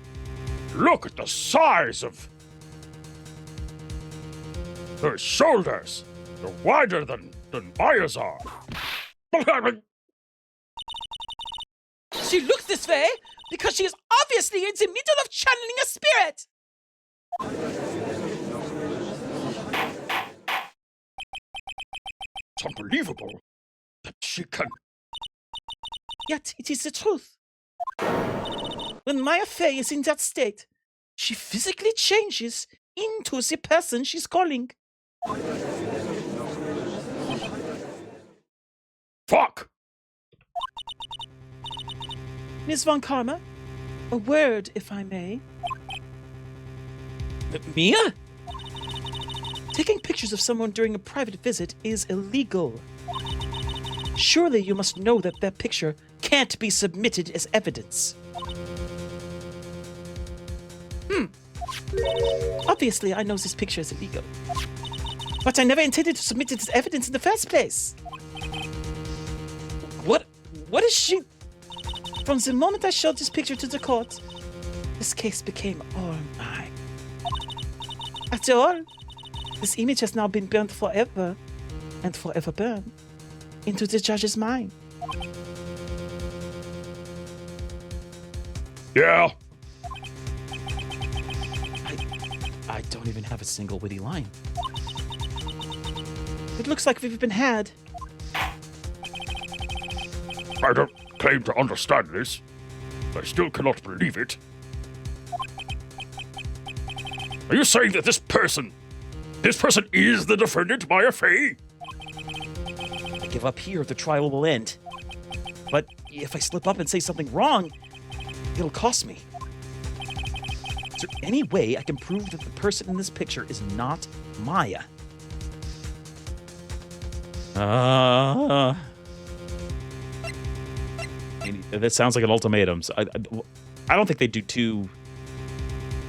Look at the size of her shoulders. They're wider than Maya's are. She looks this way because she is obviously in the middle of channeling a spirit. It's unbelievable that she can... Yet it is the truth. When Maya Fey is in that state, she physically changes into the person she's calling. Fuck! Miss Von Karma, a word, if I may. Mia? Taking pictures of someone during a private visit is illegal. Surely you must know that that picture can't be submitted as evidence. Obviously, I know this picture is illegal. But I never intended to submit it as evidence in the first place. What is she... From the moment I showed this picture to the court, this case became all mine. After all, this image has now been burned forever, and forever burned, into the judge's mind. Yeah. I don't even have a single witty line. It looks like we've been had. I don't claim to understand this. I still cannot believe it. Are you saying that this person is the defendant, Maya Fey? I give up here, the trial will end. But if I slip up and say something wrong, it'll cost me. Is there any way I can prove that the person in this picture is not Maya? That sounds like an ultimatum. So I don't think they do two.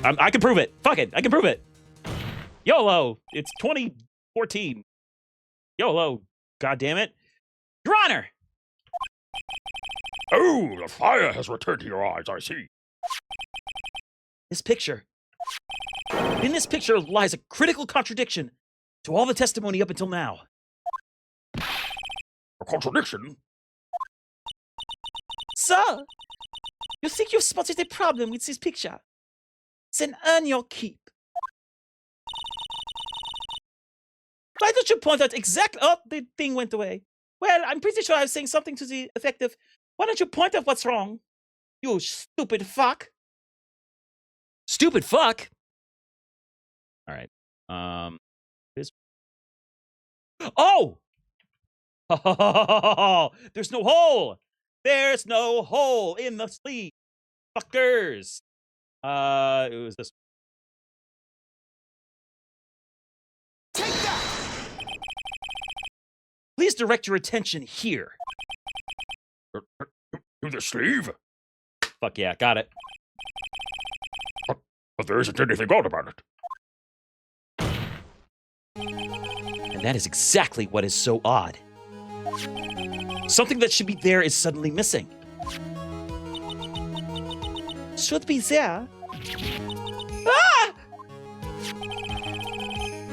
I can prove it. Fuck it. I can prove it. YOLO. It's 2014. YOLO. God damn it. Your Honor. Oh, the fire has returned to your eyes, I see. This picture. In this picture lies a critical contradiction to all the testimony up until now. A contradiction? Sir, you think you've spotted a problem with this picture? Then earn your keep. Why don't you point out exactly... Oh, the thing went away. Well, I'm pretty sure I was saying something to the effect of, why don't you point out what's wrong? You stupid fuck. Stupid fuck? All right. This... Oh! There's no hole! There's no hole in the sleeve. Fuckers. It was this. Take that! Please direct your attention here. To the sleeve? Fuck yeah, got it. But there isn't anything odd about it. And that is exactly what is so odd. Something that should be there is suddenly missing. Should be there. Ah!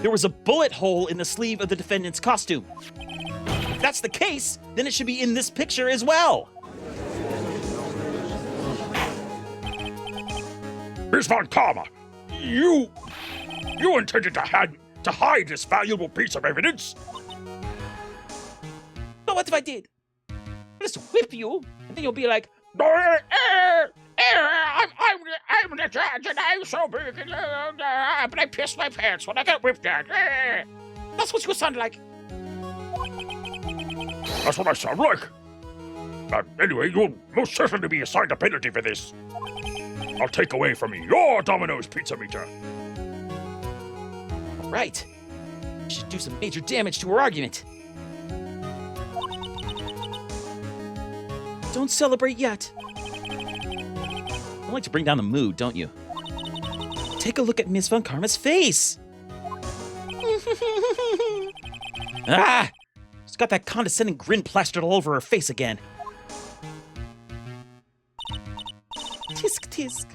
There was a bullet hole in the sleeve of the defendant's costume. If that's the case, then it should be in this picture as well. Miss Von Karma, you intended to hide this valuable piece of evidence? So what if I did? I'll just whip you, and then you'll be like, I'm the judge and I'm so big, but I pissed my pants when I got whipped at. that's what you sound like. That's what I sound like. Anyway, you'll most certainly be assigned a penalty for this. I'll take away from you your Domino's pizza meter. Right. Should do some major damage to her argument. Don't celebrate yet. You like to bring down the mood, don't you? Take a look at Miss Von Karma's face. Ah! She's got that condescending grin plastered all over her face again. Tisk tisk.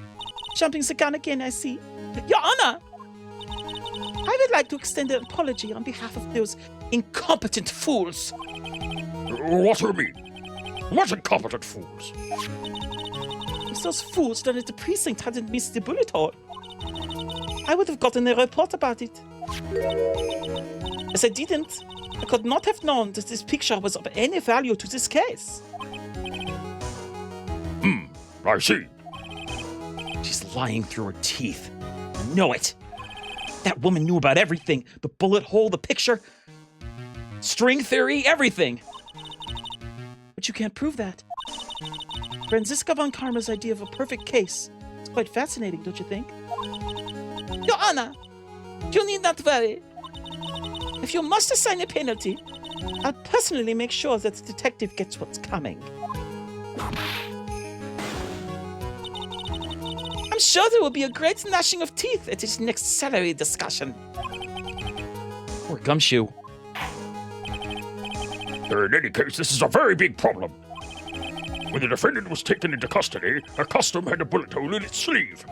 Jumping the gun again, I see. Your Honor! I would like to extend an apology on behalf of those incompetent fools. What do you mean? What incompetent fools? If those fools down at the precinct hadn't missed the bullet hole, I would have gotten a report about it. As I didn't, I could not have known that this picture was of any value to this case. I see. She's lying through her teeth. I know it. That woman knew about everything. The bullet hole, the picture, string theory, everything. But you can't prove that. Franziska Von Karma's idea of a perfect case is quite fascinating, don't you think? Your Honor, you need not worry. If you must assign a penalty, I'll personally make sure that the detective gets what's coming. I'm sure there will be a great gnashing of teeth at his next salary discussion. Poor Gumshoe. In any case, this is a very big problem. When the defendant was taken into custody, her costume had a bullet hole in its sleeve.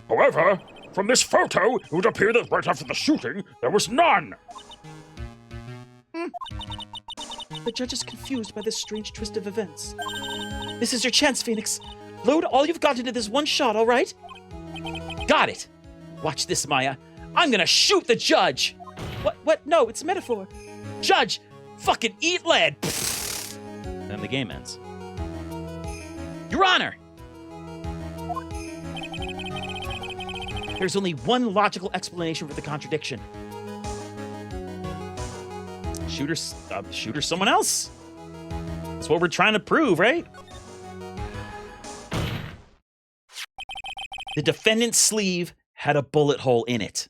However, from this photo, it would appear that right after the shooting, there was none. The judge is confused by this strange twist of events. This is your chance, Phoenix. Load all you've got into this one shot, all right? Got it. Watch this, Maya. I'm gonna shoot the judge. What? No, it's a metaphor. Judge, fucking eat lead. Then the game ends. Your Honor. There's only one logical explanation for the contradiction. Shoot her someone else. That's what we're trying to prove, right? The defendant's sleeve had a bullet hole in it.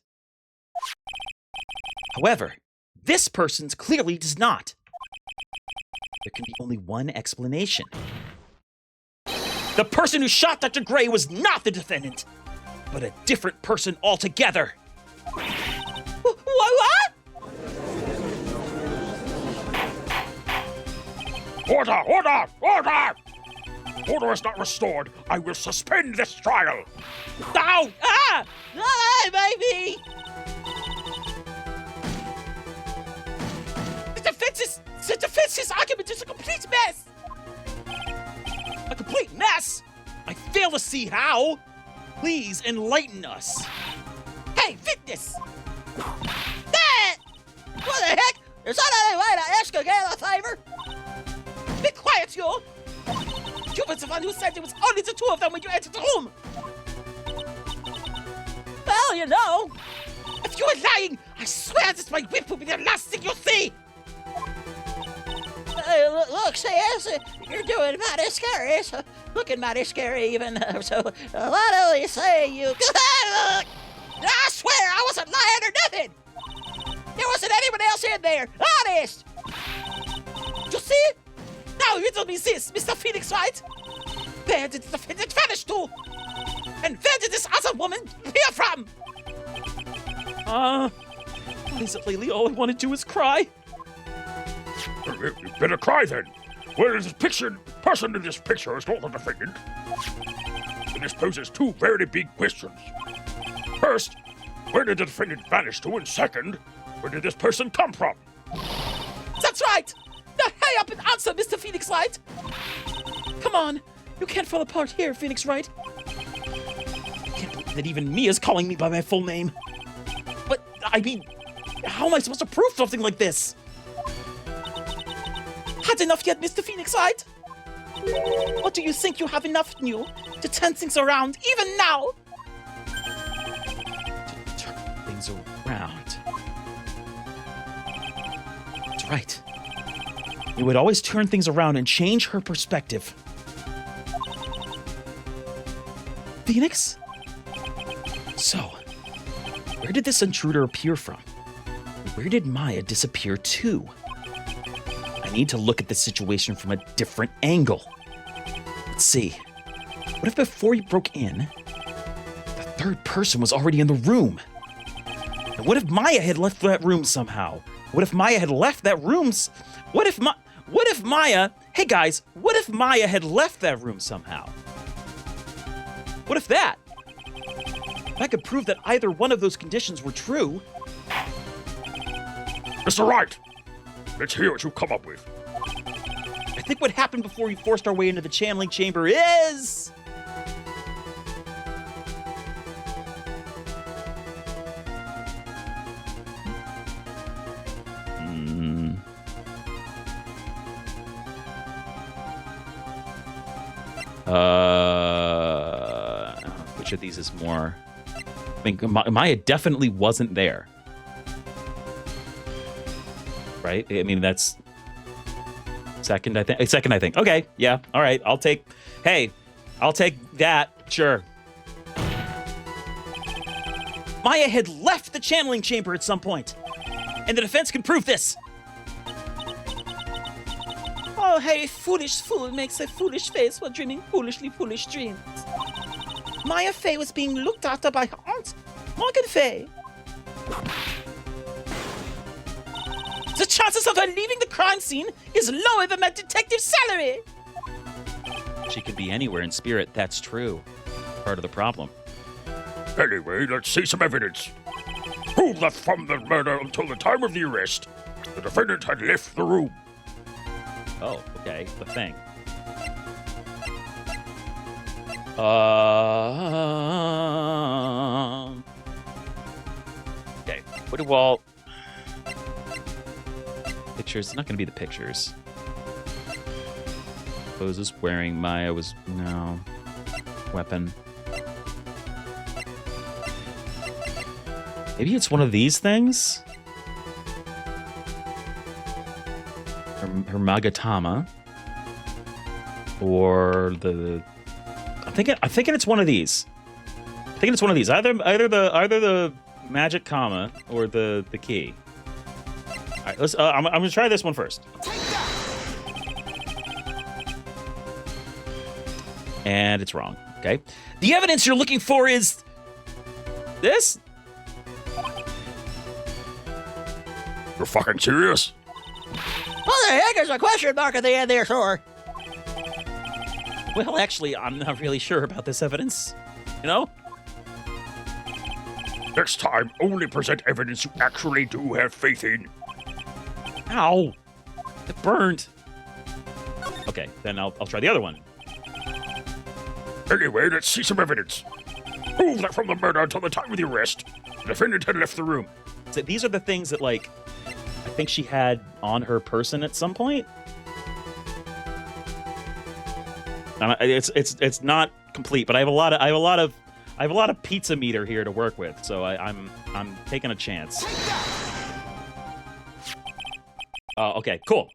However, this person's clearly does not. There can be only one explanation. The person who shot Dr. Gray was not the defendant, but a different person altogether. What? Order! Order! Order! Order is not restored. I will suspend this trial. Ow! Ah! Ah, baby! The defense's argument is a complete mess! A complete mess? I fail to see how. Please enlighten us. Hey, fitness! That! What the heck? Is that any way to ask a gal a favor? Be quiet, you! You were the one who said there was only the two of them when you entered the room! Well, you know, if you are lying, I swear that my whip will be the last thing you'll see! Look, Sis, you're doing mighty scary, looking mighty scary even, so why don't you say you... I swear I wasn't lying or nothing! There wasn't anyone else in there, honest! You see? Now you tell me this, Mr. Phoenix, right? Where did the defendant vanish to? And where did this other woman appear from? Basically, all I want to do is cry. You better cry then. Well, this person in this picture is not the defendant. And this poses two very big questions. First, where did the defendant vanish to? And second, where did this person come from? That's right! Now hurry up and answer, Mr. Phoenix Wright! Come on, you can't fall apart here, Phoenix Wright. I can't believe that even Mia's calling me by my full name. But, I mean, how am I supposed to prove something like this? Had enough yet, Mr. Phoenix Wright? Or do you think you have enough in you to turn things around, even now? To turn things around. That's right. You would always turn things around and change her perspective. Phoenix? So, where did this intruder appear from? Where did Maya disappear to? I need to look at the situation from a different angle. Let's see. What if before you broke in, the third person was already in the room? And what if Maya had left that room somehow? What if Maya had left that room? What if Maya... Hey guys, what if Maya had left that room somehow? What if that? If I could prove that either one of those conditions were true... Mr. Wright, let's hear what you come up with. I think what happened before we forced our way into the channeling chamber is... Which of these is more? I think Maya definitely wasn't there. Right? I mean, that's second, I think. Okay, yeah, all right. I'll take that. Sure. Maya had left the channeling chamber at some point, and the defense can prove this. Oh, hey, foolish fool makes a foolish face while dreaming foolishly foolish dreams. Maya Fey was being looked after by her aunt, Morgan Fey. The chances of her leaving the crime scene is lower than my detective's salary. She could be anywhere in spirit, that's true. Part of the problem. Anyway, let's see some evidence. Prove that from the murder until the time of the arrest, the defendant had left the room. Oh, okay, the thing. Okay. What do all pictures? It's not going to be the pictures. Poses wearing Maya was no weapon. Maybe it's one of these things. Her Magatama, or the. I'm thinking it's one of these. I think it's one of these. Either the magic comma or the key. All right, let's. I'm gonna try this one first. And it's wrong. Okay. The evidence you're looking for is this. You're fucking serious? What the heck is a question mark at the end there, sir? Well, actually, I'm not really sure about this evidence. You know? Next time, only present evidence you actually do have faith in. Ow! It burned. Okay, then I'll try the other one. Anyway, let's see some evidence. Prove that from the murder until the time of the arrest, the defendant had left the room. So these are the things that, like, I think she had on her person at some point. It's not complete, but I have a lot of pizza meter here to work with, so I'm taking a chance. Okay, cool.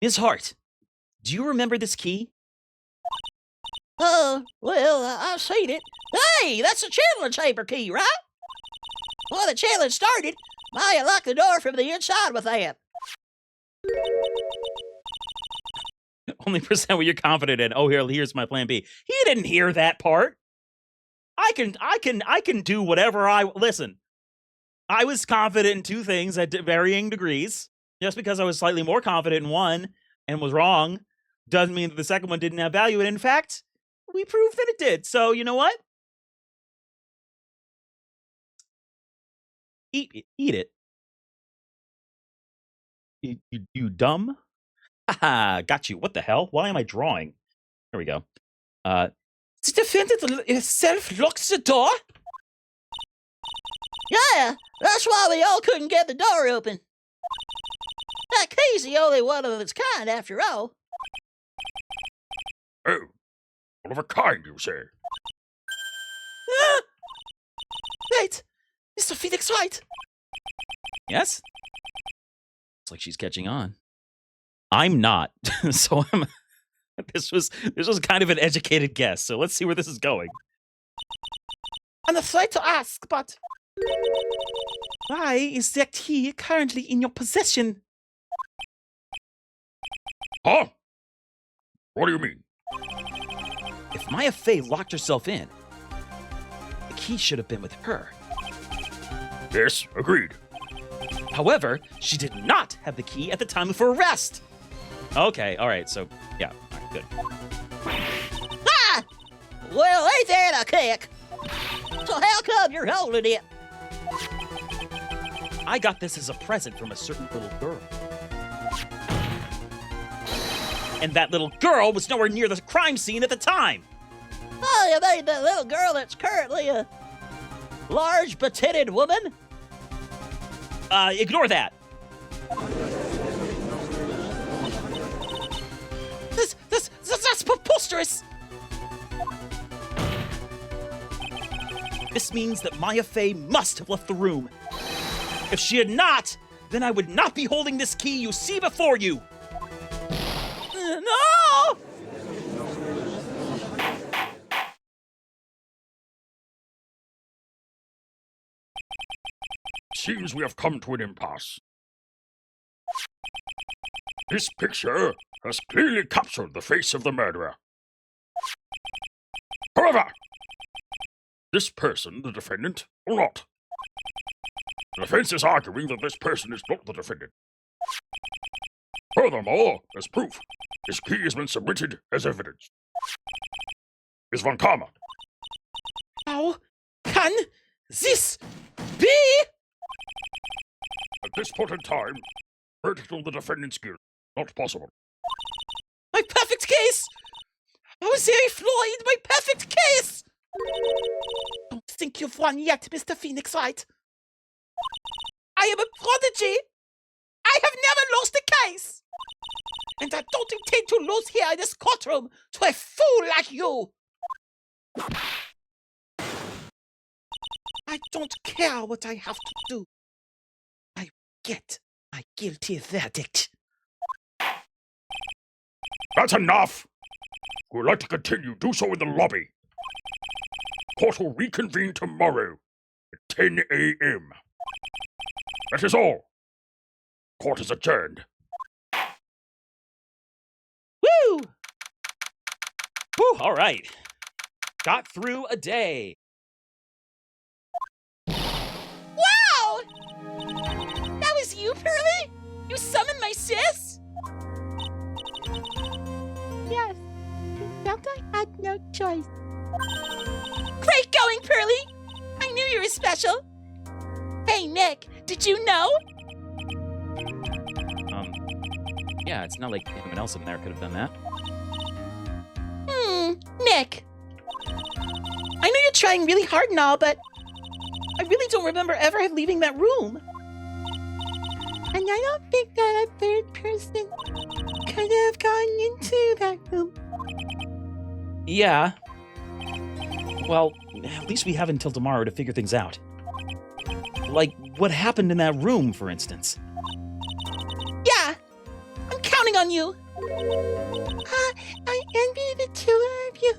Ms. Hart, do you remember this key? Well, I've seen it. Hey, that's a channeling chamber key, right? Well, the challenge started. Maya locked the door from the inside with that. Only present what you're confident in. Oh, here's my plan B. He didn't hear that part. I can do whatever listen. I was confident in two things at varying degrees. Just because I was slightly more confident in one and was wrong doesn't mean that the second one didn't have value. And in fact, we proved that it did. So you know what? Eat it. You dumb. Haha, got you. What the hell? Why am I drawing? There we go. The defendant himself locks the door? Yeah, that's why we all couldn't get the door open. That key's the only one of its kind, after all. Oh, one of a kind, you say? Wait, Mr. Phoenix White. Yes? It's like she's catching on. I'm not. So this was kind of an educated guess. So let's see where this is going. I'm afraid to ask, but why is that key currently in your possession? Huh? What do you mean? If Maya Fey locked herself in, the key should have been with her. Yes, agreed. However, she did not have the key at the time of her arrest. Okay, all right, so, yeah, all right, good. Ah! Well, ain't that a kick? So how come you're holding it? I got this as a present from a certain little girl. And that little girl was nowhere near the crime scene at the time. Oh, you mean the little girl that's currently a large, petted woman? Ignore that. That's preposterous! This means that Maya Fey must have left the room. If she had not, then I would not be holding this key you see before you. No! Seems we have come to an impasse. This picture has clearly captured the face of the murderer. However, this person the defendant or not? The defense is arguing that this person is not the defendant. Furthermore, as proof, this key has been submitted as evidence. Ms. Von Karma. How can this be? At this point in time, verdict on the defendant's guilt not possible. My perfect case Jose Floyd, my perfect case! Don't think you've won yet, Mr. Phoenix Wright. I am a prodigy. I have never lost a case. And I don't intend to lose here in this courtroom to a fool like you. I don't care what I have to do. I get my guilty verdict. That's enough! If you'd like to continue, do so in the lobby. Court will reconvene tomorrow at 10 a.m. That is all. Court is adjourned. Woo! Whew, all right. Got through a day. Wow! That was you, Pearly? You summoned my sis? Yes, I felt I had no choice. Great going, Pearly! I knew you were special. Hey, Nick, did you know? Yeah, it's not like anyone else in there could have done that. Nick. I know you're trying really hard and all, but I really don't remember ever leaving that room. And I don't think that a third person could have gone into that room. Yeah. Well, at least we have until tomorrow to figure things out. Like, what happened in that room, for instance? Yeah, I'm counting on you. I envy the two of you.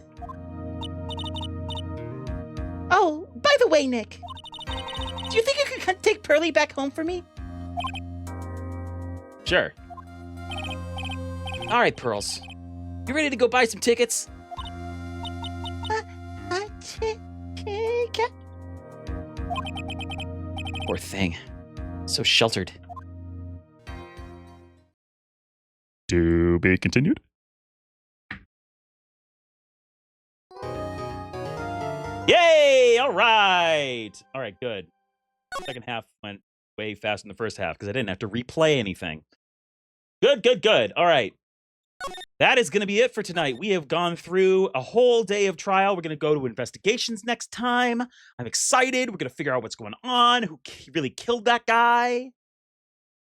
Oh, by the way, Nick, do you think you could take Pearly back home for me? Sure. All right, Pearls. You ready to go buy some tickets? Ticket. Poor thing. So sheltered. To be continued. Yay! All right. All right, good. Second half went way faster than the first half because I didn't have to replay anything. Good, good, good. All right. That is going to be it for tonight. We have gone through a whole day of trial. We're going to go to investigations next time. I'm excited. We're going to figure out what's going on, who really killed that guy,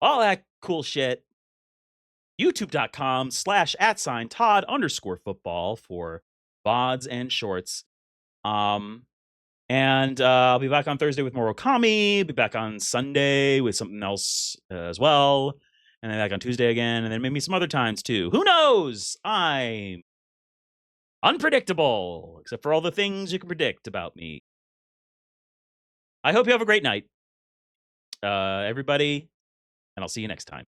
all that cool shit. YouTube.com/@Todd_football for VODs and shorts. And I'll be back on Thursday with more Okami. Be back on Sunday with something else as well. And then back on Tuesday again, and then maybe some other times too. Who knows? I'm unpredictable, except for all the things you can predict about me. I hope you have a great night, everybody, and I'll see you next time.